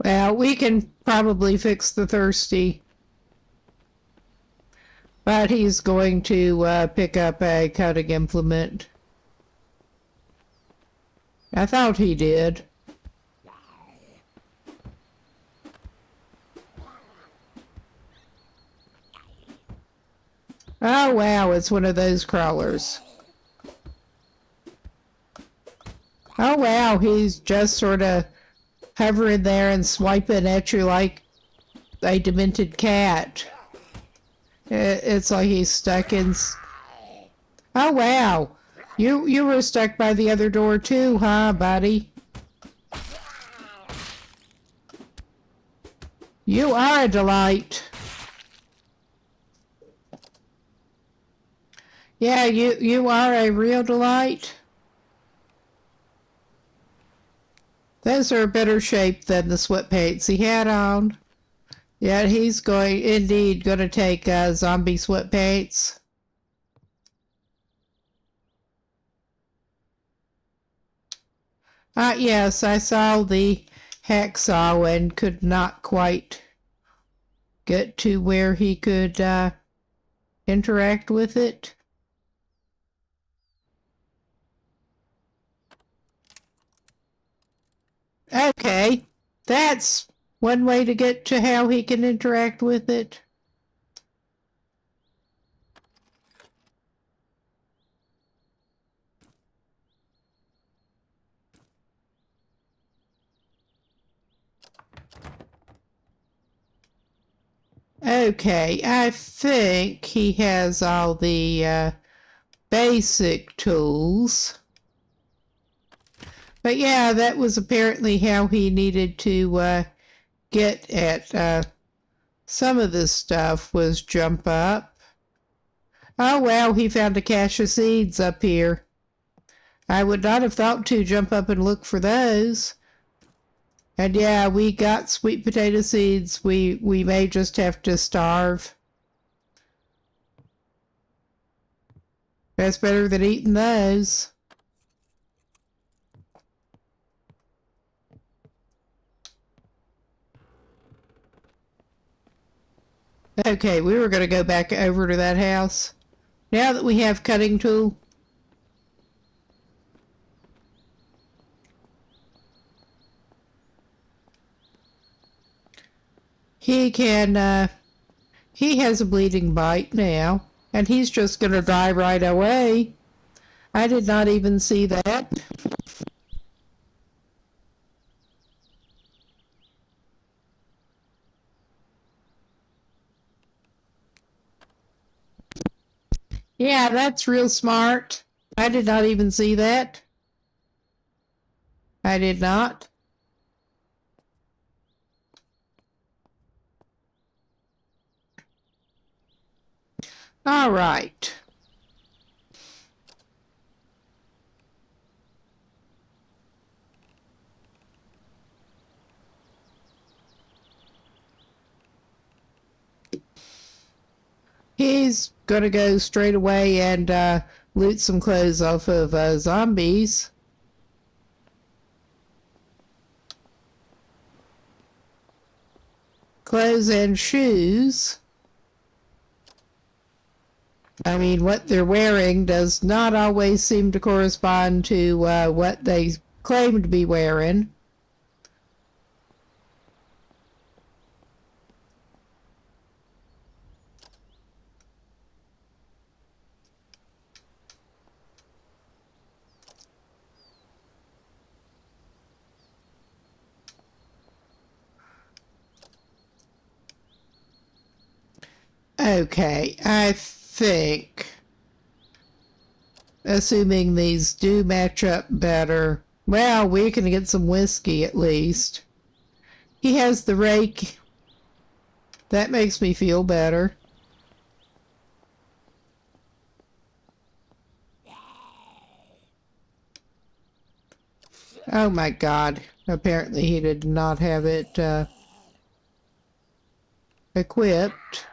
Well, we can probably fix the thirsty. But he's going to pick up a cutting implement. I thought he did. Oh wow, it's one of those crawlers. Oh wow, he's just sort of hovering there and swiping at you like a demented cat. It's like he's stuck in. Oh wow, you were stuck by the other door too, huh, buddy? You are a delight. Yeah, you are a real delight. Those are better shape than the sweatpants he had on. Yeah, he's indeed going to take zombie sweatpants. Yes, I saw the hacksaw and could not quite get to where he could interact with it. Okay, that's one way to get to how he can interact with it. Okay, I think he has all the basic tools. But yeah, that was apparently how he needed to get at some of this stuff was jump up. Oh well, he found a cache of seeds up here. I would not have thought to jump up and look for those. And yeah, we got sweet potato seeds. We may just have to starve. That's better than eating those. Okay, we were going to go back over to that house. Now that we have cutting tool. He can, he has a bleeding bite now. And he's just going to die right away. I did not even see that. Yeah, that's real smart. I did not even see that. I did not. All right. He's gonna go straight away and loot some clothes off of zombies. Clothes and shoes. I mean, what they're wearing does not always seem to correspond to what they claim to be wearing. Okay, I think, assuming these do match up better, well, we can get some whiskey at least. He has the rake. That makes me feel better. Oh my god. Apparently he did not have it equipped.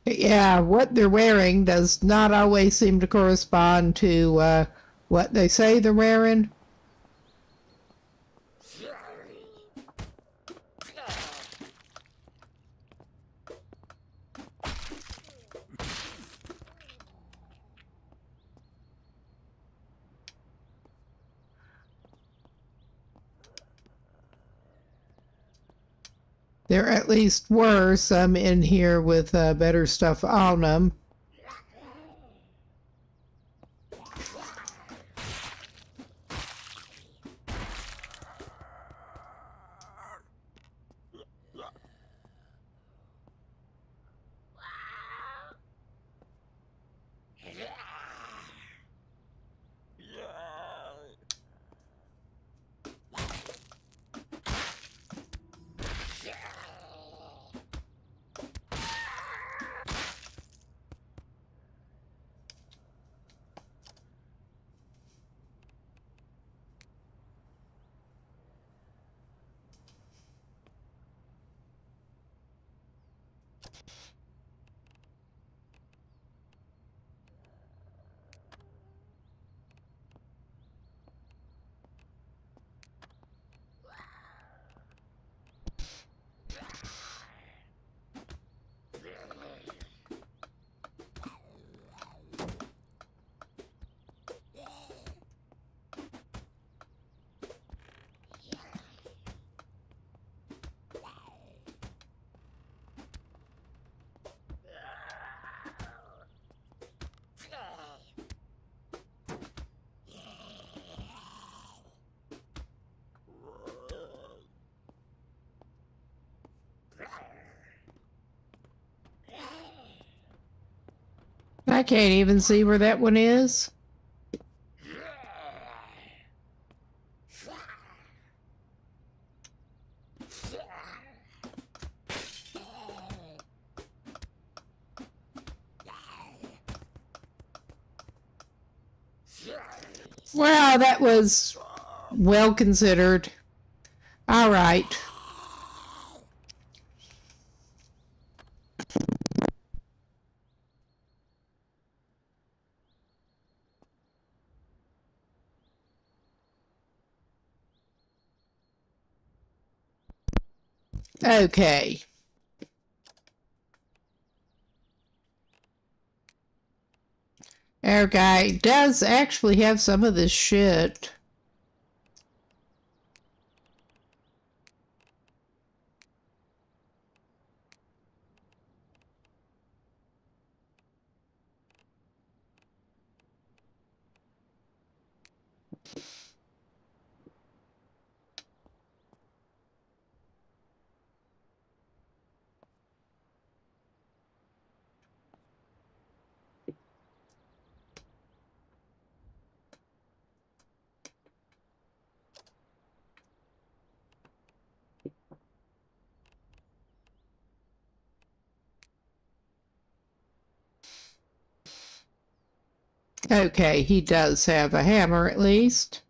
Yeah, what they're wearing does not always seem to correspond to what they say they're wearing. There at least were some in here with better stuff on them. I can't even see where that one is. Well, that was well considered. All right. Okay. Our guy does actually have some of this shit. Okay, he does have a hammer at least.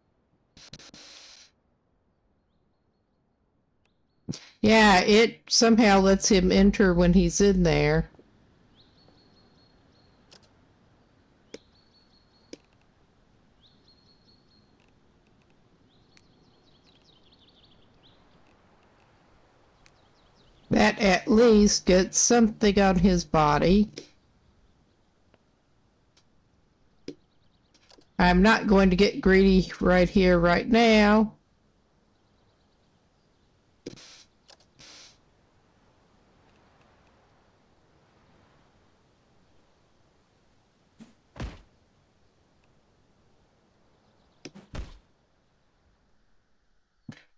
Yeah, it somehow lets him enter when he's in there. That at least gets something on his body. I'm not going to get greedy right here, right now.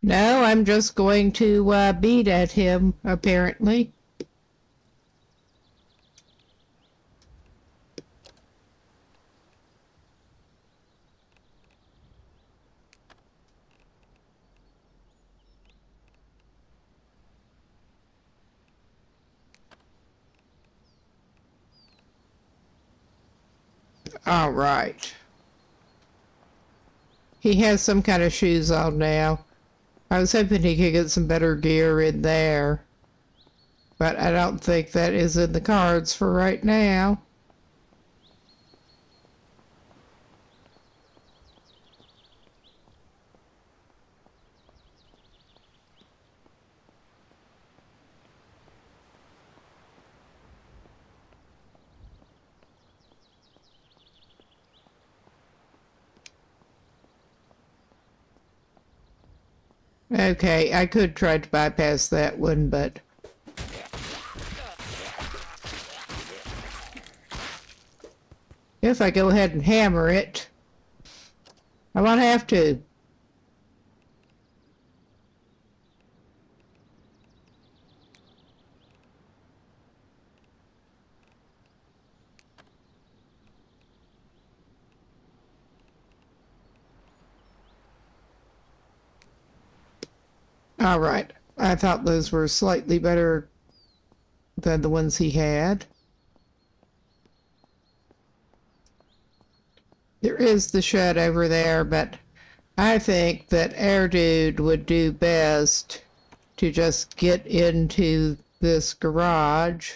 No, I'm just going to beat at him, apparently. All right. He has some kind of shoes on now. I was hoping he could get some better gear in there, but I don't think that is in the cards for right now. Okay, I could try to bypass that one, but if I go ahead and hammer it, I won't have to. All right, I thought those were slightly better than the ones he had. There is the shed over there, but I think that Air Dude would do best to just get into this garage.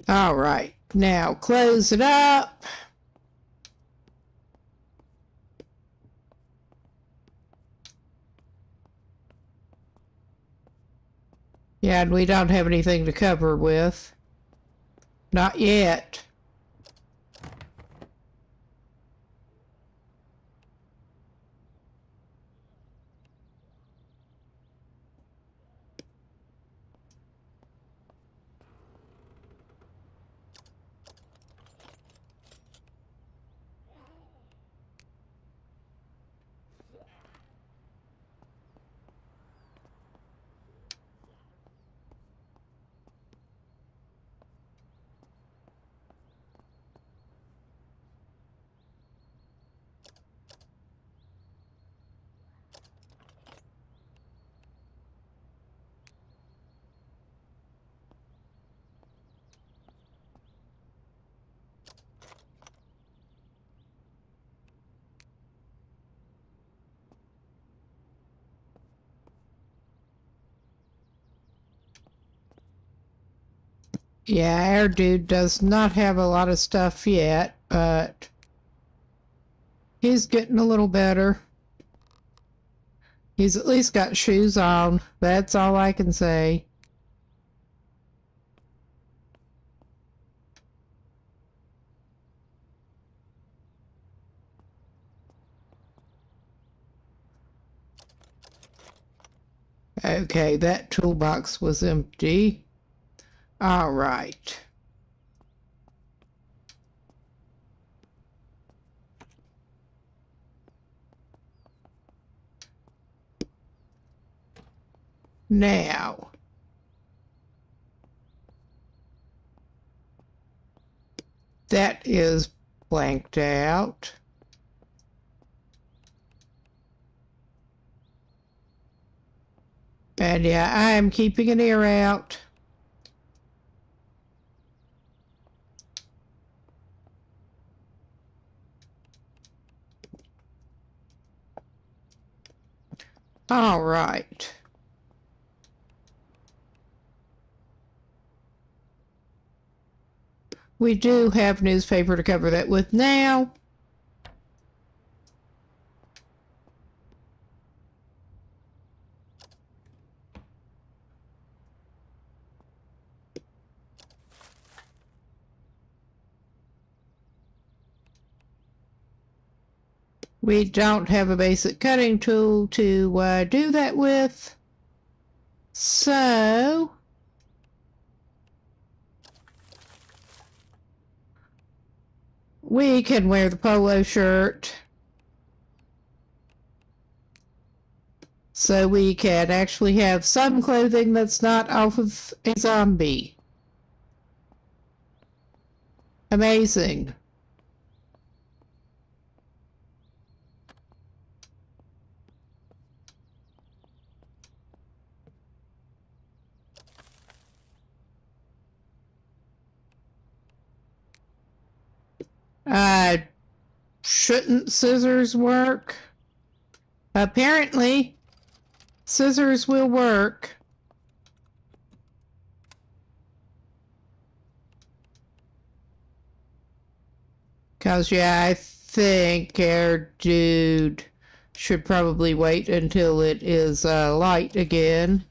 All right, now close it up. Yeah, and we don't have anything to cover with. Not yet. Yeah, our dude does not have a lot of stuff yet, but he's getting a little better. He's at least got shoes on. That's all I can say. Okay, that toolbox was empty. All right. Now, that is blanked out. And yeah, I am keeping an ear out. All right. We do have newspaper to cover that with now. We don't have a basic cutting tool to do that with. So we can wear the polo shirt so we can actually have some clothing that's not off of a zombie. Amazing. Shouldn't scissors work? Apparently, scissors will work. Because, yeah, I think our dude should probably wait until it is light again.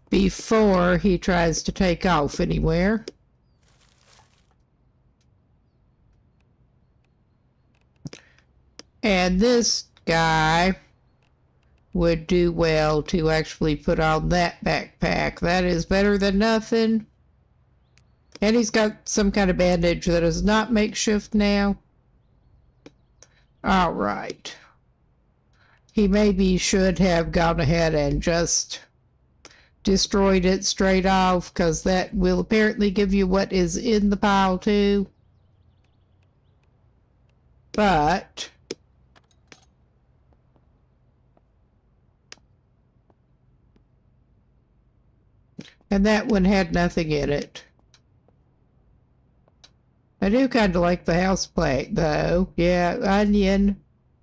Before he tries to take off anywhere. And this guy would do well to actually put on that backpack. That is better than nothing. And he's got some kind of bandage that is not makeshift now. All right. He maybe should have gone ahead and just destroyed it straight off, because that will apparently give you what is in the pile too. But and that one had nothing in it. I do kind of like the houseplant though. Yeah, onion.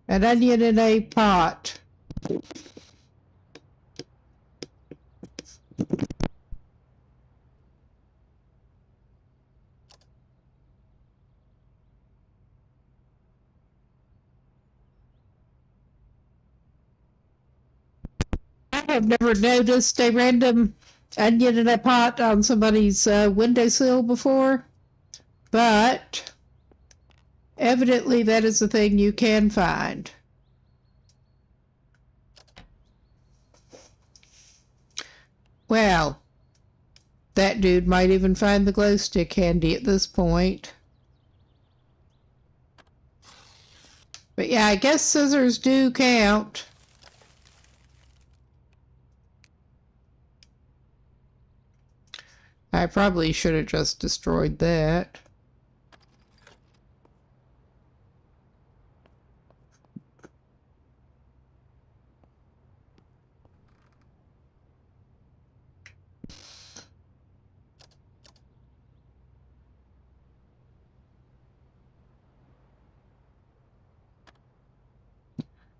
An onion in a pot. I have never noticed a random onion in a pot on somebody's windowsill before, but evidently that is a thing you can find. Well, that dude might even find the glow stick handy at this point. But yeah, I guess scissors do count. I probably should have just destroyed that.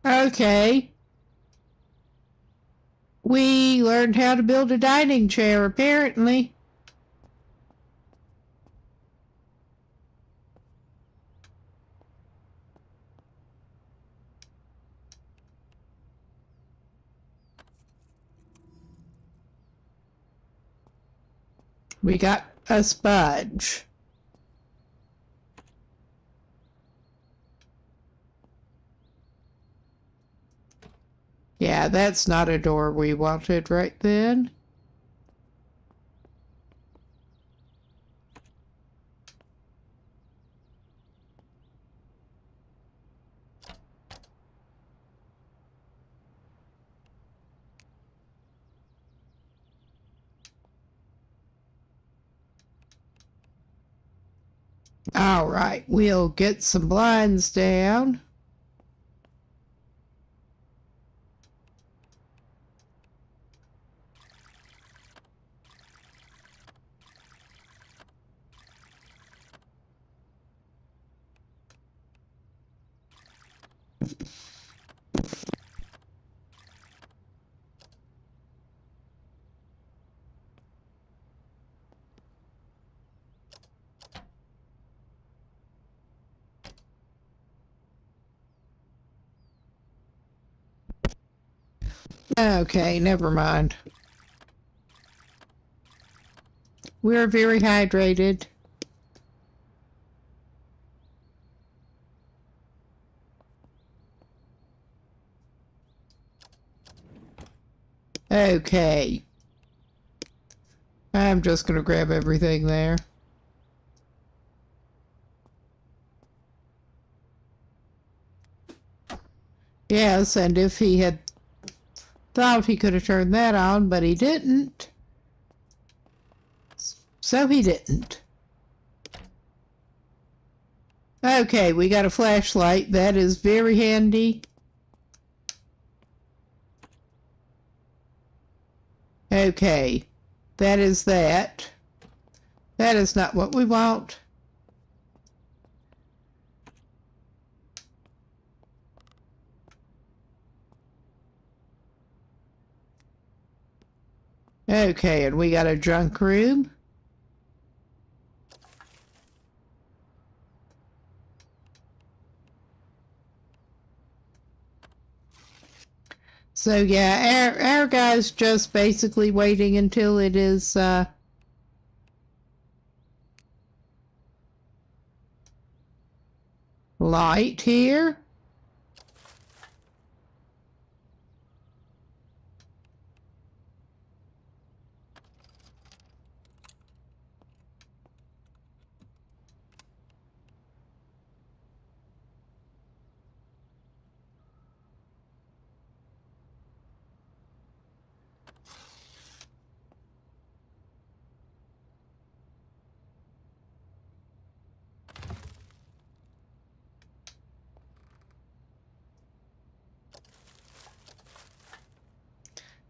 Okay. We learned how to build a dining chair, apparently. We got a sponge. Yeah, that's not a door we wanted right then. All right, we'll get some blinds down. Okay, never mind. We're very hydrated. Okay. I'm just going to grab everything there. Yes, and if he had thought he could have turned that on, but he didn't. So he didn't. Okay, we got a flashlight. That is very handy. Okay, that is that. That is not what we want. Okay, and we got a junk room. So yeah, our guy's just basically waiting until it is light here.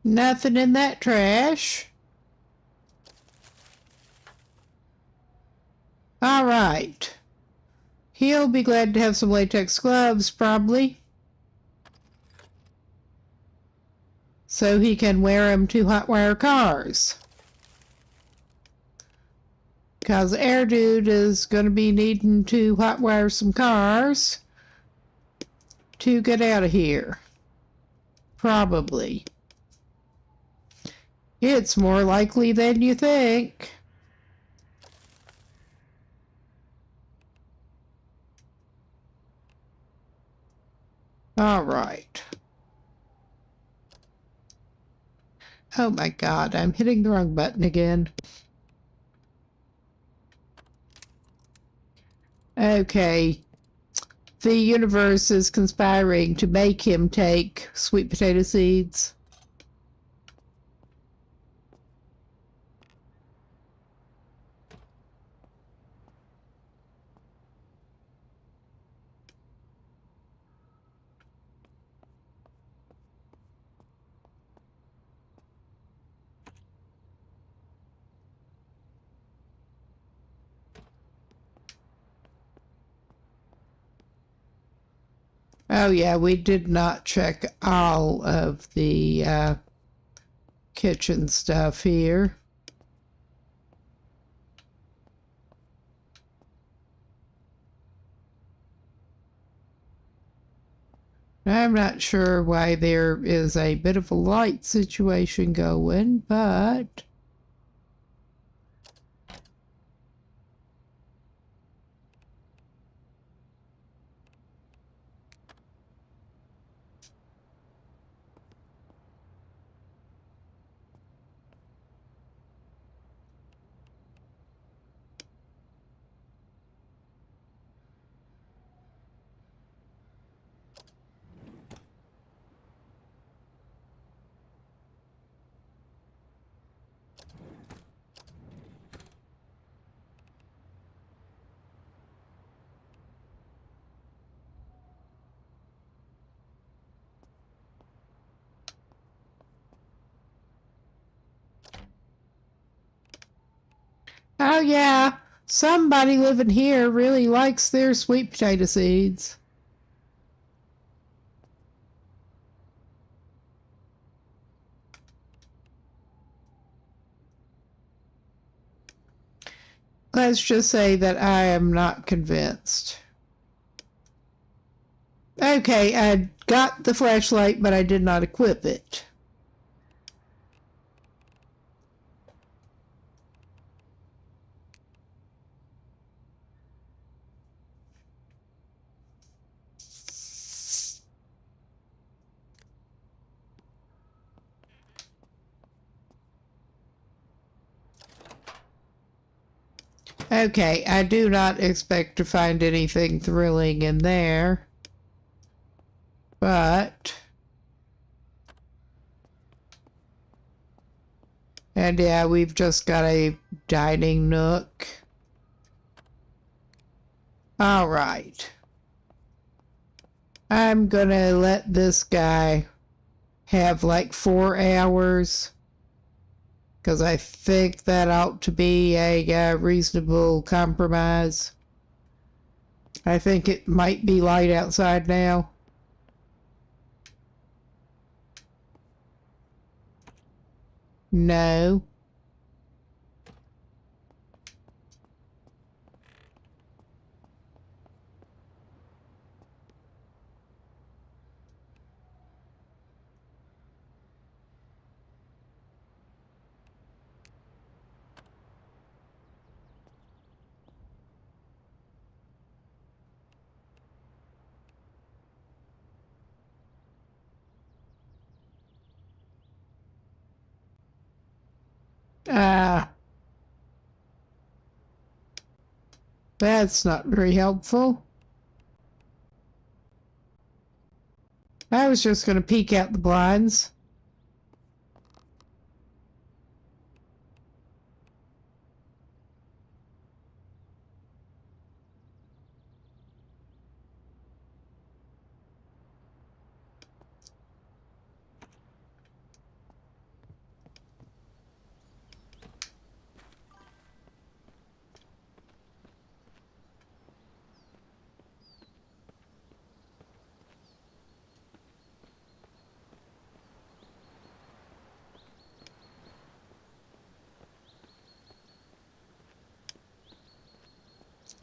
Nothing in that trash. All right. He'll be glad to have some latex gloves, probably. So he can wear them to hot wire cars. Because Air Dude is going to be needing to hot wire some cars to get out of here. Probably. It's more likely than you think. All right. Oh my God, I'm hitting the wrong button again. Okay. The universe is conspiring to make him take sweet potato seeds. Oh yeah, we did not check all of the kitchen stuff here. I'm not sure why there is a bit of a light situation going, but Oh, yeah. Somebody living here really likes their sweet potato seeds. Let's just say that I am not convinced. Okay, I got the flashlight, but I did not equip it. Okay, I do not expect to find anything thrilling in there. But... And yeah, we've just got a dining nook. All right. I'm gonna let this guy have like 4 hours, because I think that ought to be a reasonable compromise. I think it might be light outside now. No. That's not very helpful. I was just going to peek out the blinds.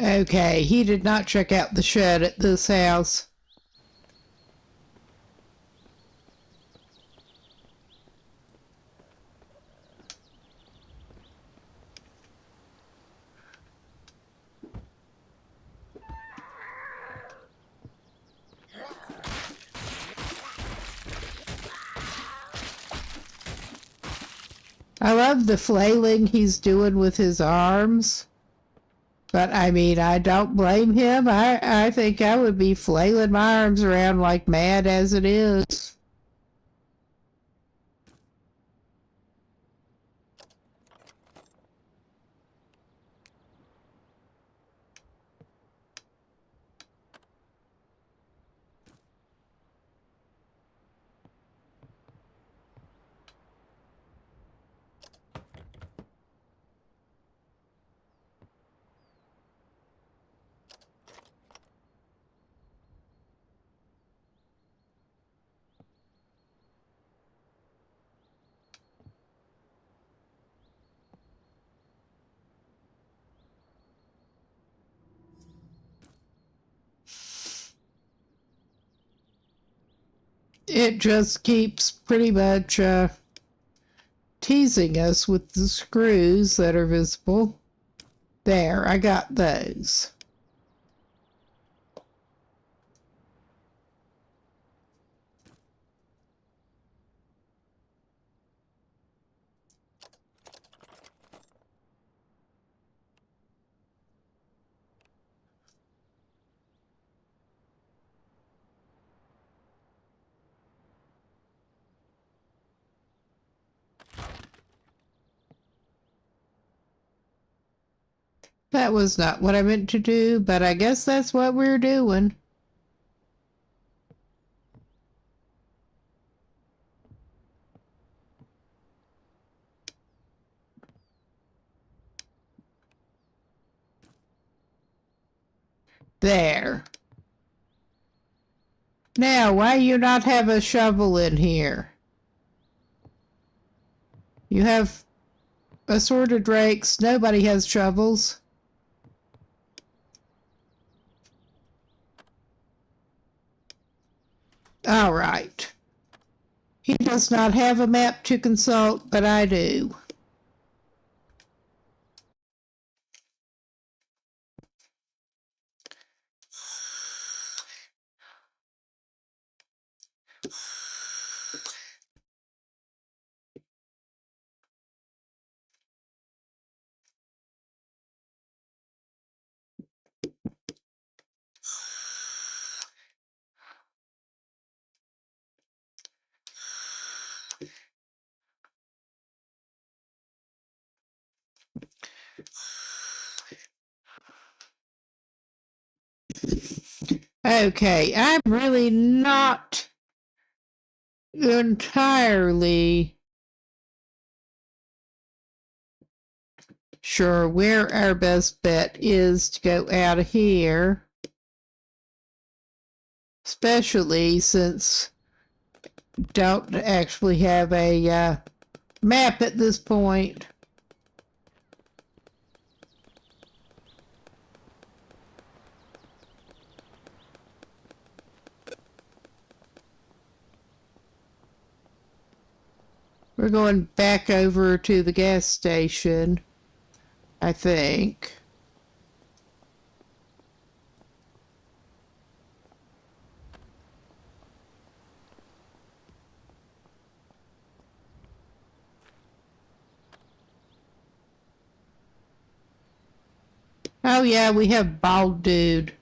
Okay, he did not check out the shed at this house. I love the flailing he's doing with his arms. But I mean, I don't blame him. I think I would be flailing my arms around like mad as it is. It just keeps pretty much teasing us with the screws that are visible. There, I got those. That was not what I meant to do, but I guess that's what we're doing. There. Now, why you not have a shovel in here? You have assorted rakes. Nobody has shovels. All right. He does not have a map to consult, but I do. Okay, I'm really not entirely sure where our best bet is to go out of here, especially since we don't actually have a map at this point. We're going back over to the gas station, I think. Oh yeah, we have Bald Dude.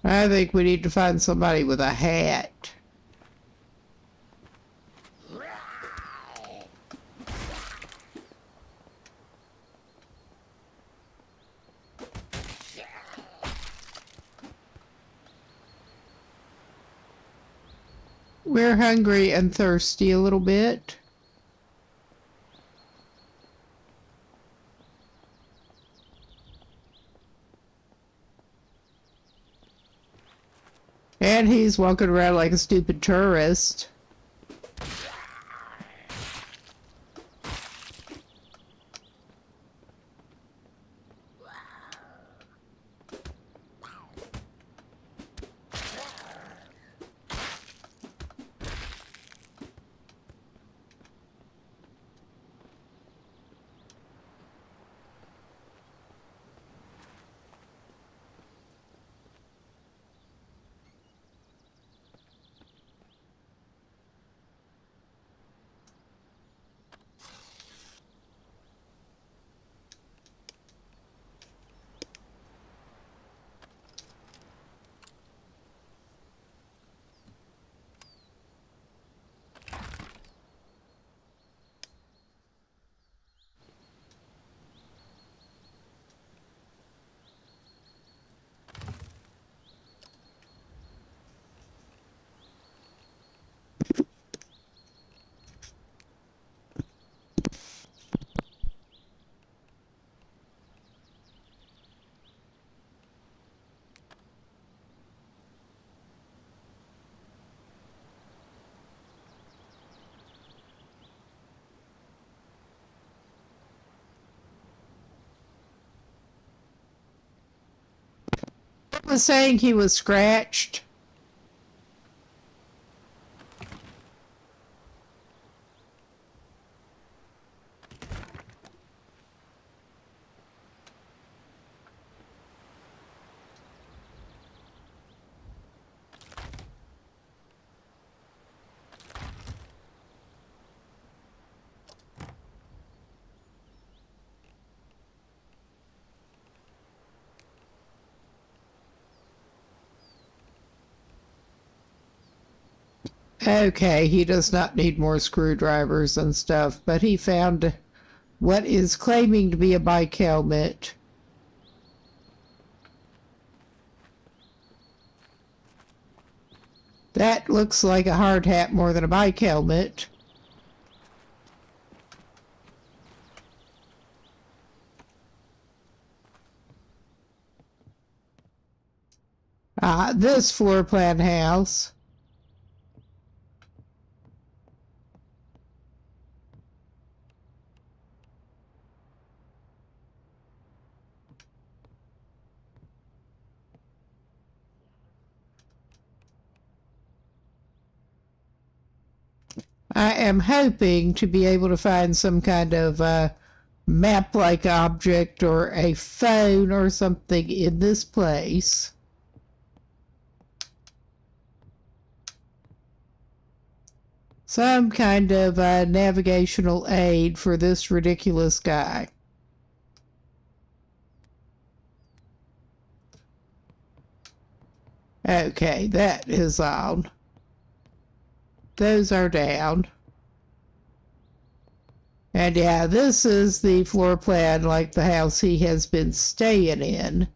I think we need to find somebody with a hat. We're hungry and thirsty a little bit. And he's walking around like a stupid tourist. I was saying he was scratched. Okay, he does not need more screwdrivers and stuff, but he found what is claiming to be a bike helmet. That looks like a hard hat more than a bike helmet. This floor plan house. I am hoping to be able to find some kind of map-like object or a phone or something in this place. Some kind of navigational aid for this ridiculous guy. Okay, that is on. Those are down. And yeah, this is the floor plan like the house he has been staying in.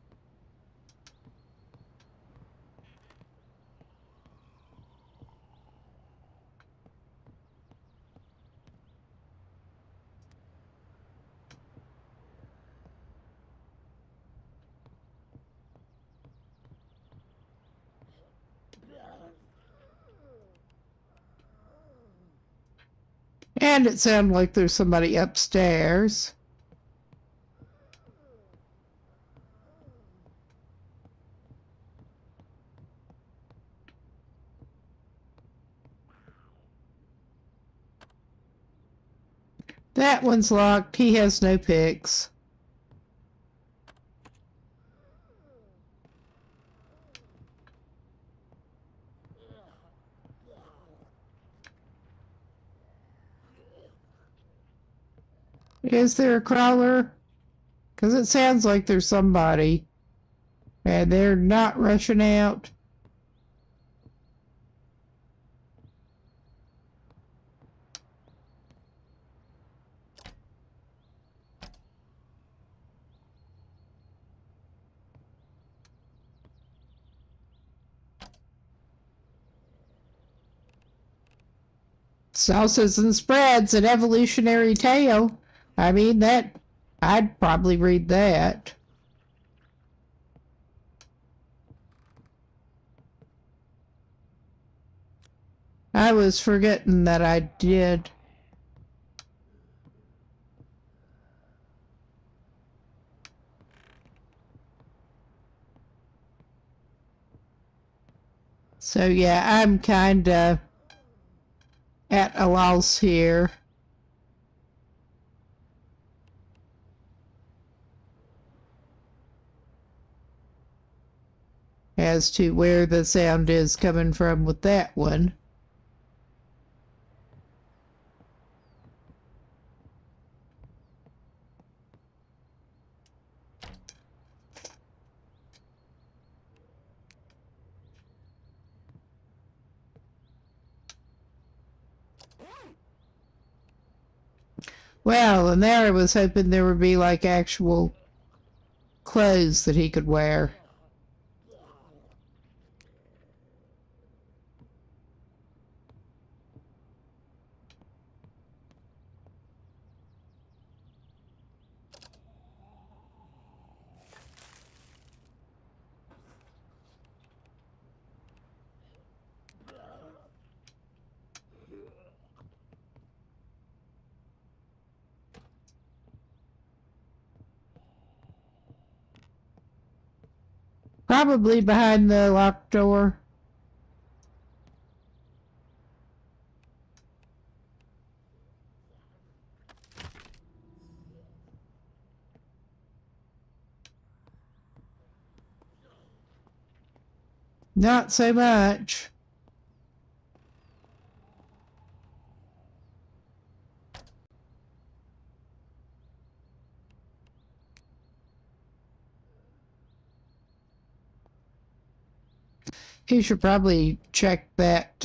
And it sounds like there's somebody upstairs. That one's locked. He has no picks. Is there a crawler? Because it sounds like there's somebody. And they're not rushing out. Sauces and Spreads, an evolutionary tale. I mean, that, I'd probably read that. I was forgetting that I did. So yeah, I'm kinda at a loss here. As to where the sound is coming from with that one. Well, and there I was hoping there would be like actual clothes that he could wear. Probably behind the locked door. Not so much. He should probably check that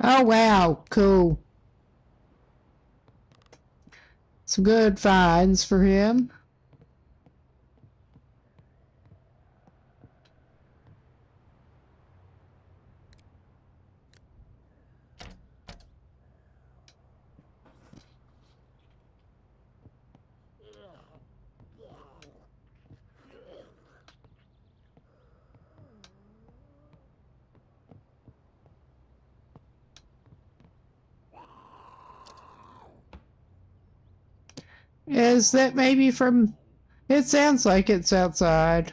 Oh, wow. Cool. Some good finds for him. Is that maybe from... It sounds like it's outside.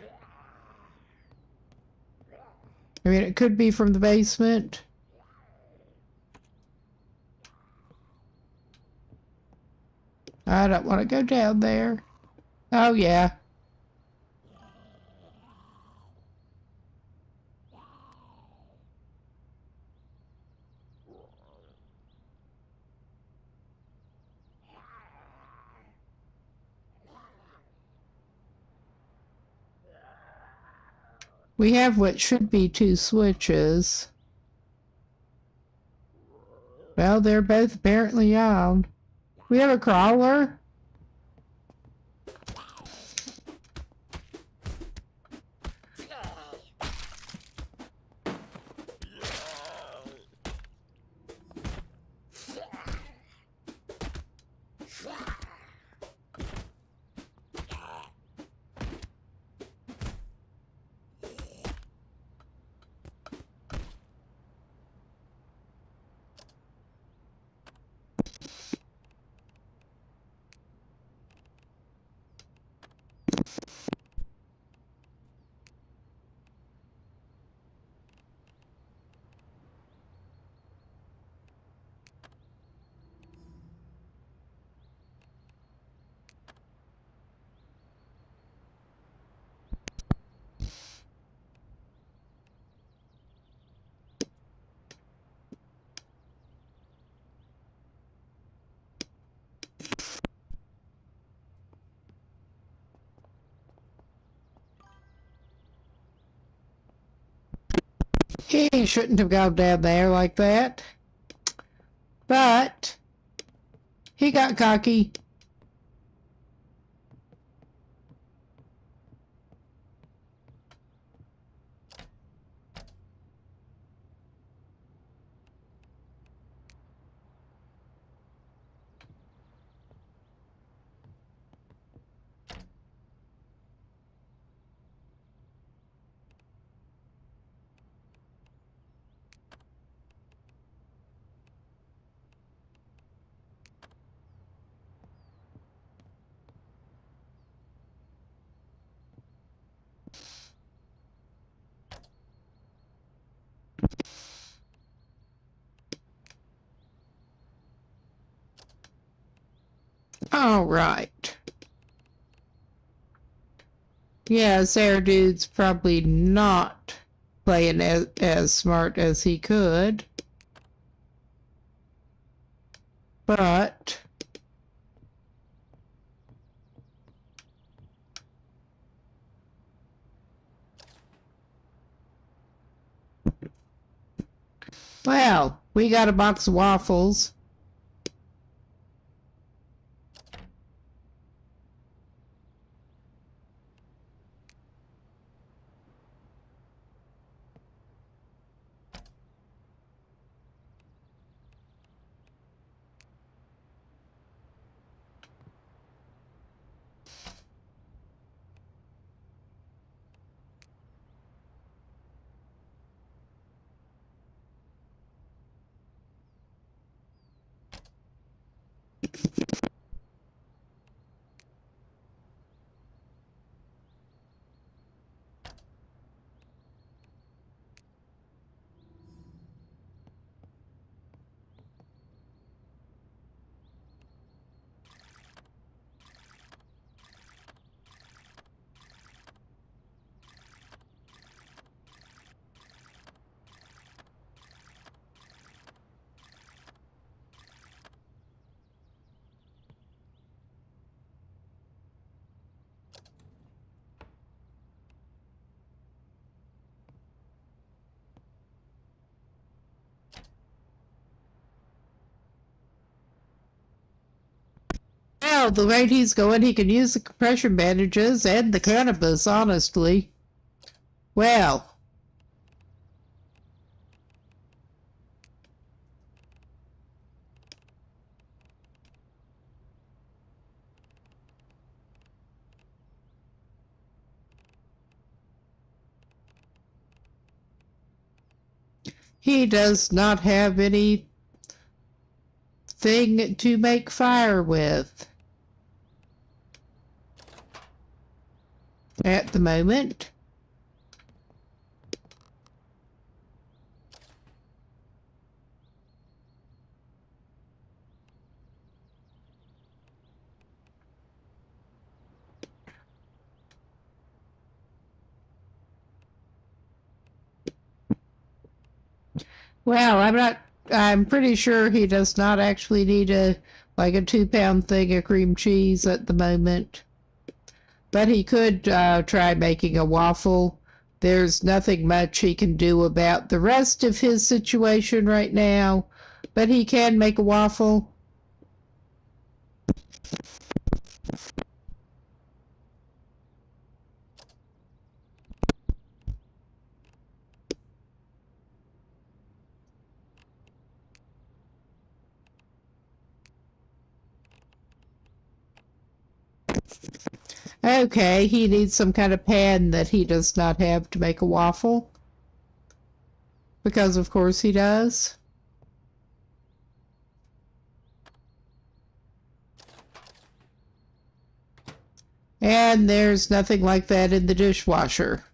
I mean, it could be from the basement. I don't want to go down there. Oh, yeah. We have what should be 2 switches. Well, they're both apparently on. We have a crawler. He shouldn't have gone down there like that. But he got cocky. All right. Yeah, Sarah Dude's probably not playing as smart as he could. But well, we got a box of waffles. Well, the way he's going, he can use the compression bandages and the cannabis, honestly. Well, he does not have anything to make fire with at the moment. Well, I'm pretty sure he does not actually need like a 2-pound thing of cream cheese at the moment. But he could try making a waffle. There's nothing much he can do about the rest of his situation right now, but he can make a waffle. Okay, he needs some kind of pan that he does not have to make a waffle. Because of course he does. And there's nothing like that in the dishwasher.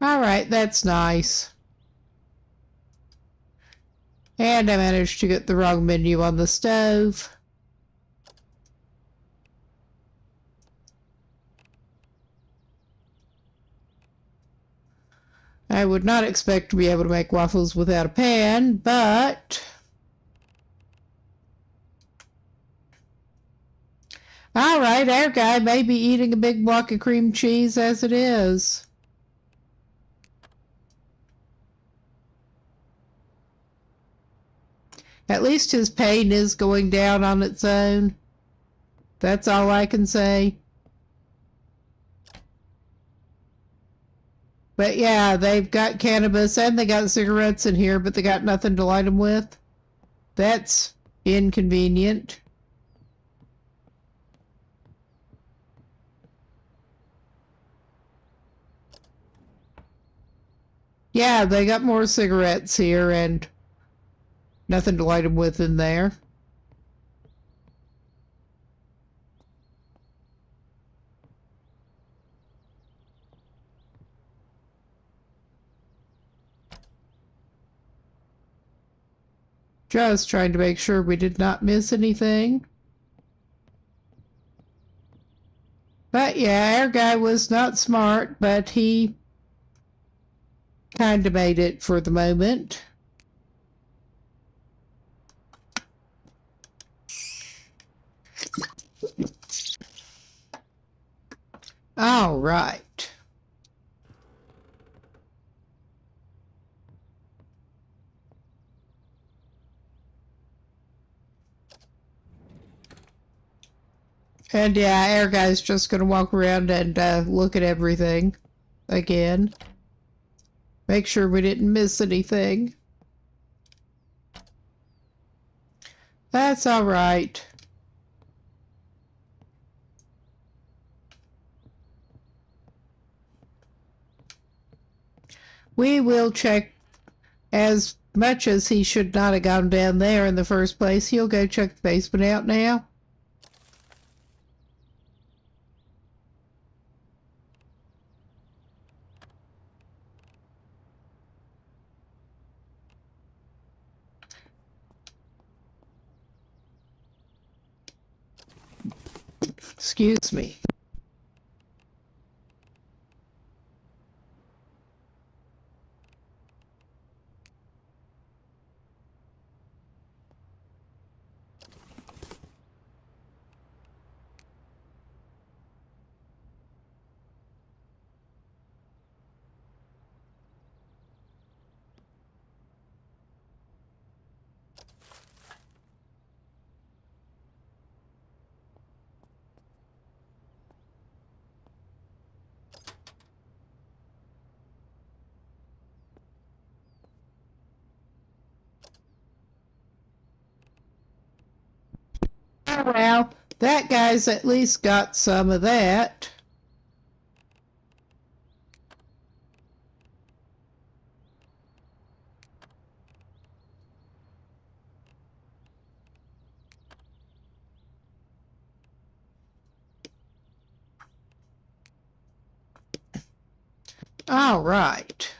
Alright, that's nice. And I managed to get the wrong menu on the stove. I would not expect to be able to make waffles without a pan, but... Alright, our guy may be eating a big block of cream cheese as it is. At least his pain is going down on its own. That's all I can say. But yeah, they've got cannabis and they got cigarettes in here, but they got nothing to light them with. That's inconvenient. Yeah, they got more cigarettes here and nothing to light them with in there. Just trying to make sure we did not miss anything. But yeah, our guy was not smart, but he kind of made it for the moment. All right. And yeah, our guy's just going to walk around and look at everything again. Make sure we didn't miss anything. That's all right. We will check. As much as he should not have gone down there in the first place, he'll go check the basement out now. Excuse me. Oh, well, that guy's at least got some of that. All right.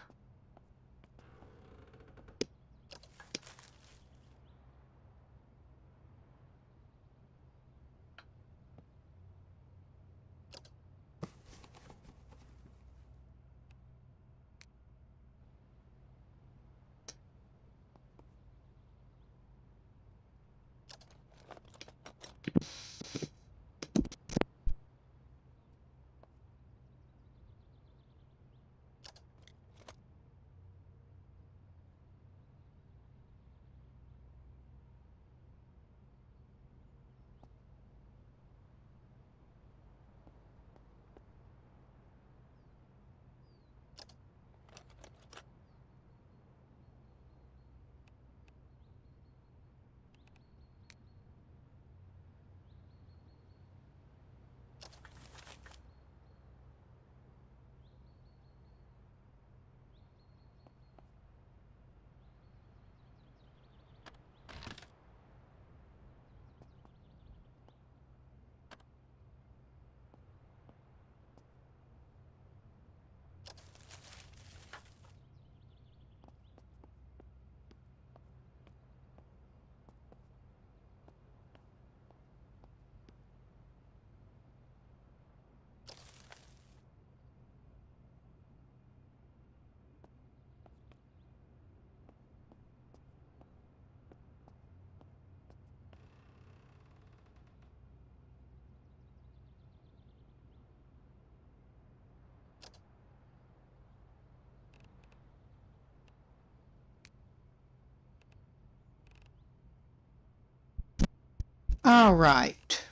All right.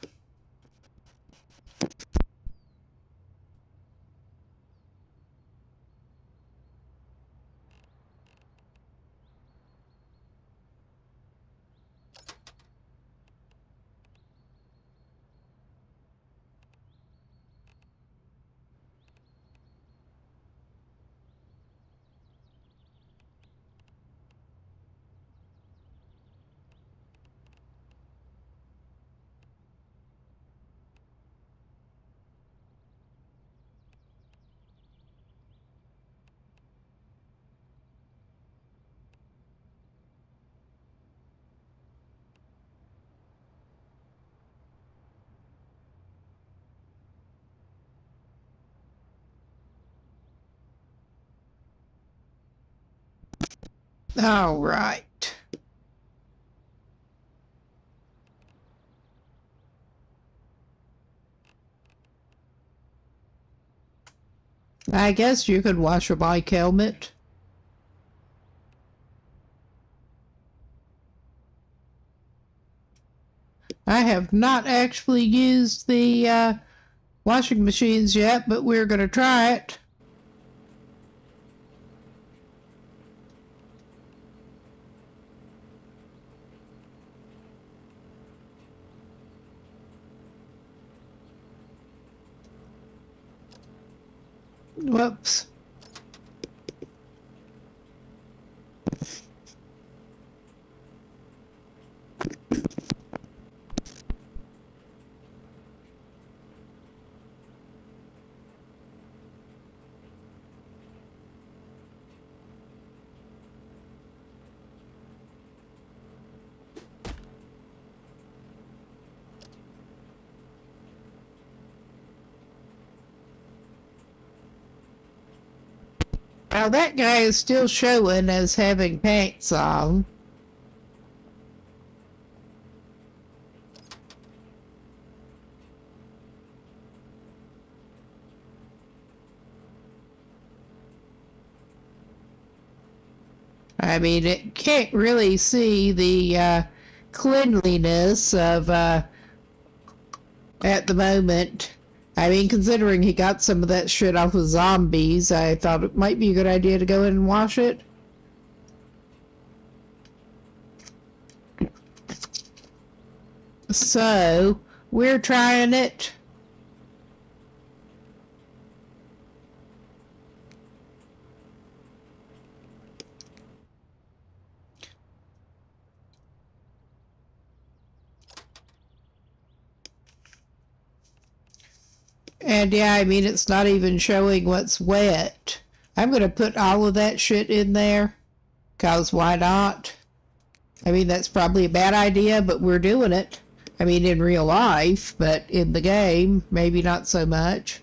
All right. I guess you could wash a bike helmet. I have not actually used the washing machines yet, but we're going to try it. Whoops. Now that guy is still showing as having pants on. I mean, it can't really see the cleanliness of at the moment. I mean, considering he got some of that shit off of zombies, I thought it might be a good idea to go in and wash it. So, we're trying it. And yeah, I mean, it's not even showing what's wet. I'm going to put all of that shit in there, because why not? I mean, that's probably a bad idea, but we're doing it. I mean, in real life, but in the game, maybe not so much.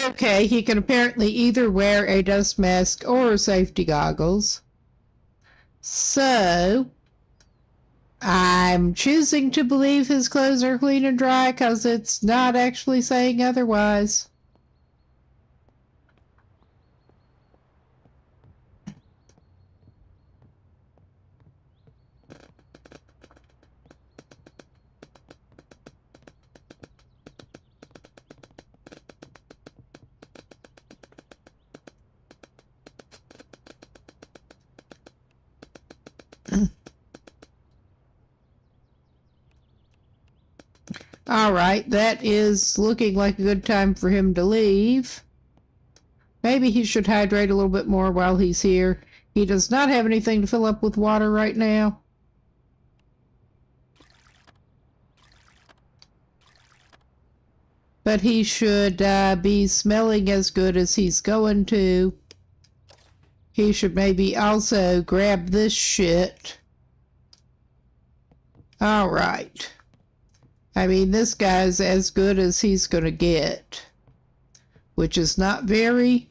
Okay, he can apparently either wear a dust mask or safety goggles. So, I'm choosing to believe his clothes are clean and dry because it's not actually saying otherwise. All right, that is looking like a good time for him to leave. Maybe he should hydrate a little bit more while he's here. He does not have anything to fill up with water right now. But he should be smelling as good as he's going to. He should maybe also grab this shit. All right. I mean, this guy's as good as he's going to get, which is not very.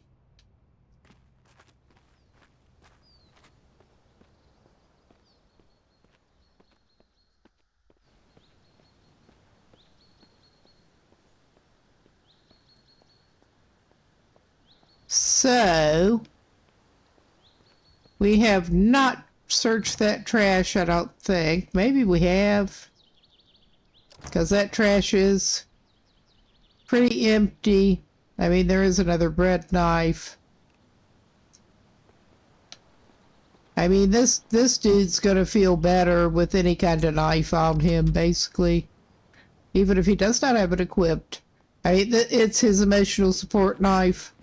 So, we have not searched that trash, I don't think. Maybe we have, because that trash is pretty empty. I mean, there is another bread knife. I mean, this dude's gonna feel better with any kind of knife on him, basically. Even if he does not have it equipped. I mean, it's his emotional support knife.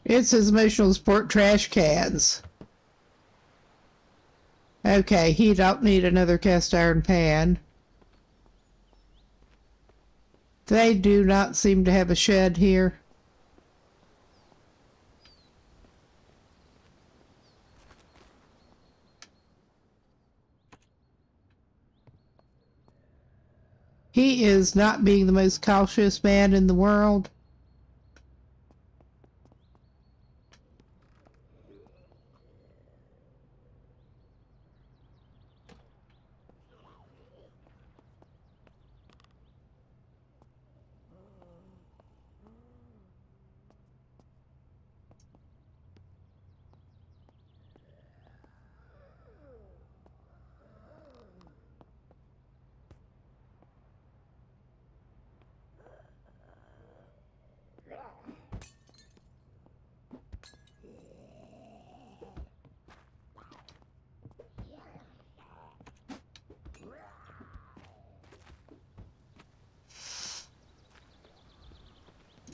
It's his emotional support trash cans. Okay, he don't need another cast iron pan. They do not seem to have a shed here. He is not being the most cautious man in the world.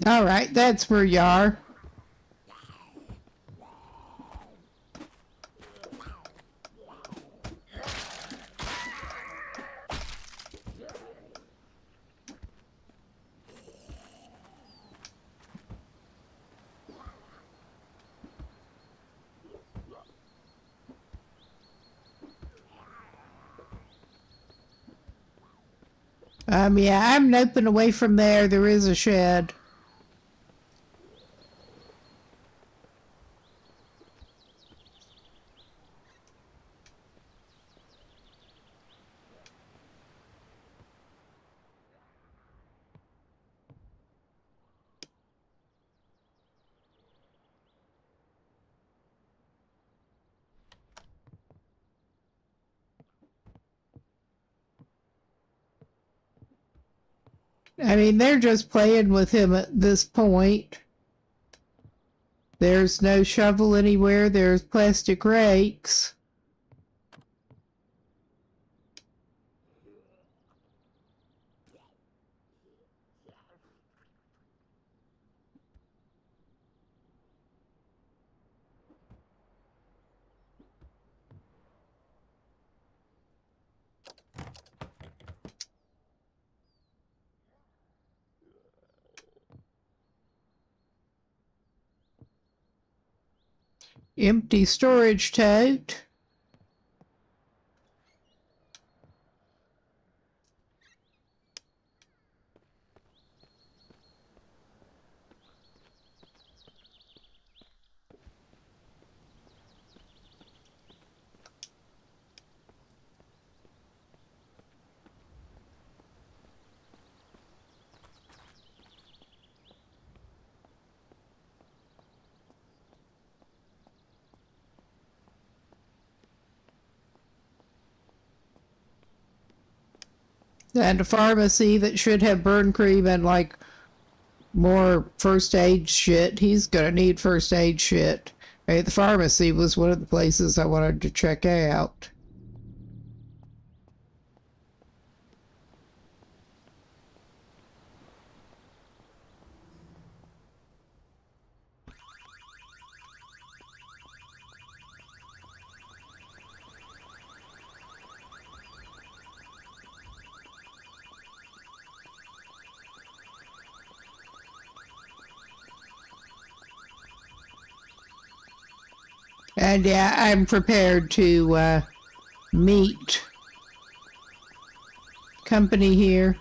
All right, that's where you are. Yeah, I'm noping away from there. There is a shed. I mean, they're just playing with him at this point. There's no shovel anywhere. There's plastic rakes. Empty storage tote. And a pharmacy that should have burn cream and like more first aid shit. He's gonna need first aid shit. Hey, the pharmacy was one of the places I wanted to check out. And yeah, I'm prepared to meet company here.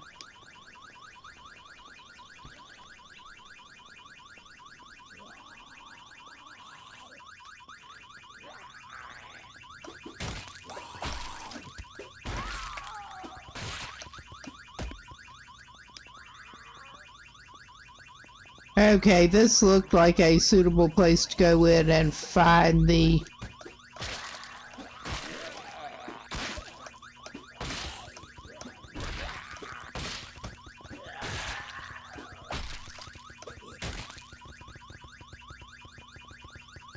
Okay, this looked like a suitable place to go in and find the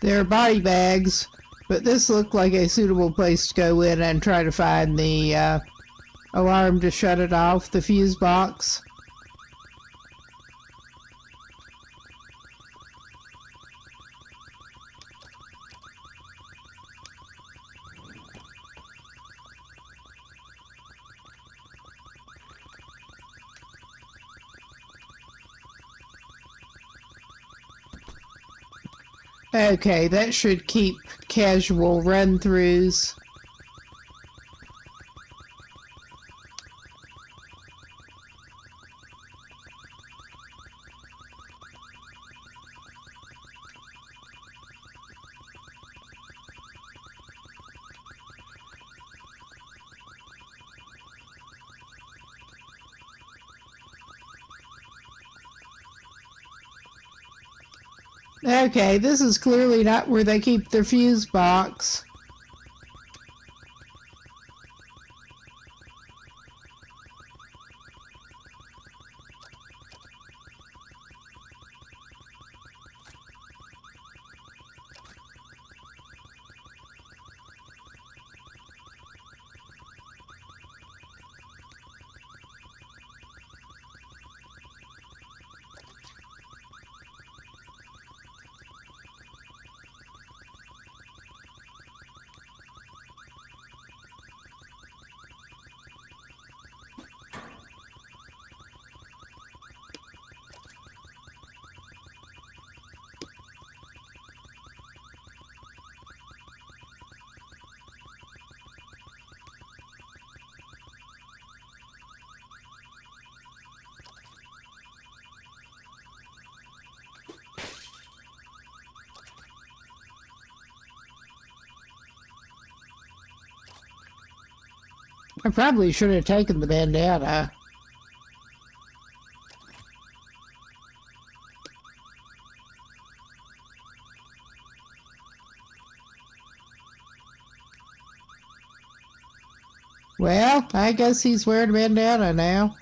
There are body bags, but this looked like a suitable place to go in and try to find the alarm to shut it off, the fuse box. Okay, that should keep casual run-throughs. Okay, this is clearly not where they keep their fuse box. I probably should have taken the bandana. Well, I guess he's wearing a bandana now.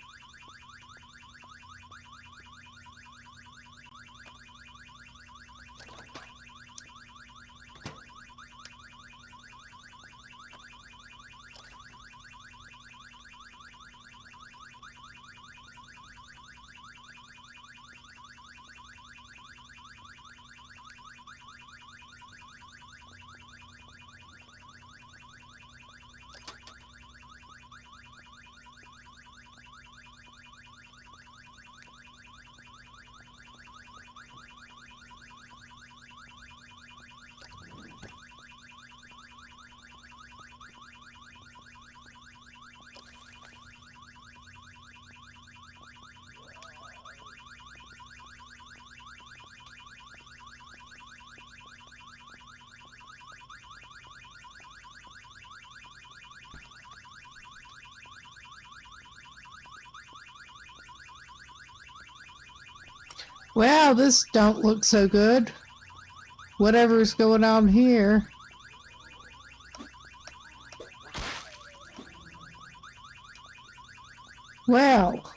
Well, this don't look so good. Whatever's going on here. Well.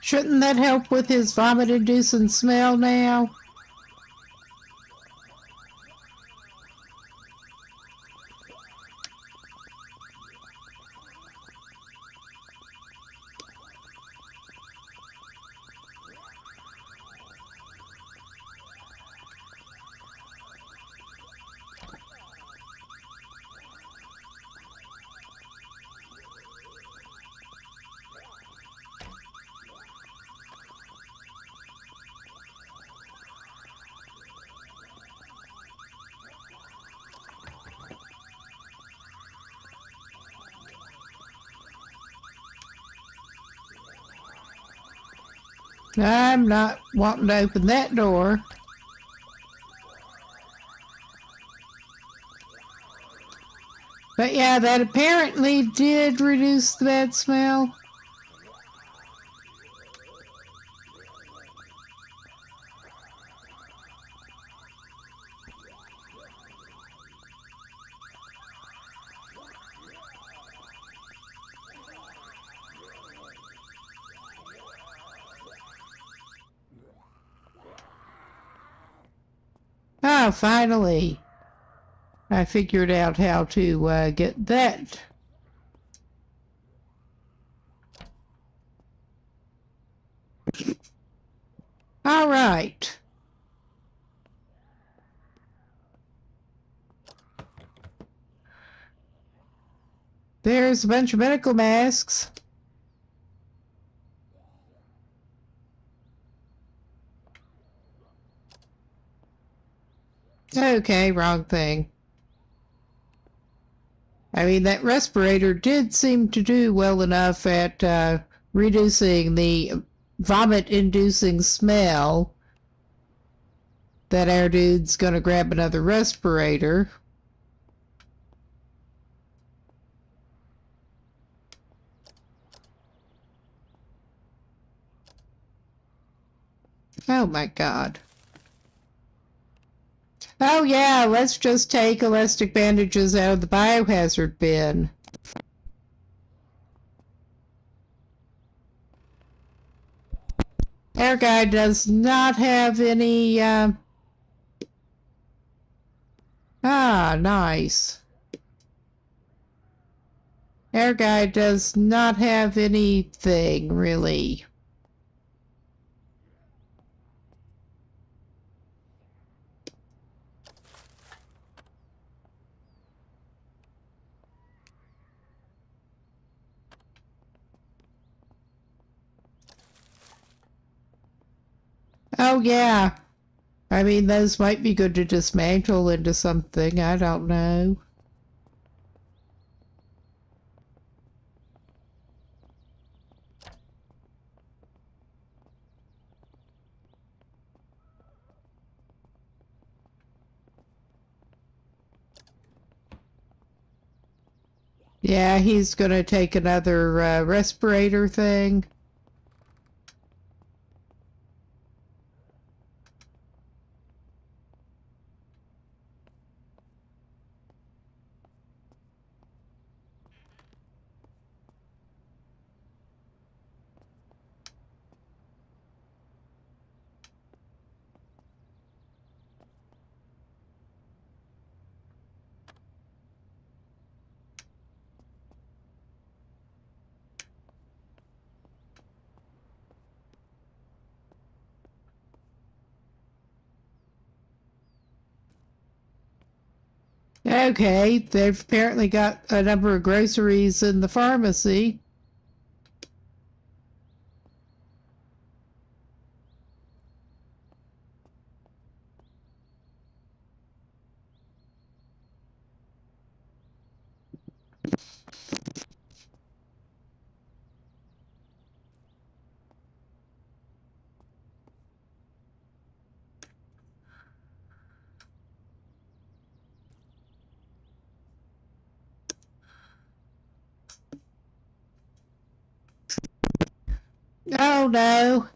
Shouldn't that help with his vomit-inducing smell now? I'm not wanting to open that door. But yeah, that apparently did reduce the bad smell. Oh, finally. I figured out how to get that. All right. There's a bunch of medical masks. Okay, wrong thing. I mean, that respirator did seem to do well enough at reducing the vomit-inducing smell that our dude's gonna grab another respirator. Oh my God. Oh yeah, let's just take elastic bandages out of the biohazard bin. Our guy does not have any, nice. Our guy does not have anything, really. Oh, yeah. I mean, those might be good to dismantle into something. I don't know. Yeah, he's going to take another respirator thing. Okay, they've apparently got a number of groceries in the pharmacy. Oh no,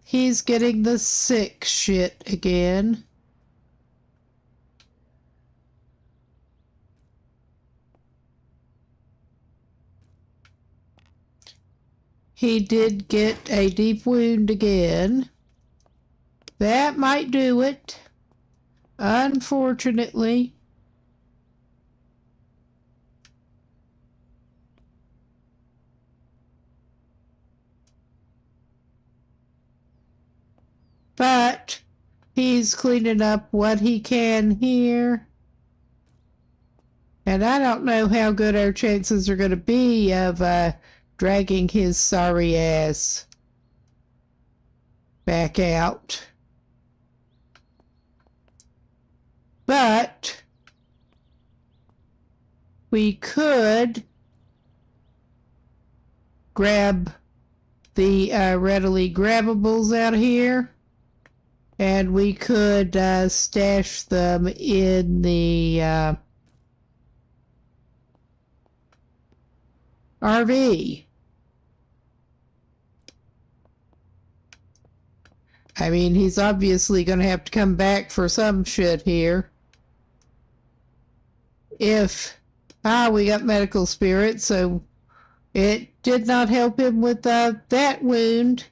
he's getting the sick shit again. He did get a deep wound again. That might do it. Unfortunately. But he's cleaning up what he can here. And I don't know how good our chances are going to be of dragging his sorry ass back out. But we could grab the readily grabbables out of here, and we could stash them in the RV. I mean, he's obviously going to have to come back for some shit here. We got medical spirit, so it did not help him with that wound.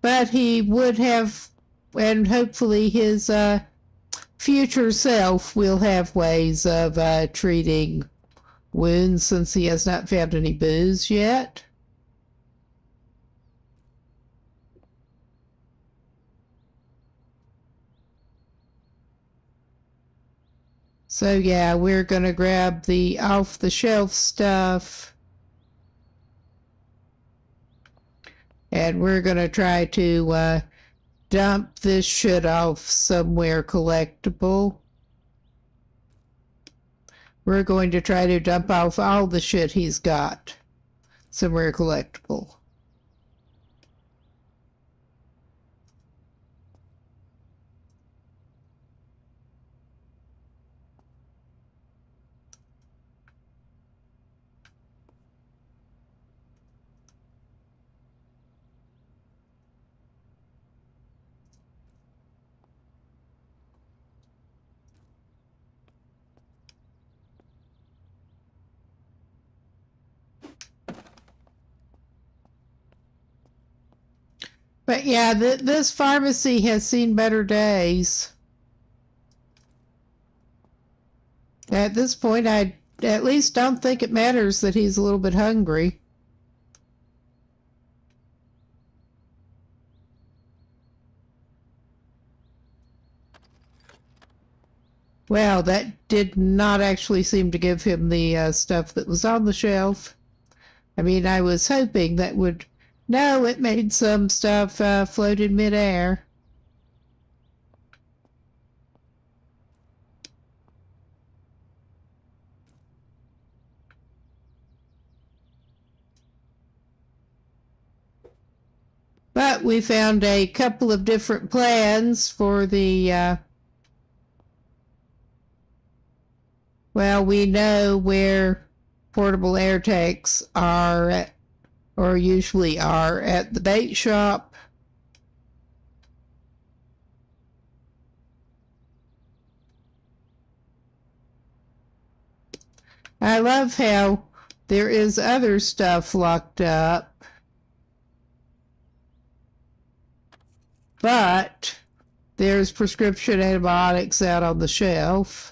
But he would have, and hopefully his future self will have ways of treating wounds since he has not found any booze yet. So yeah, we're going to grab the off-the-shelf stuff. And we're going to try to dump this shit off somewhere collectible. We're going to try to dump off all the shit he's got somewhere collectible. But yeah, this pharmacy has seen better days. At this point, I at least don't think it matters that he's a little bit hungry. Well, that did not actually seem to give him the stuff that was on the shelf. I mean, I was hoping that would... No, it made some stuff float in midair. But we found a couple of different plans for the... well, we know where portable air tanks are at, or usually are at the bait shop. I love how there is other stuff locked up, but there's prescription antibiotics out on the shelf.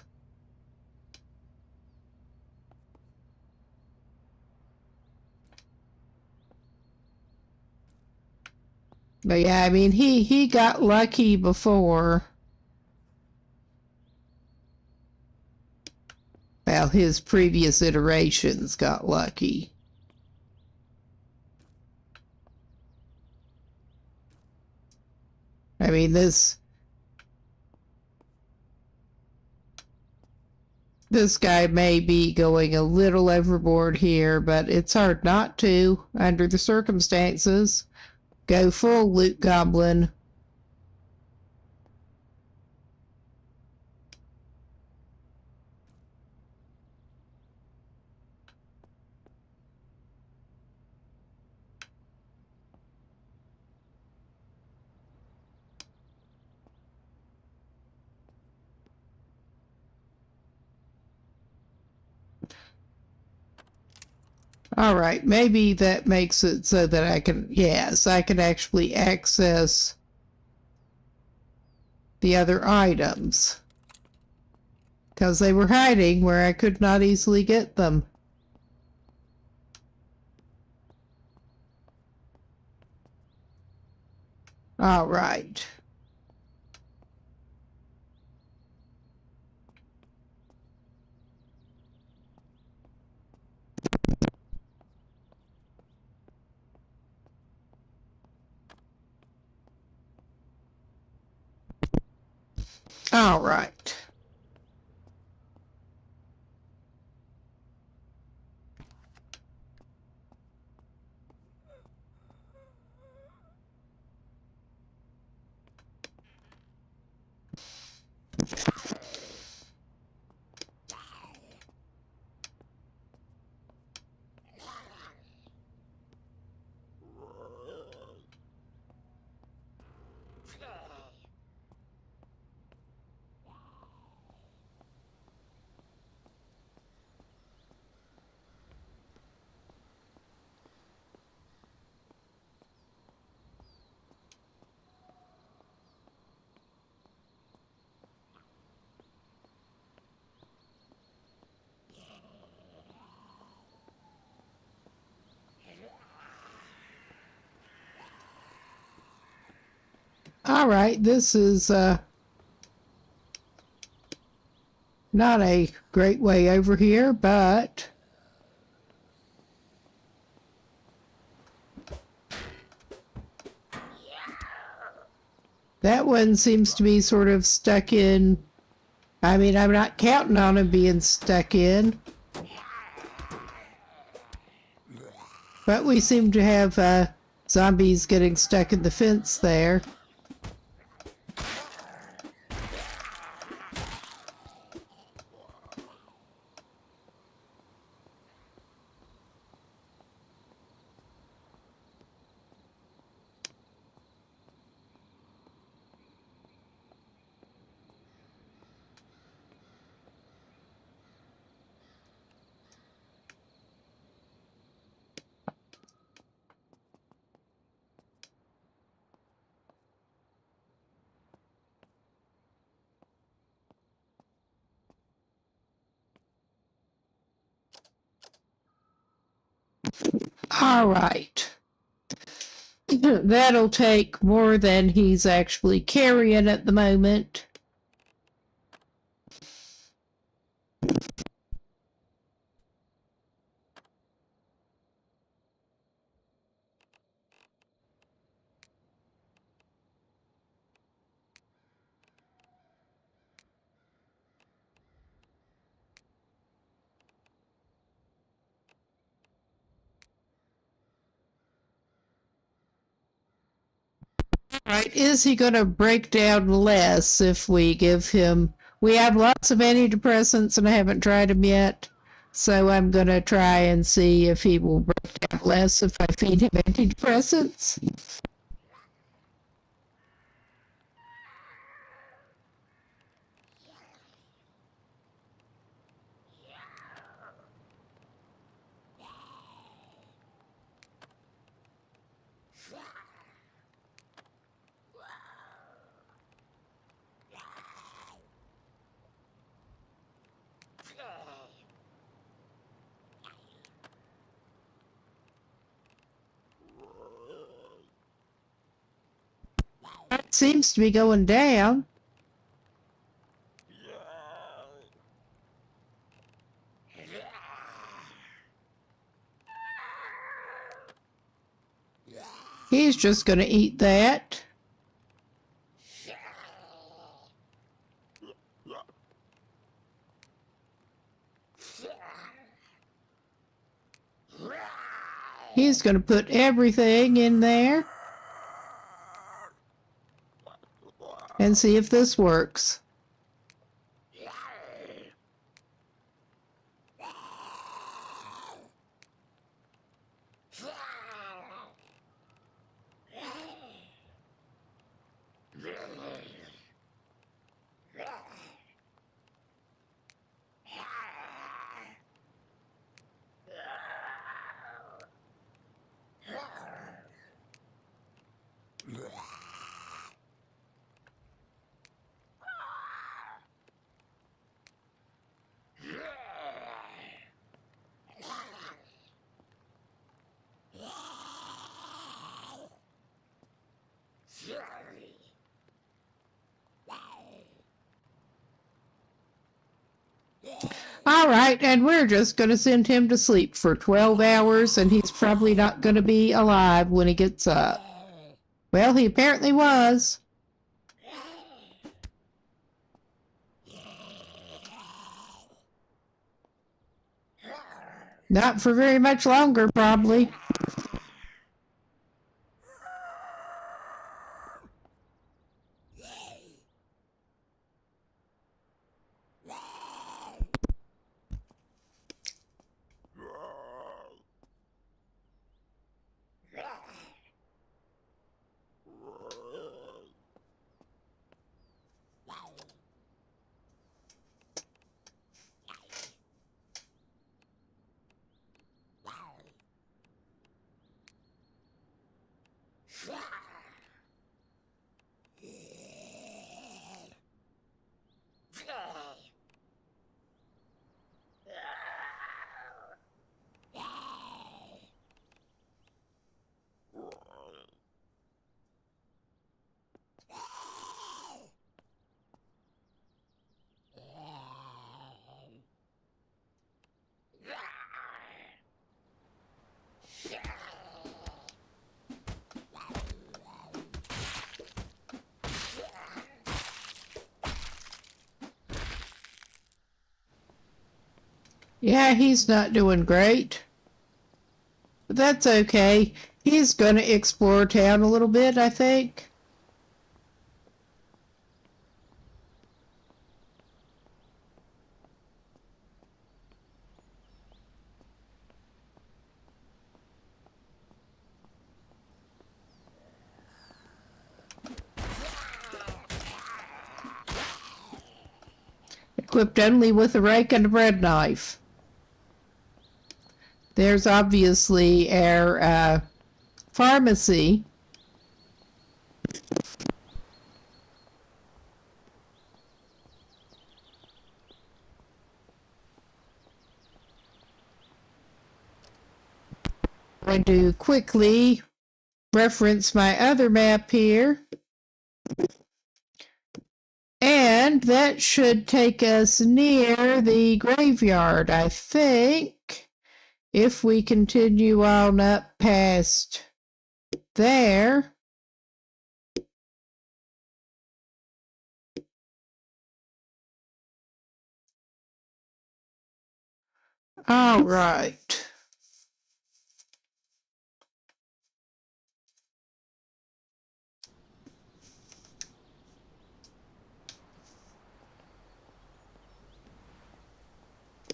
But yeah, I mean, he got lucky before. Well, his previous iterations got lucky. I mean, this guy may be going a little overboard here, but it's hard not to under the circumstances. Go full loot goblin. All right, maybe that makes it so that I can, yes, I can actually access the other items. Because they were hiding where I could not easily get them. All right. All right. All right, this is not a great way over here, but that one seems to be sort of stuck in. I mean, I'm not counting on him being stuck in, but we seem to have zombies getting stuck in the fence there. All right. That'll take more than he's actually carrying at the moment. Right, is he going to break down less if we give him... We have lots of antidepressants and I haven't tried them yet, so I'm going to try and see if he will break down less if I feed him antidepressants. It seems to be going down. He's just going to eat that. He's going to put everything in there and see if this works. All right, and we're just going to send him to sleep for 12 hours, and he's probably not going to be alive when he gets up. Well, he apparently was. Not for very much longer, probably. Yeah, he's not doing great. But that's okay. He's going to explore town a little bit, I think. Equipped only with a rake and a bread knife. There's obviously our pharmacy. going to quickly reference my other map here. And that should take us near the graveyard, I think. If we continue on up past there. All right.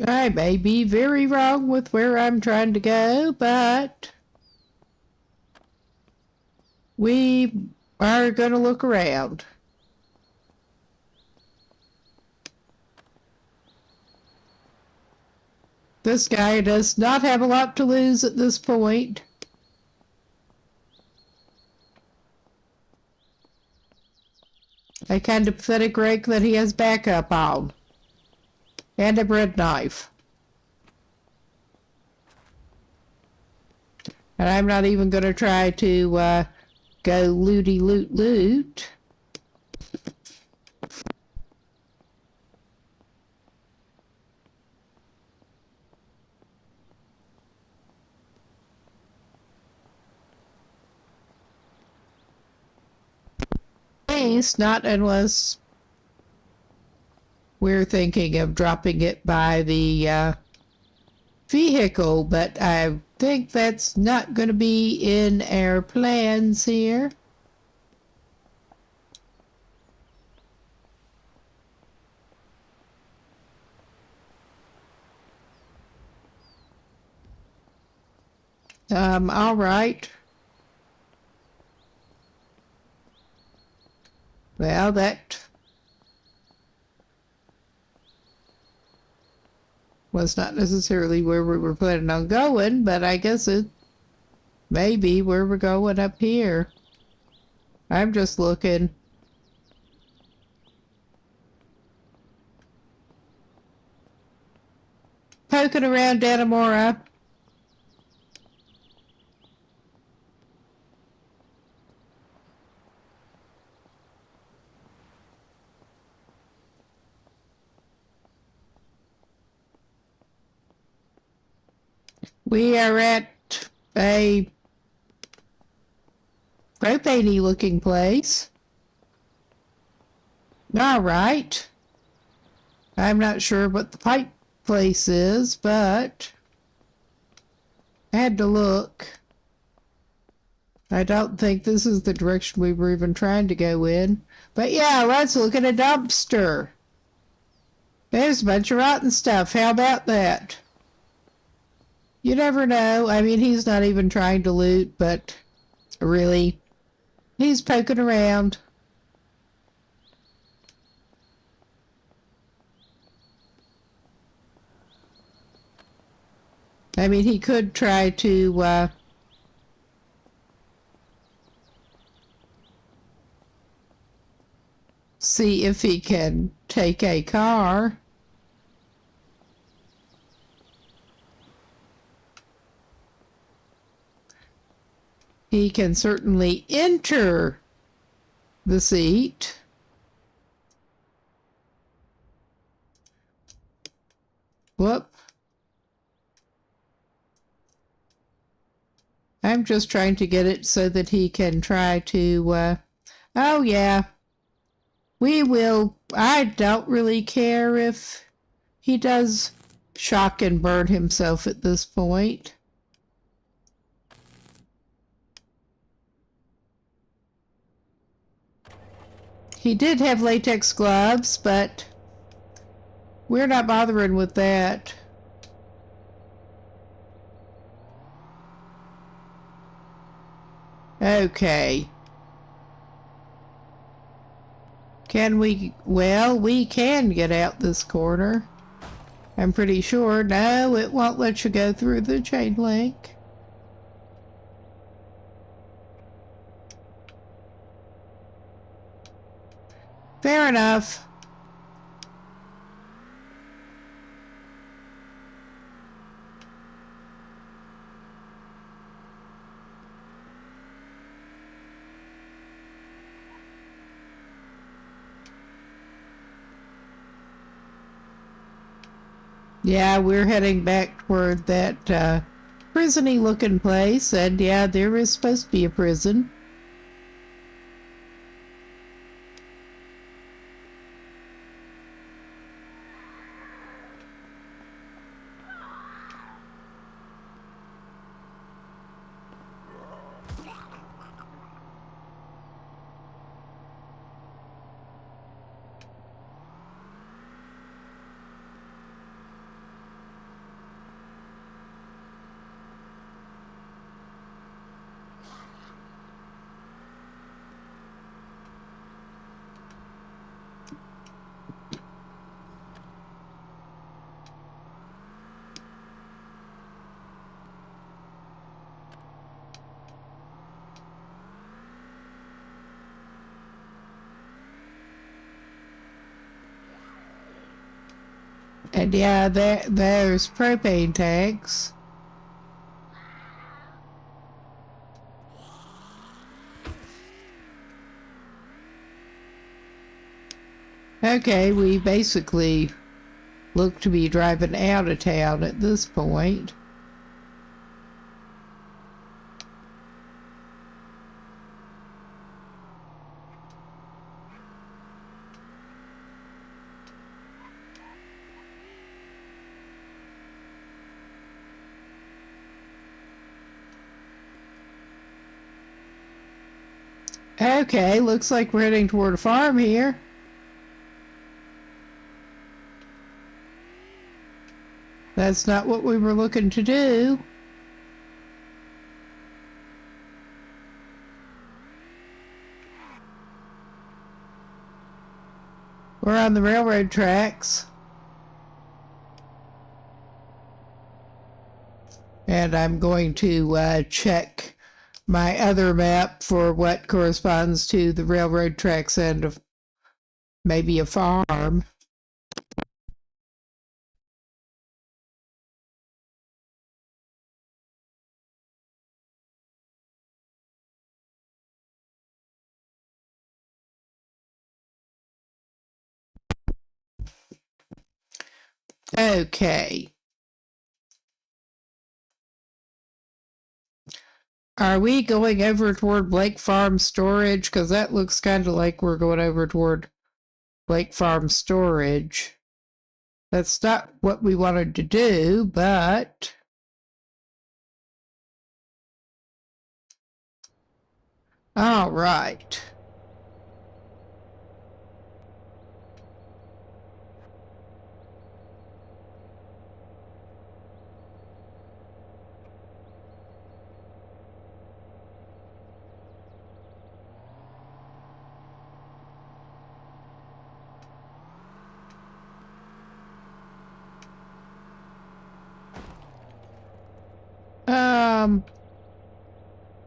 I may be very wrong with where I'm trying to go, but we are going to look around. This guy does not have a lot to lose at this point. A kind of pathetic rake that he has backup on. And a bread knife. And I'm not even going to try to go looty loot loot. At least not unless we're thinking of dropping it by the vehicle, but I think that's not going to be in our plans here. All right. Well, that was not necessarily where we were planning on going, but I guess it may be where we're going up here. I'm just looking. Poking around Dannemora. We are at a propane-y looking place. All right. I'm not sure what the pipe place is, but I had to look. I don't think this is the direction we were even trying to go in. But yeah, let's look at a dumpster. There's a bunch of rotten stuff. How about that? You never know. I mean, he's not even trying to loot, but really, he's poking around. I mean, he could try to see if he can take a car. He can certainly enter the seat. Whoop. I'm just trying to get it so that he can try to, oh yeah, we will. I don't really care if he does shock and burn himself at this point. He did have latex gloves, but we're not bothering with that. Okay. Can we? Well, we can get out this corner. I'm pretty sure. No, it won't let you go through the chain link. Fair enough. Yeah, we're heading back toward that prison-y looking place, and yeah, there is supposed to be a prison. And yeah, there's propane tanks. Okay, we basically look to be driving out of town at this point. Okay, looks like we're heading toward a farm here. That's not what we were looking to do. We're on the railroad tracks. And I'm going to check my other map for what corresponds to the railroad tracks and of maybe a farm. Okay. Are we going over toward Blake Farm Storage? Because that looks kind of like we're going over toward Blake Farm Storage. That's not what we wanted to do, but... all right.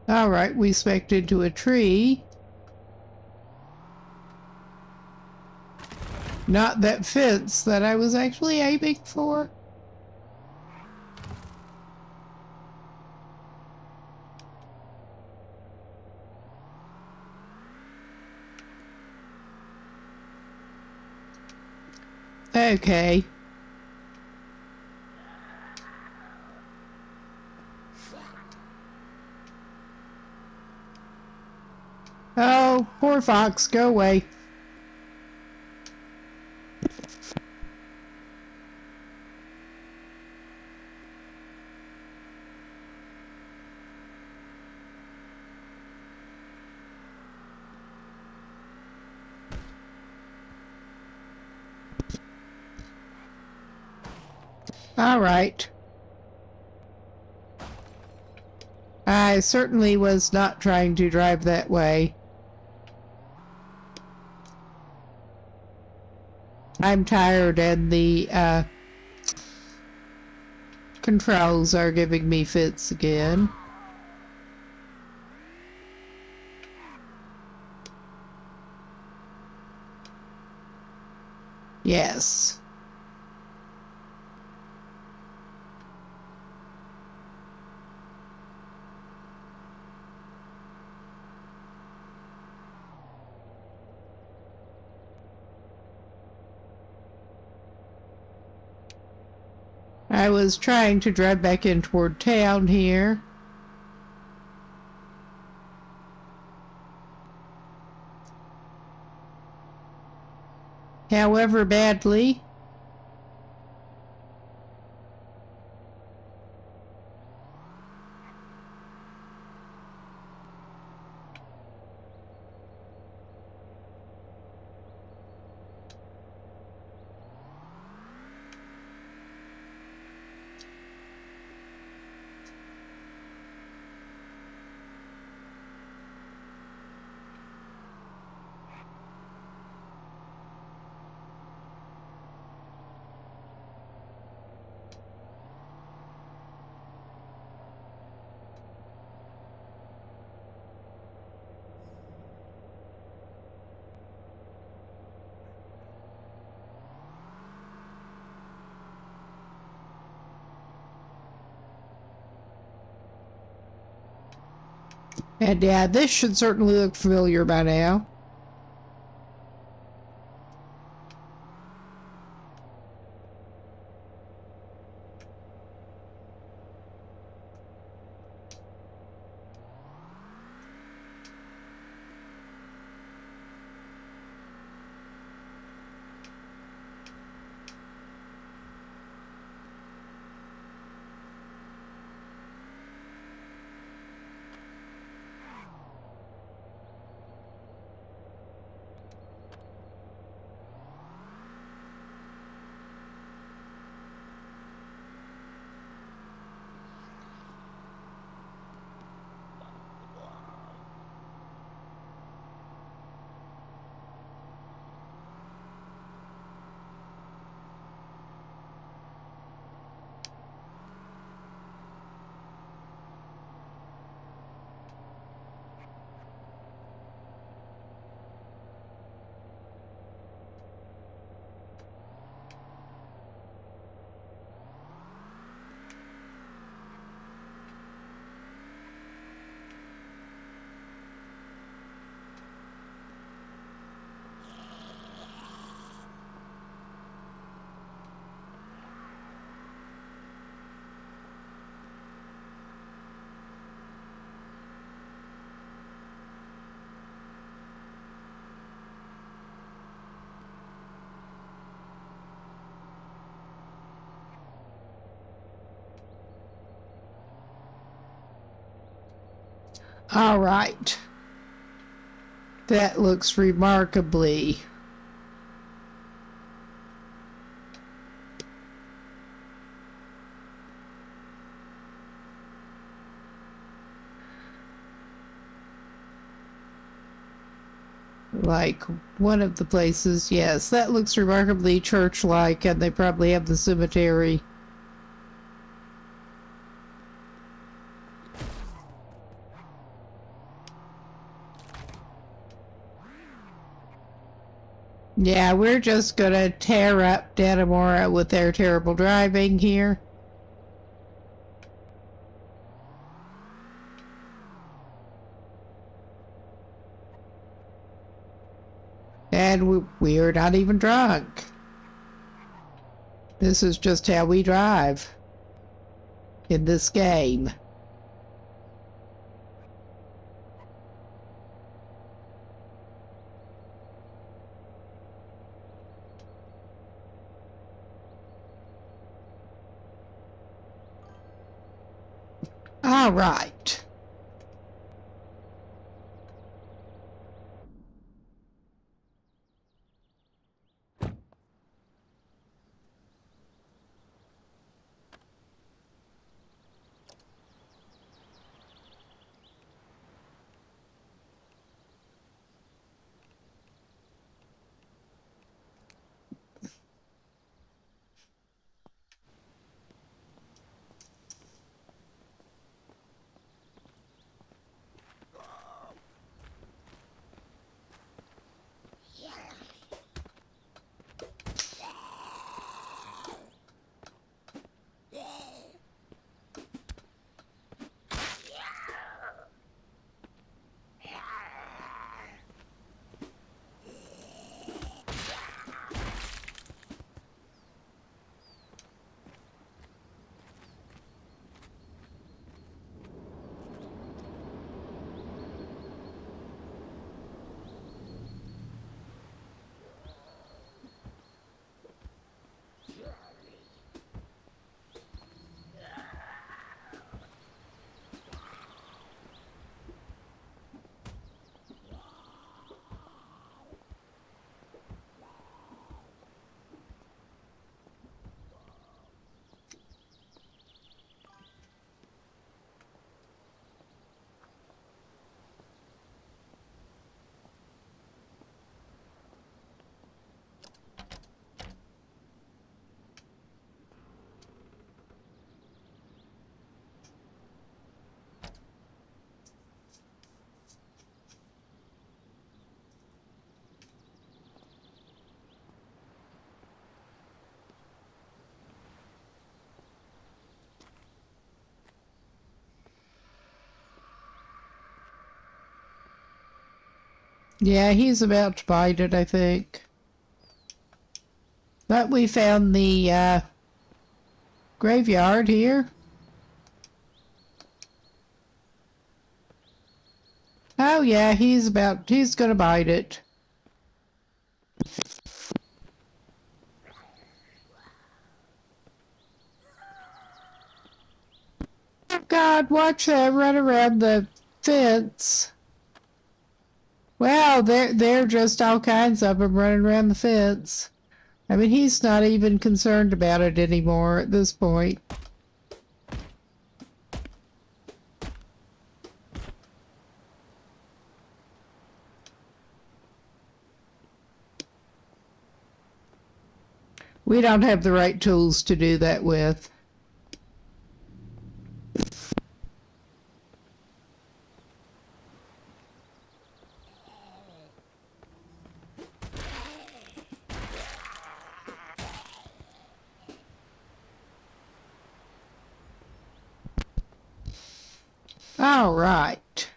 All right, we specced into a tree. Not that fence that I was actually aiming for. Okay. Oh, poor fox, go away. All right. I certainly was not trying to drive that way. I'm tired and the controls are giving me fits again. Yes. I was trying to drive back in toward town here. However badly. And yeah, this should certainly look familiar by now. All right. That looks remarkably. Like one of the places, yes, that looks remarkably church-like, and they probably have the cemetery. Yeah, we're just gonna tear up Dannemora with their terrible driving here. And we're not even drunk. This is just how we drive in this game. All right. Yeah, he's about to bite it, I think. But we found the graveyard here. Oh yeah, he's gonna bite it. God, watch that run around the fence. Wow, they're just all kinds of them running around the fence. I mean, he's not even concerned about it anymore at this point. We don't have the right tools to do that with. All right.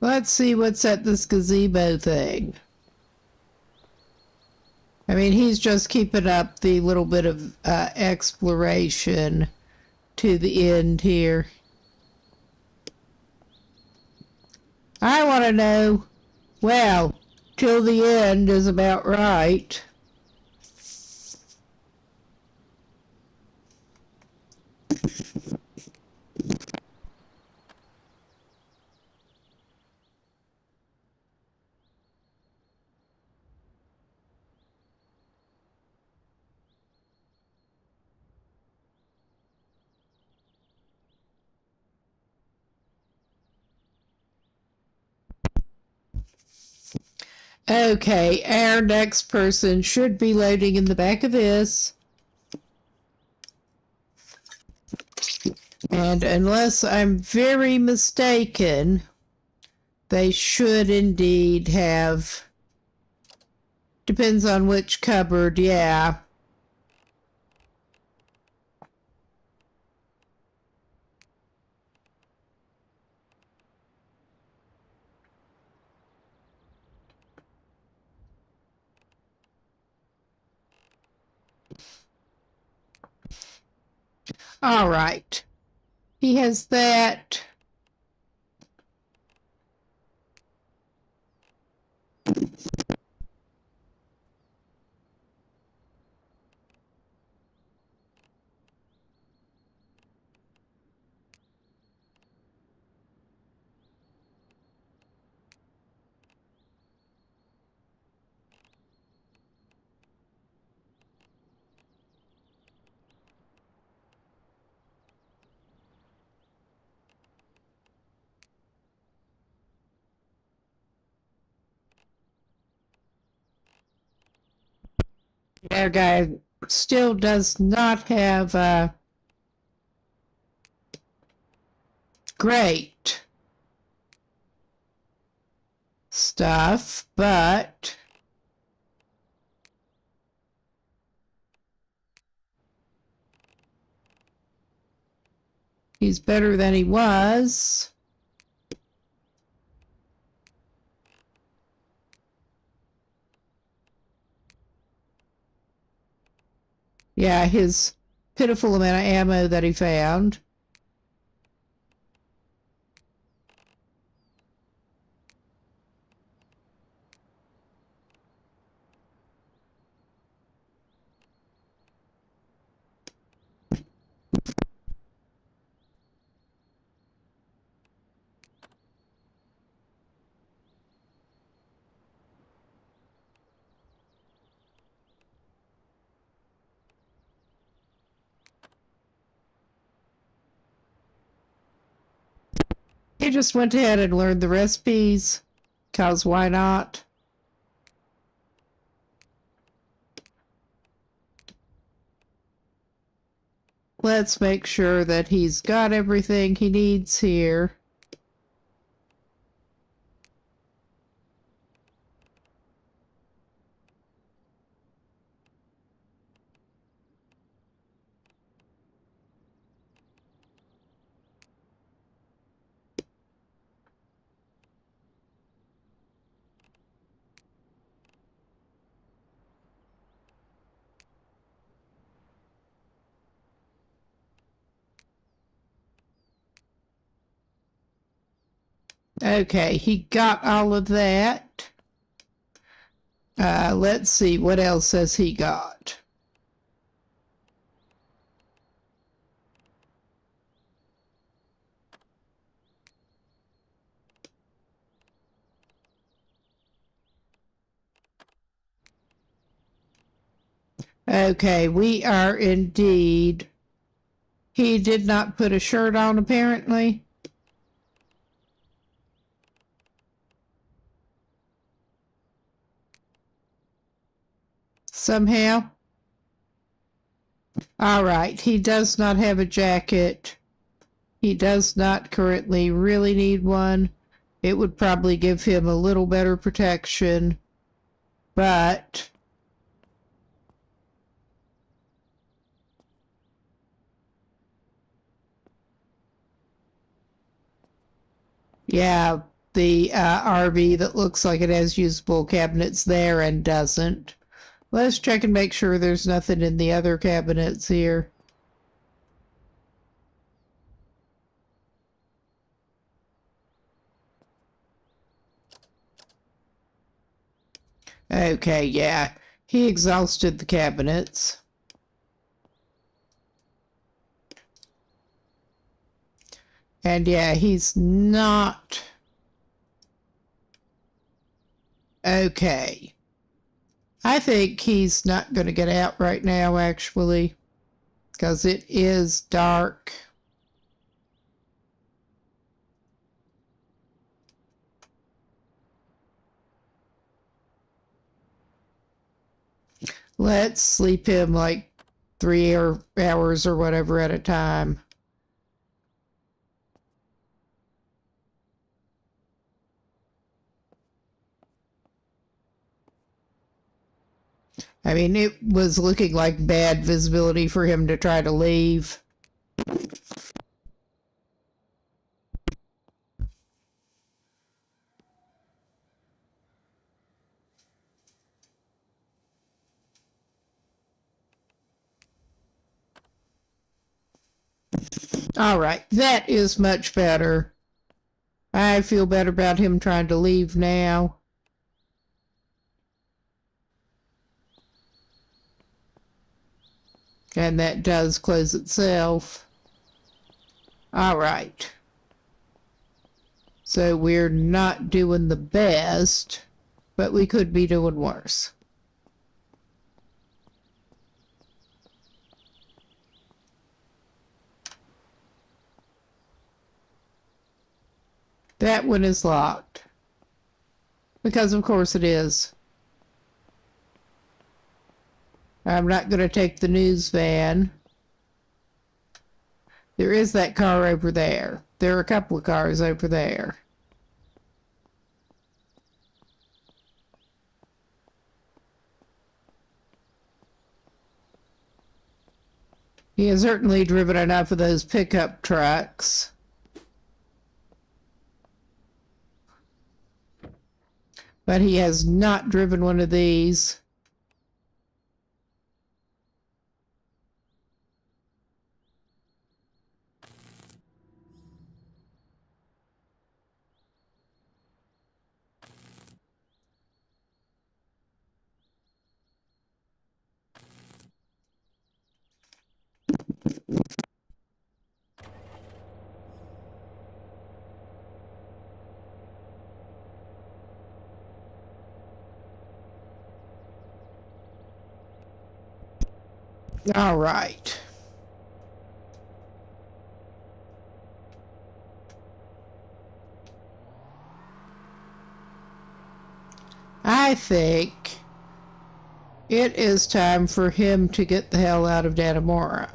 Let's see what's at this gazebo thing. I mean, he's just keeping up the little bit of exploration to the end here. I want to know, well, till the end is about right. Okay, our next person should be loading in the back of this. And unless I'm very mistaken, they should indeed have, depends on which cupboard, yeah. All right. He has that. Our guy still does not have great stuff, but he's better than he was. Yeah, his pitiful amount of ammo that he found. He just went ahead and learned the recipes, 'cause why not? Let's make sure that he's got everything he needs here. Okay, he got all of that. Let's see, what else has he got? Okay, we are indeed. He did not put a shirt on, apparently. Somehow. All right, he does not have a jacket. He does not currently really need one. It would probably give him a little better protection, but yeah, the RV that looks like it has usable cabinets there and doesn't. Let's check and make sure there's nothing in the other cabinets here. Okay, yeah, he exhausted the cabinets. And yeah, he's not. Okay. I think he's not going to get out right now, actually, because it is dark. Let's sleep him like 3 hours or whatever at a time. I mean, it was looking like bad visibility for him to try to leave. All right, that is much better. I feel better about him trying to leave now. And that does close itself. All right. So we're not doing the best, but we could be doing worse. That one is locked. Because of course it is. I'm not going to take the news van. There is that car over there. There are a couple of cars over there. He has certainly driven enough of those pickup trucks. But he has not driven one of these. All right. I think it is time for him to get the hell out of Dannemora.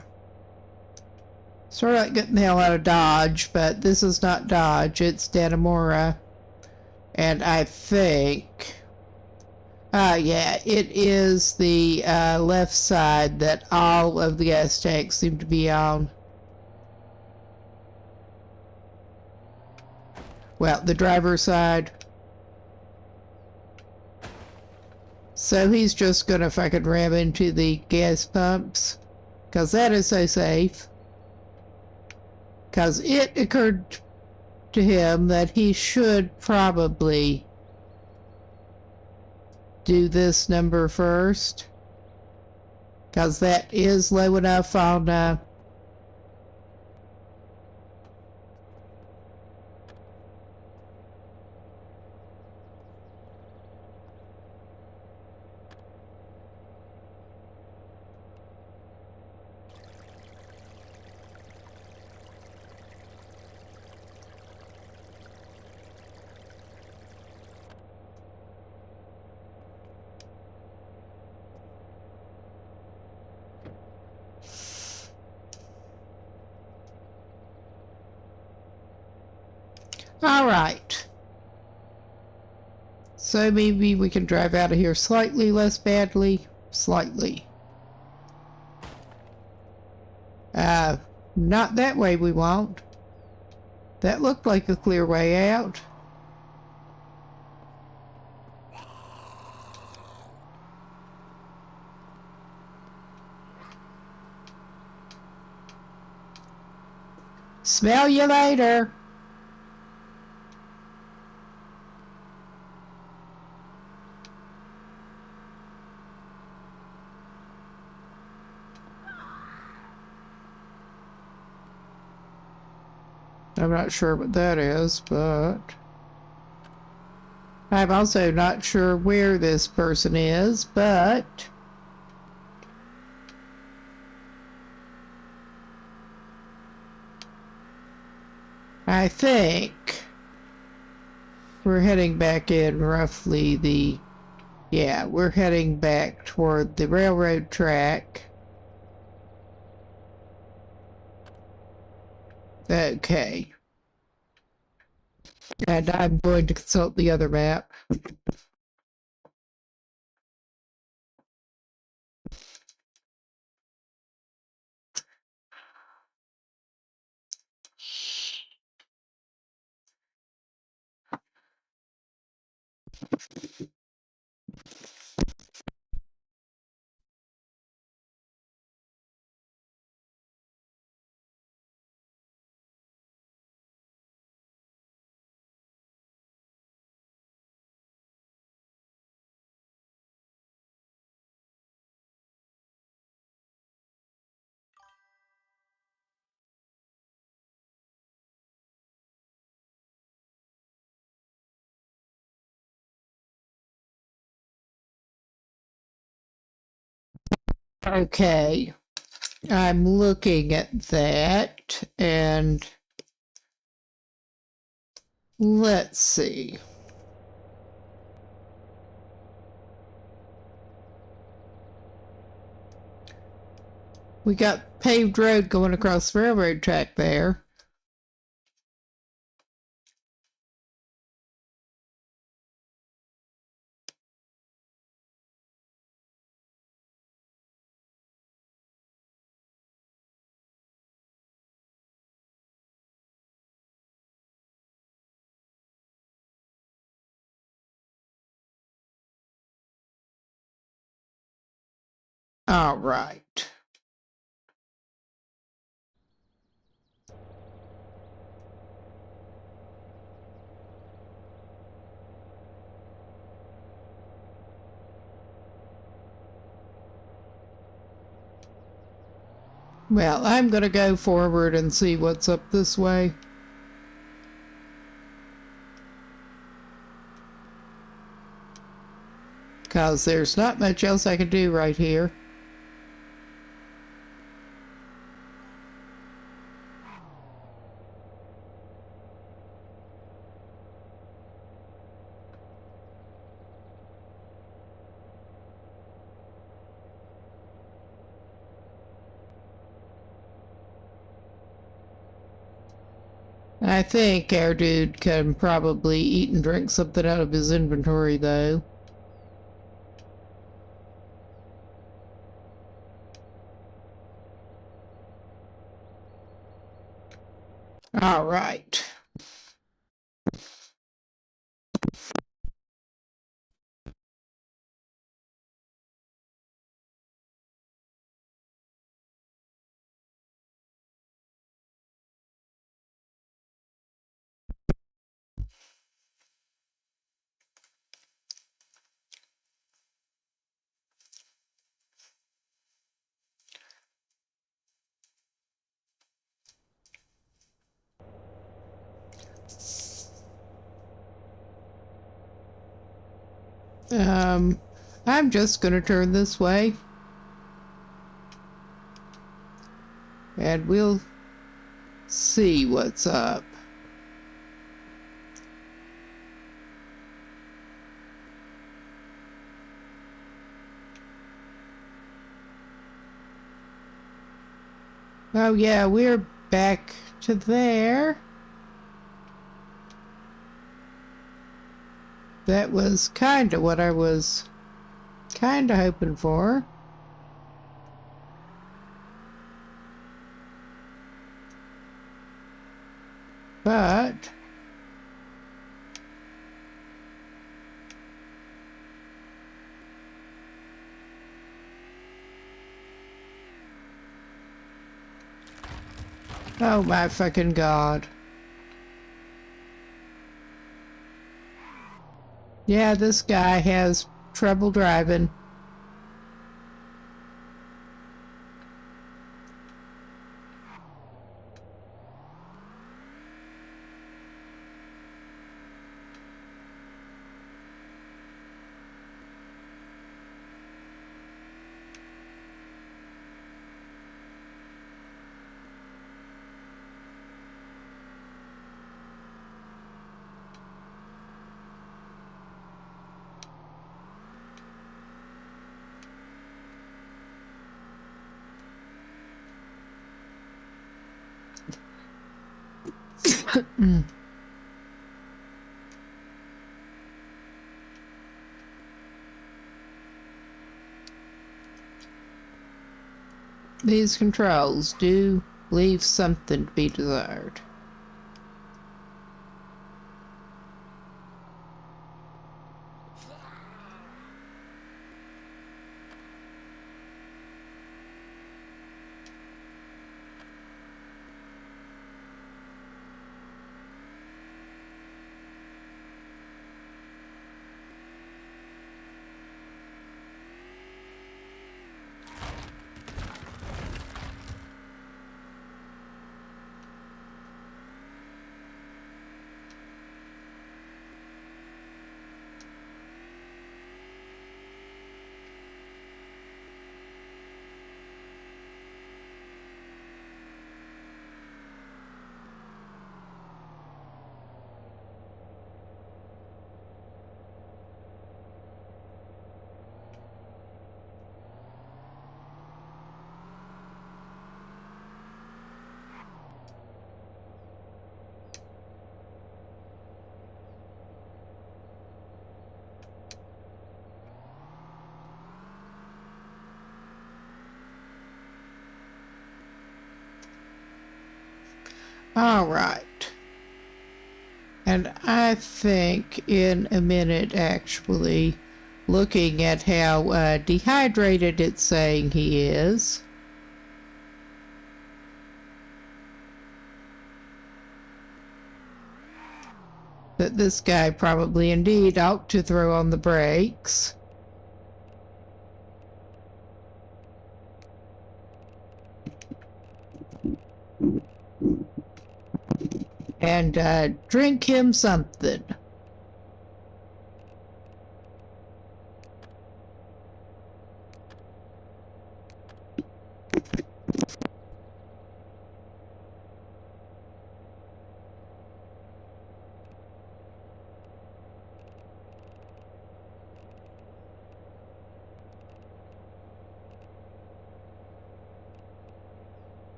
Sort of like getting the hell out of Dodge, but this is not Dodge, it's Dannemora. And I think... yeah, it is the left side that all of the gas tanks seem to be on. Well, the driver's side. So he's just gonna fucking ram into the gas pumps. Because that is so safe. Because it occurred... to him that he should probably do this number first, because that is low enough on all right. So maybe we can drive out of here slightly less badly. Slightly. Not that way we won't. That looked like a clear way out. Smell you later. I'm not sure what that is, but I'm also not sure where this person is, but I think we're heading back in roughly yeah, we're heading back toward the railroad track. Okay. And I'm going to consult the other map. Okay. I'm looking at that, and let's see. We got paved road going across the railroad track there. All right. Well, I'm going to go forward and see what's up this way. Because there's not much else I can do right here. I think our dude can probably eat and drink something out of his inventory, though. All right. I'm just gonna turn this way. And we'll see what's up. Oh yeah, we're back to there. That was kind of what I was kind of hoping for. But oh my fucking God. Yeah, this guy has trouble driving. These controls do leave something to be desired. All right. And I think in a minute, actually, looking at how dehydrated it's saying he is, that this guy probably indeed ought to throw on the brakes. And drink him something.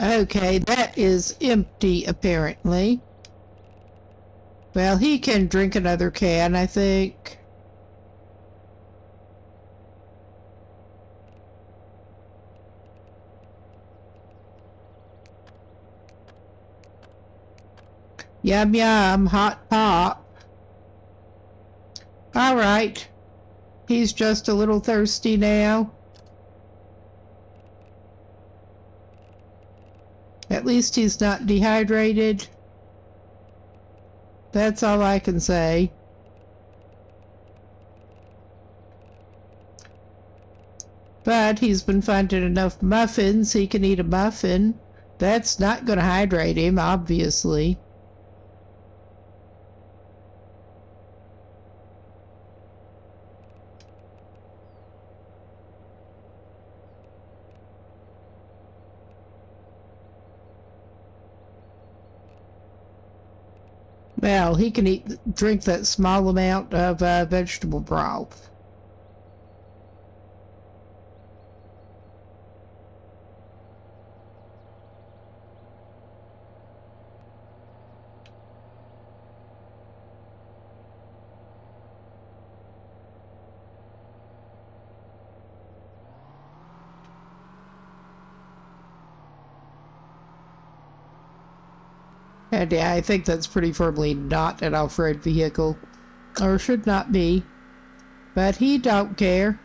Okay, that is empty, apparently. Well, he can drink another can, I think. Yum yum, hot pop. All right. He's just a little thirsty now. At least he's not dehydrated. That's all I can say. But he's been finding enough muffins he can eat a muffin. That's not going to hydrate him, obviously. Well, he can drink that small amount of vegetable broth. And yeah, I think that's pretty firmly not an off-road vehicle, or should not be. But he don't care.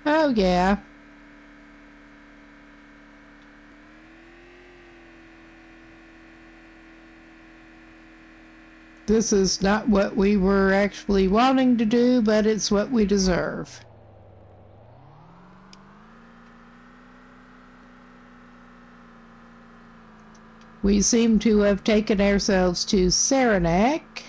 Oh yeah. This is not what we were actually wanting to do, but it's what we deserve. We seem to have taken ourselves to Saranac.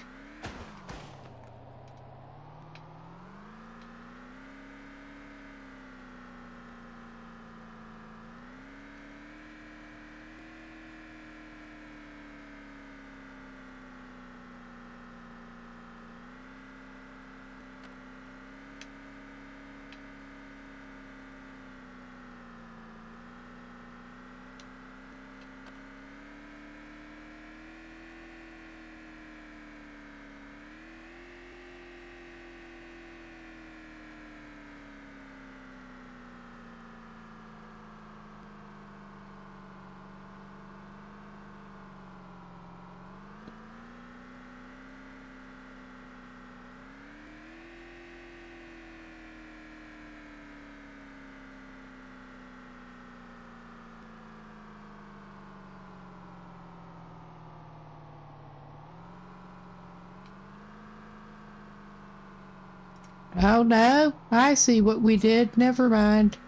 Oh no, I see what we did. Never mind.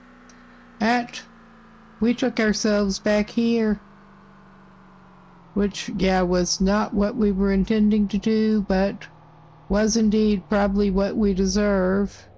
We took ourselves back here. Which, yeah, was not what we were intending to do, but was indeed probably what we deserve.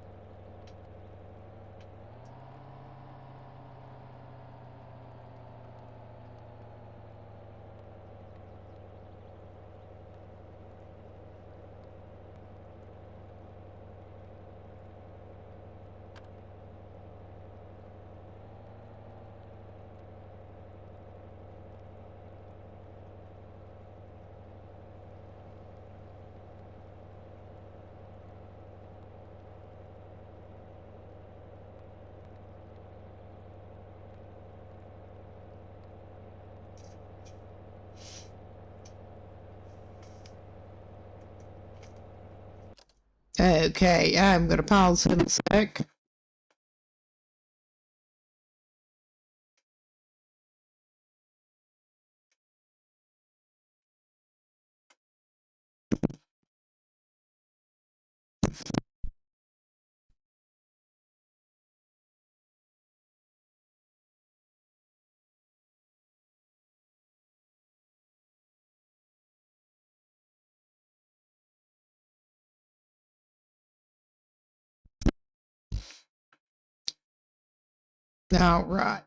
Okay, I'm going to pause him a sec. All right.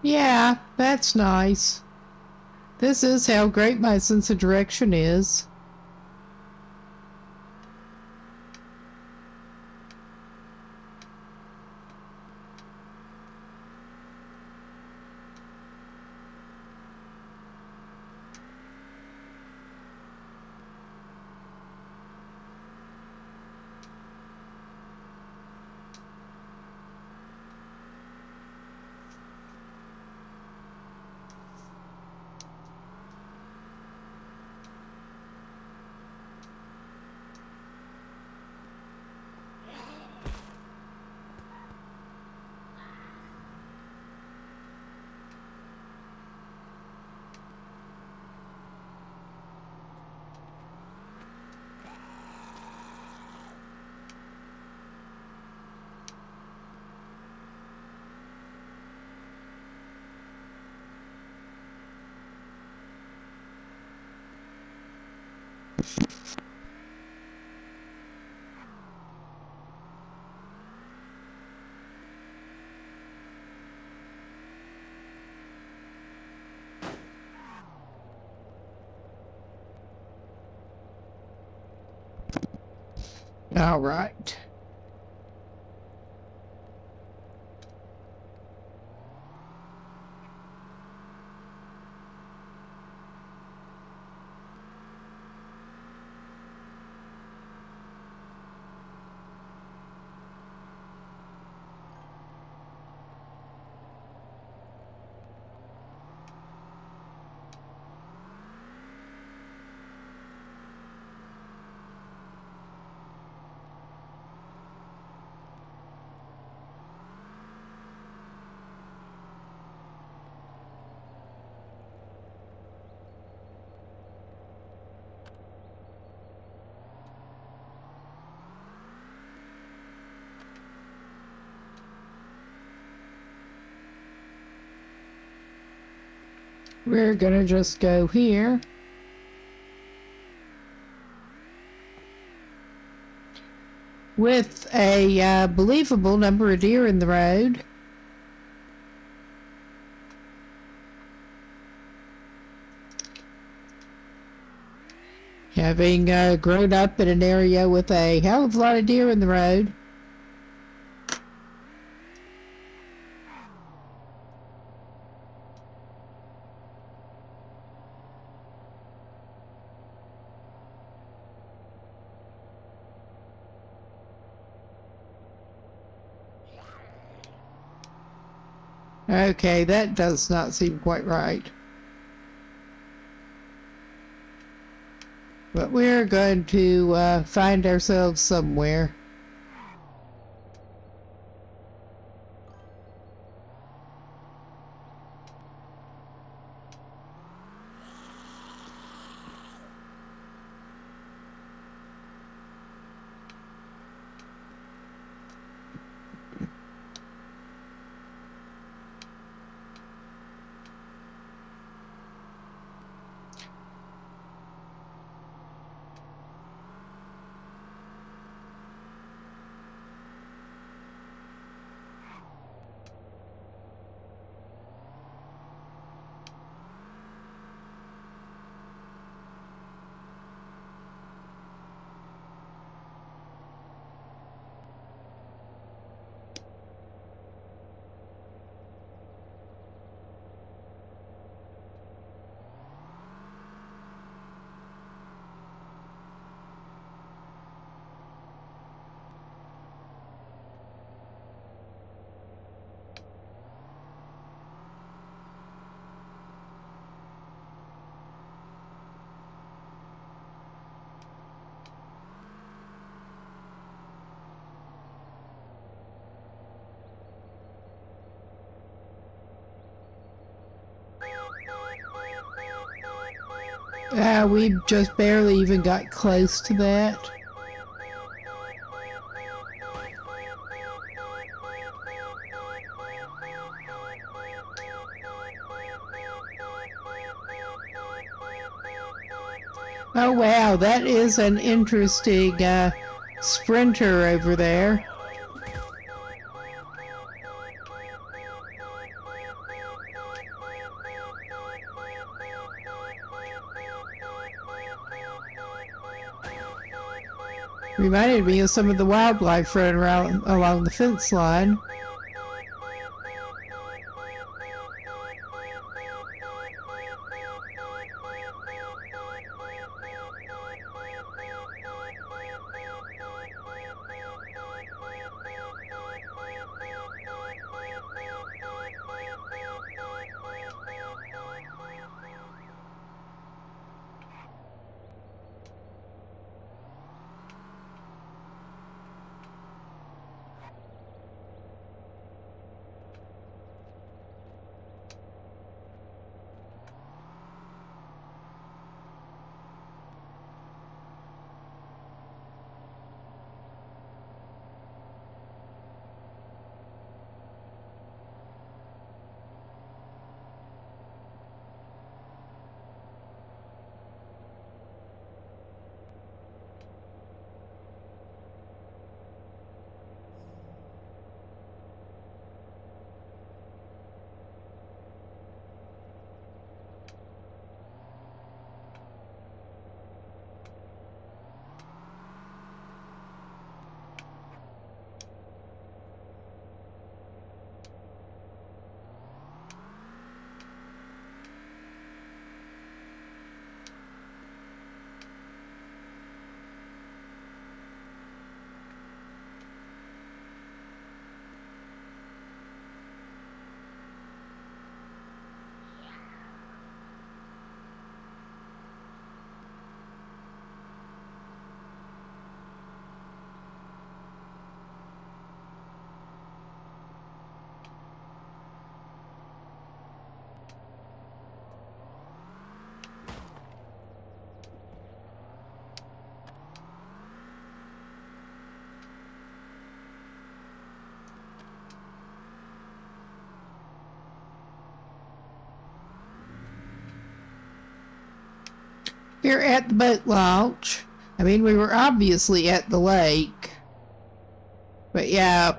Yeah, that's nice. This is how great my sense of direction is. All right. We're gonna just go here. With a believable number of deer in the road. Having grown up in an area with a hell of a lot of deer in the road. Okay, that does not seem quite right. But we're going to find ourselves somewhere. We just barely even got close to that. Oh wow, that is an interesting sprinter over there. Reminded me of some of the wildlife running around along the fence line. We're at the boat launch. I mean, we were obviously at the lake. But yeah,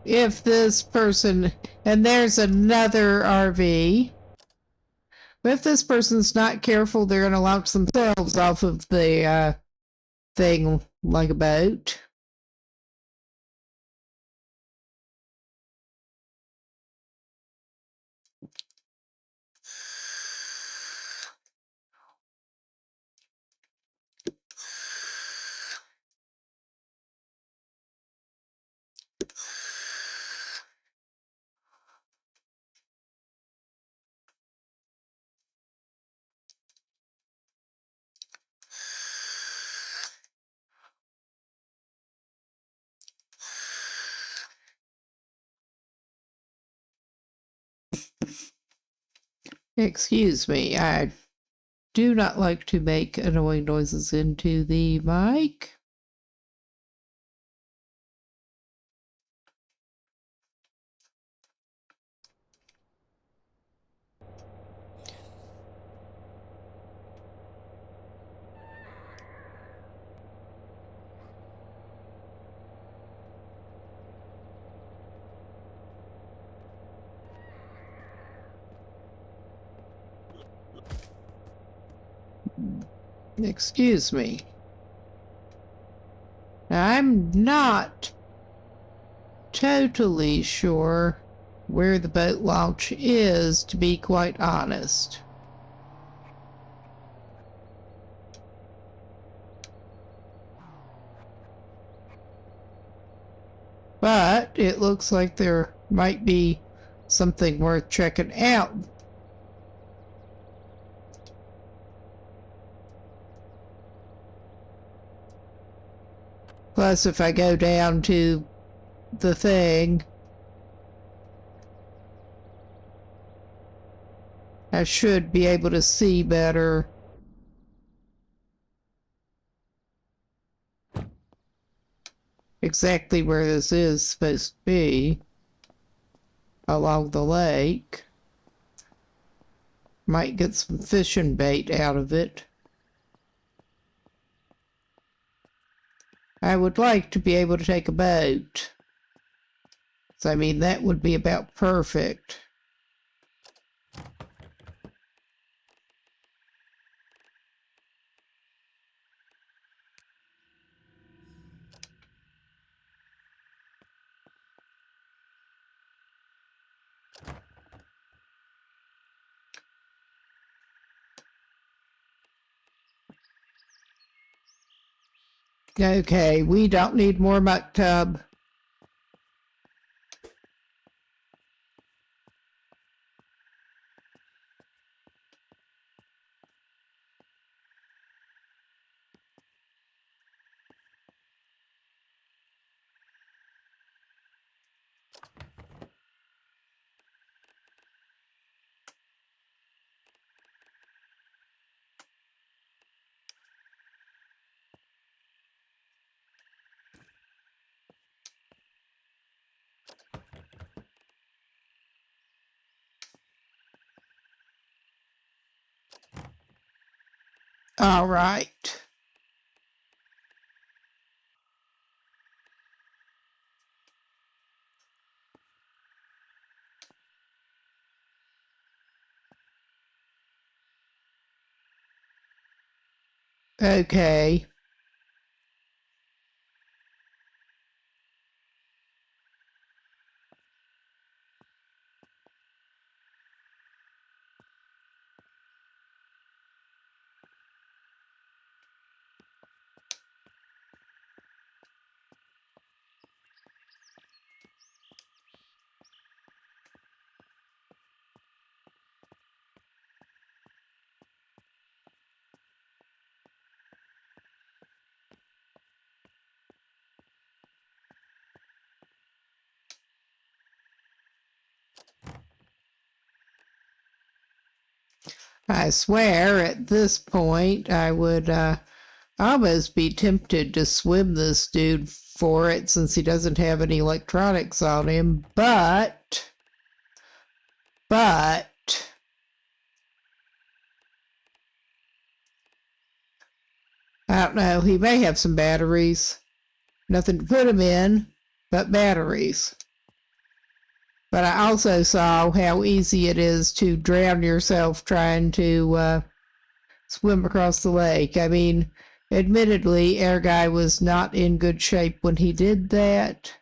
if this person... And there's another RV. But if this person's not careful, they're going to launch themselves off of the thing like a boat. Excuse me, I do not like to make annoying noises into the mic. Excuse me. I'm not totally sure where the boat launch is, to be quite honest. But it looks like there might be something worth checking out. Plus, if I go down to the thing, I should be able to see better. Exactly where this is supposed to be. Along the lake. Might get some fishing bait out of it. I would like to be able to take a boat. So, I mean, that would be about perfect. Okay, we don't need more muck tub. All right. Okay. I swear at this point I would almost be tempted to swim this dude for it since he doesn't have any electronics on him, but I don't know, he may have some batteries. Nothing to put him in but batteries. But I also saw how easy it is to drown yourself trying to swim across the lake. I mean, admittedly, Air Guy was not in good shape when he did that.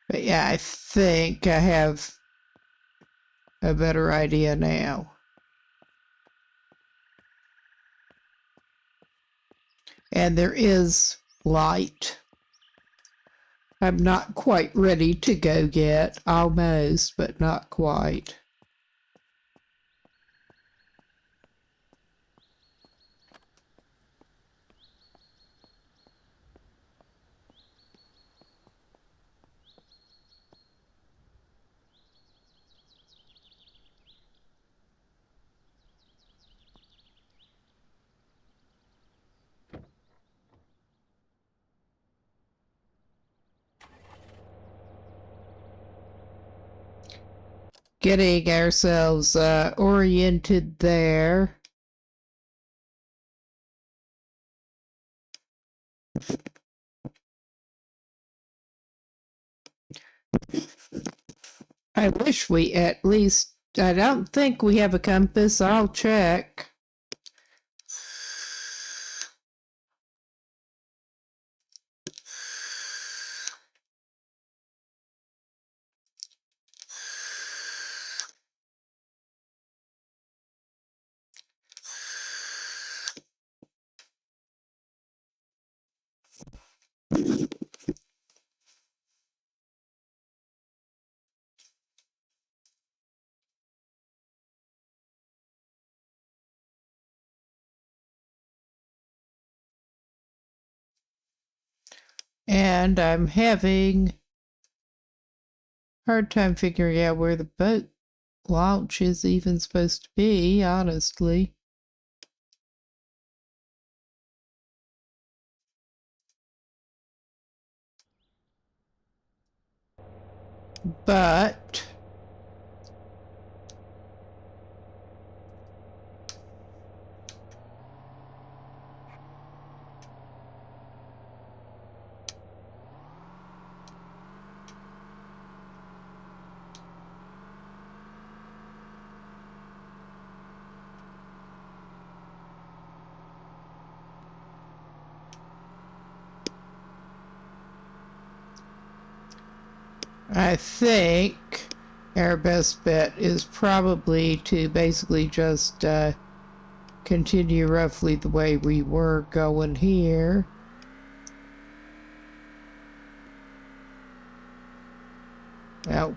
But yeah, I think I have a better idea now. And there is light. I'm not quite ready to go yet. Almost, but not quite. Getting ourselves oriented there. I wish we at least, I don't think we have a compass. I'll check. And I'm having a hard time figuring out where the boat launch is even supposed to be, honestly. But I think our best bet is probably to basically just continue roughly the way we were going here. Oh.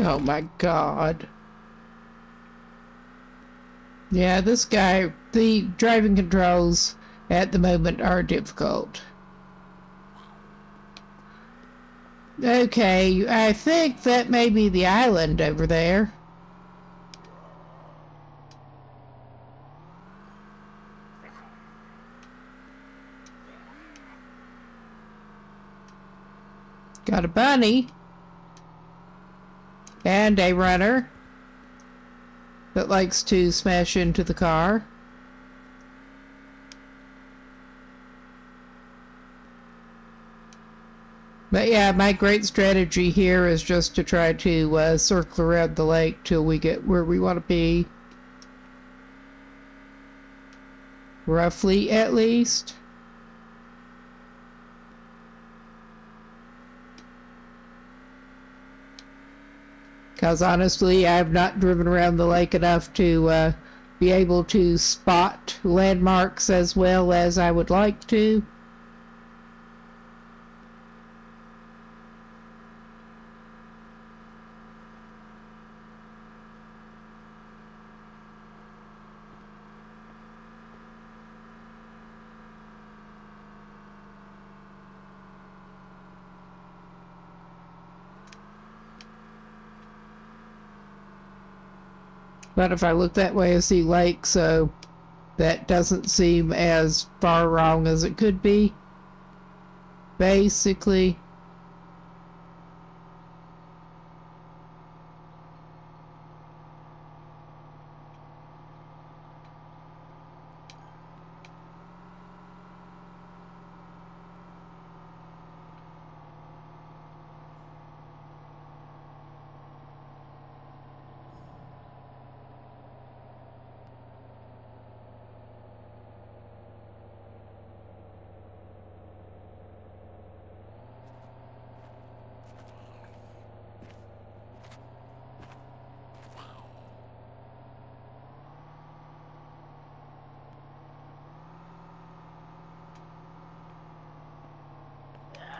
Oh my God. Yeah, this guy, the driving controls at the moment are difficult. Okay, I think that may be the island over there. Got a bunny. And a runner that likes to smash into the car. But yeah, my great strategy here is just to try to circle around the lake till we get where we want to be. Roughly, at least. Because honestly, I've not driven around the lake enough to be able to spot landmarks as well as I would like to. But if I look that way, I see lake, so that doesn't seem as far wrong as it could be. Basically.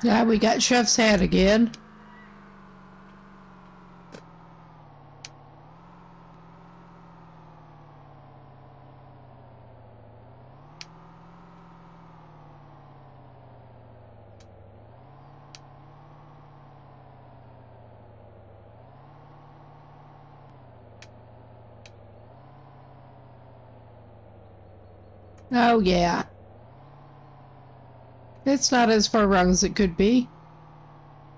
Yeah, we got Chef's hat again. Oh yeah. It's not as far wrong as it could be.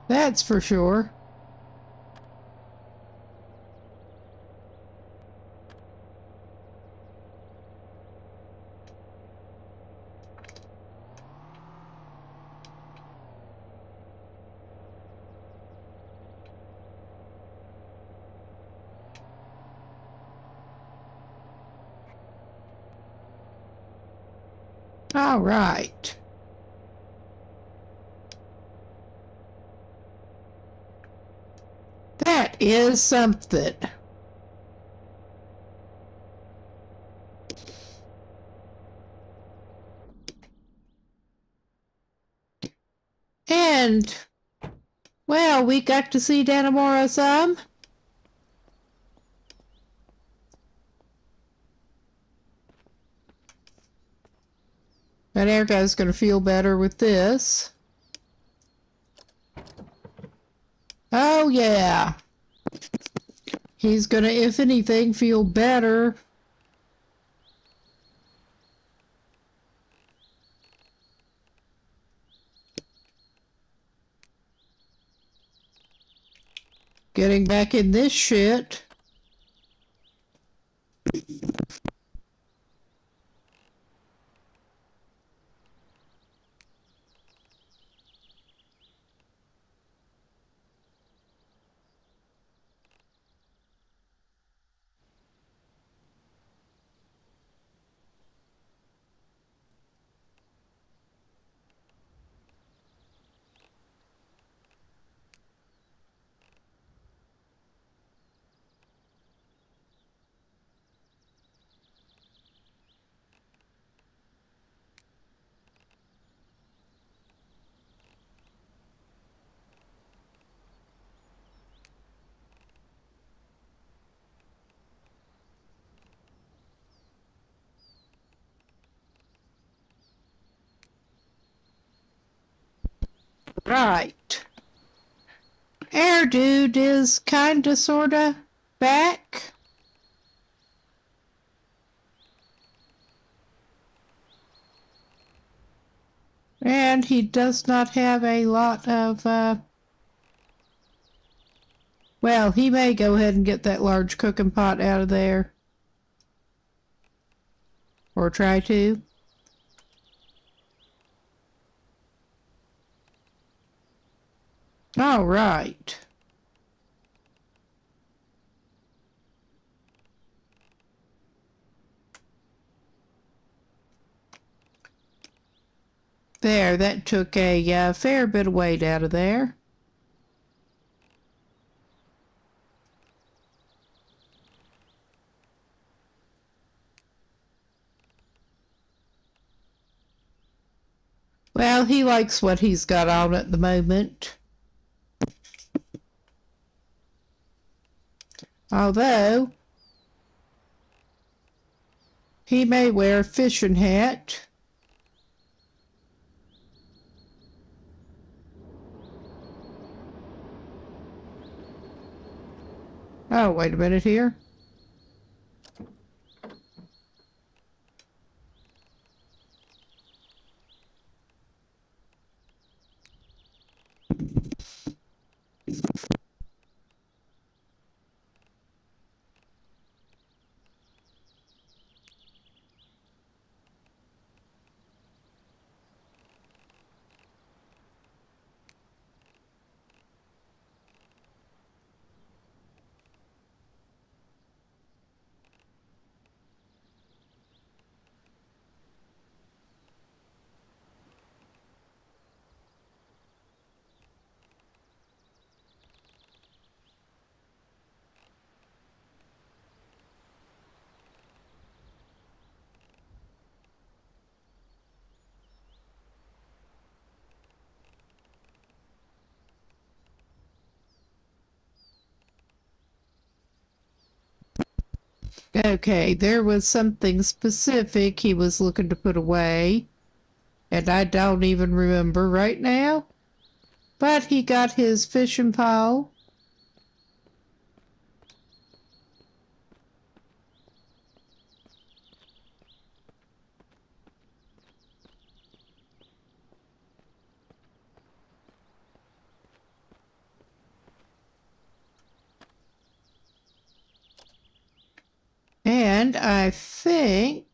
That's for sure. All right. That is something. And, well, we got to see Dannemora some. And Erica's going to feel better with this. Oh, yeah. He's gonna, if anything, feel better. Getting back in this shit. Right. Air Dude is kinda sorta back. And he does not have a lot of, well, he may go ahead and get that large cooking pot out of there. Or try to. All right. There, that took a fair bit of weight out of there. Well, he likes what he's got on at the moment. Although, he may wear a fishing hat. Oh, wait a minute here. Okay, there was something specific he was looking to put away, and I don't even remember right now. But he got his fishing pole. And I think...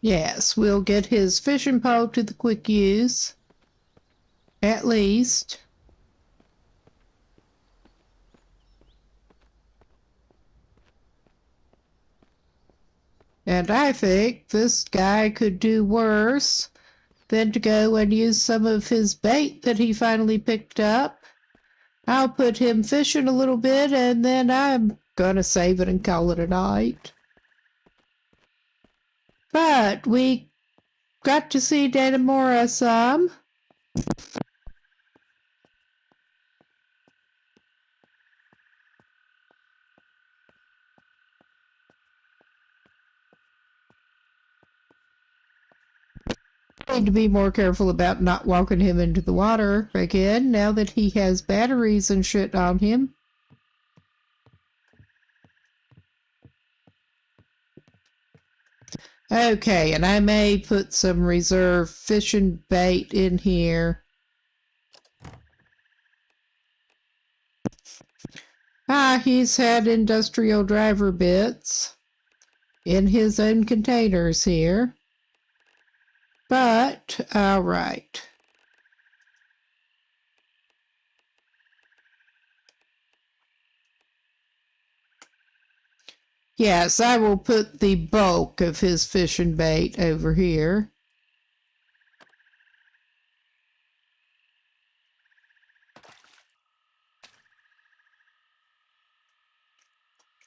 yes, we'll get his fishing pole to the quick use. At least. And I think this guy could do worse than to go and use some of his bait that he finally picked up. I'll put him fishing a little bit, and then I'm gonna save it and call it a night. But we got to see Dannemora some. need to be more careful about not walking him into the water again now that he has batteries and shit on him. Okay, and I may put some reserve fishing bait in here. He's had industrial driver bits in his own containers here. But, all right. Yes, I will put the bulk of his fishing bait over here.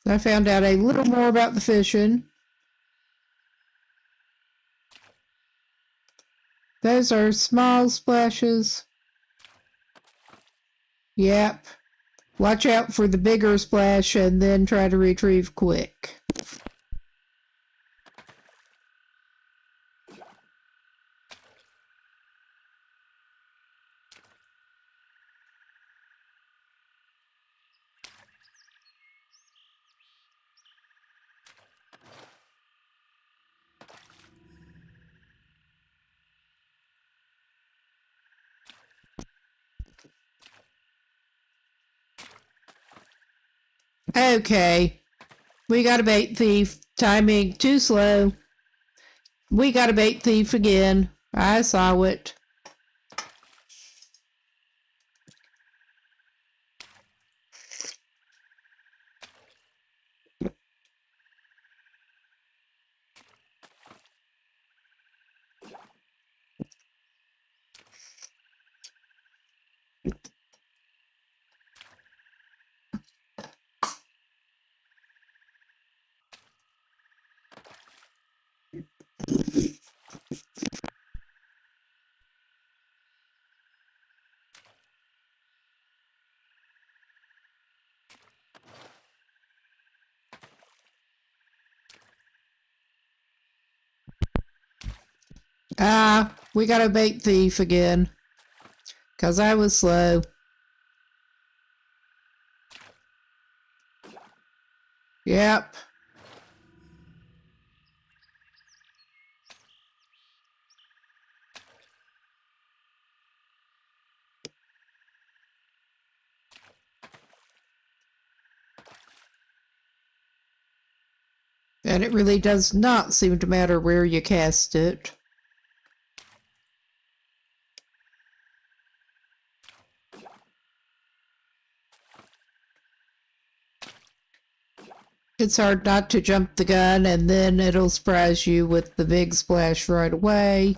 I found out a little more about the fishing. Those are small splashes. Yep. Watch out for the bigger splash and then try to retrieve quick. Okay. We got a bait thief. Timing too slow. We got a bait thief again. I saw it. We got a bait thief again. 'Cause I was slow. Yep. And it really does not seem to matter where you cast it. It's hard not to jump the gun, and then it'll surprise you with the big splash right away.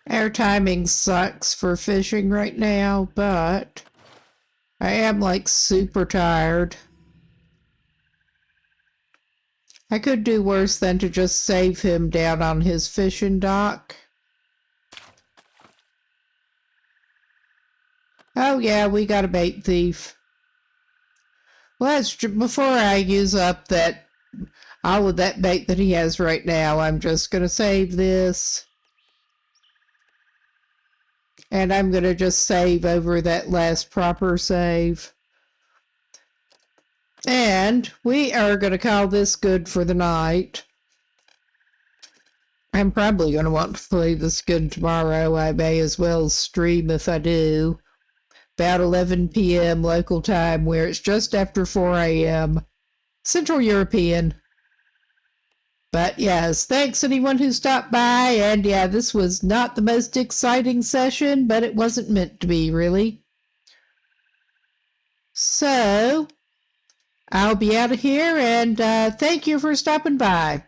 Our timing sucks for fishing right now, but I am like super tired. I could do worse than to just save him down on his fishing dock. Oh yeah, we got a bait thief. Well, before I use up all of that bait that he has right now, I'm just going to save this. And I'm going to just save over that last proper save. And we are going to call this good for the night. I'm probably going to want to play this again tomorrow. I may as well stream if I do. About 11 p.m. local time, where it's just after 4 a.m. Central European. But yes, thanks anyone who stopped by. And yeah, this was not the most exciting session, but it wasn't meant to be, really. So, I'll be out of here, and thank you for stopping by.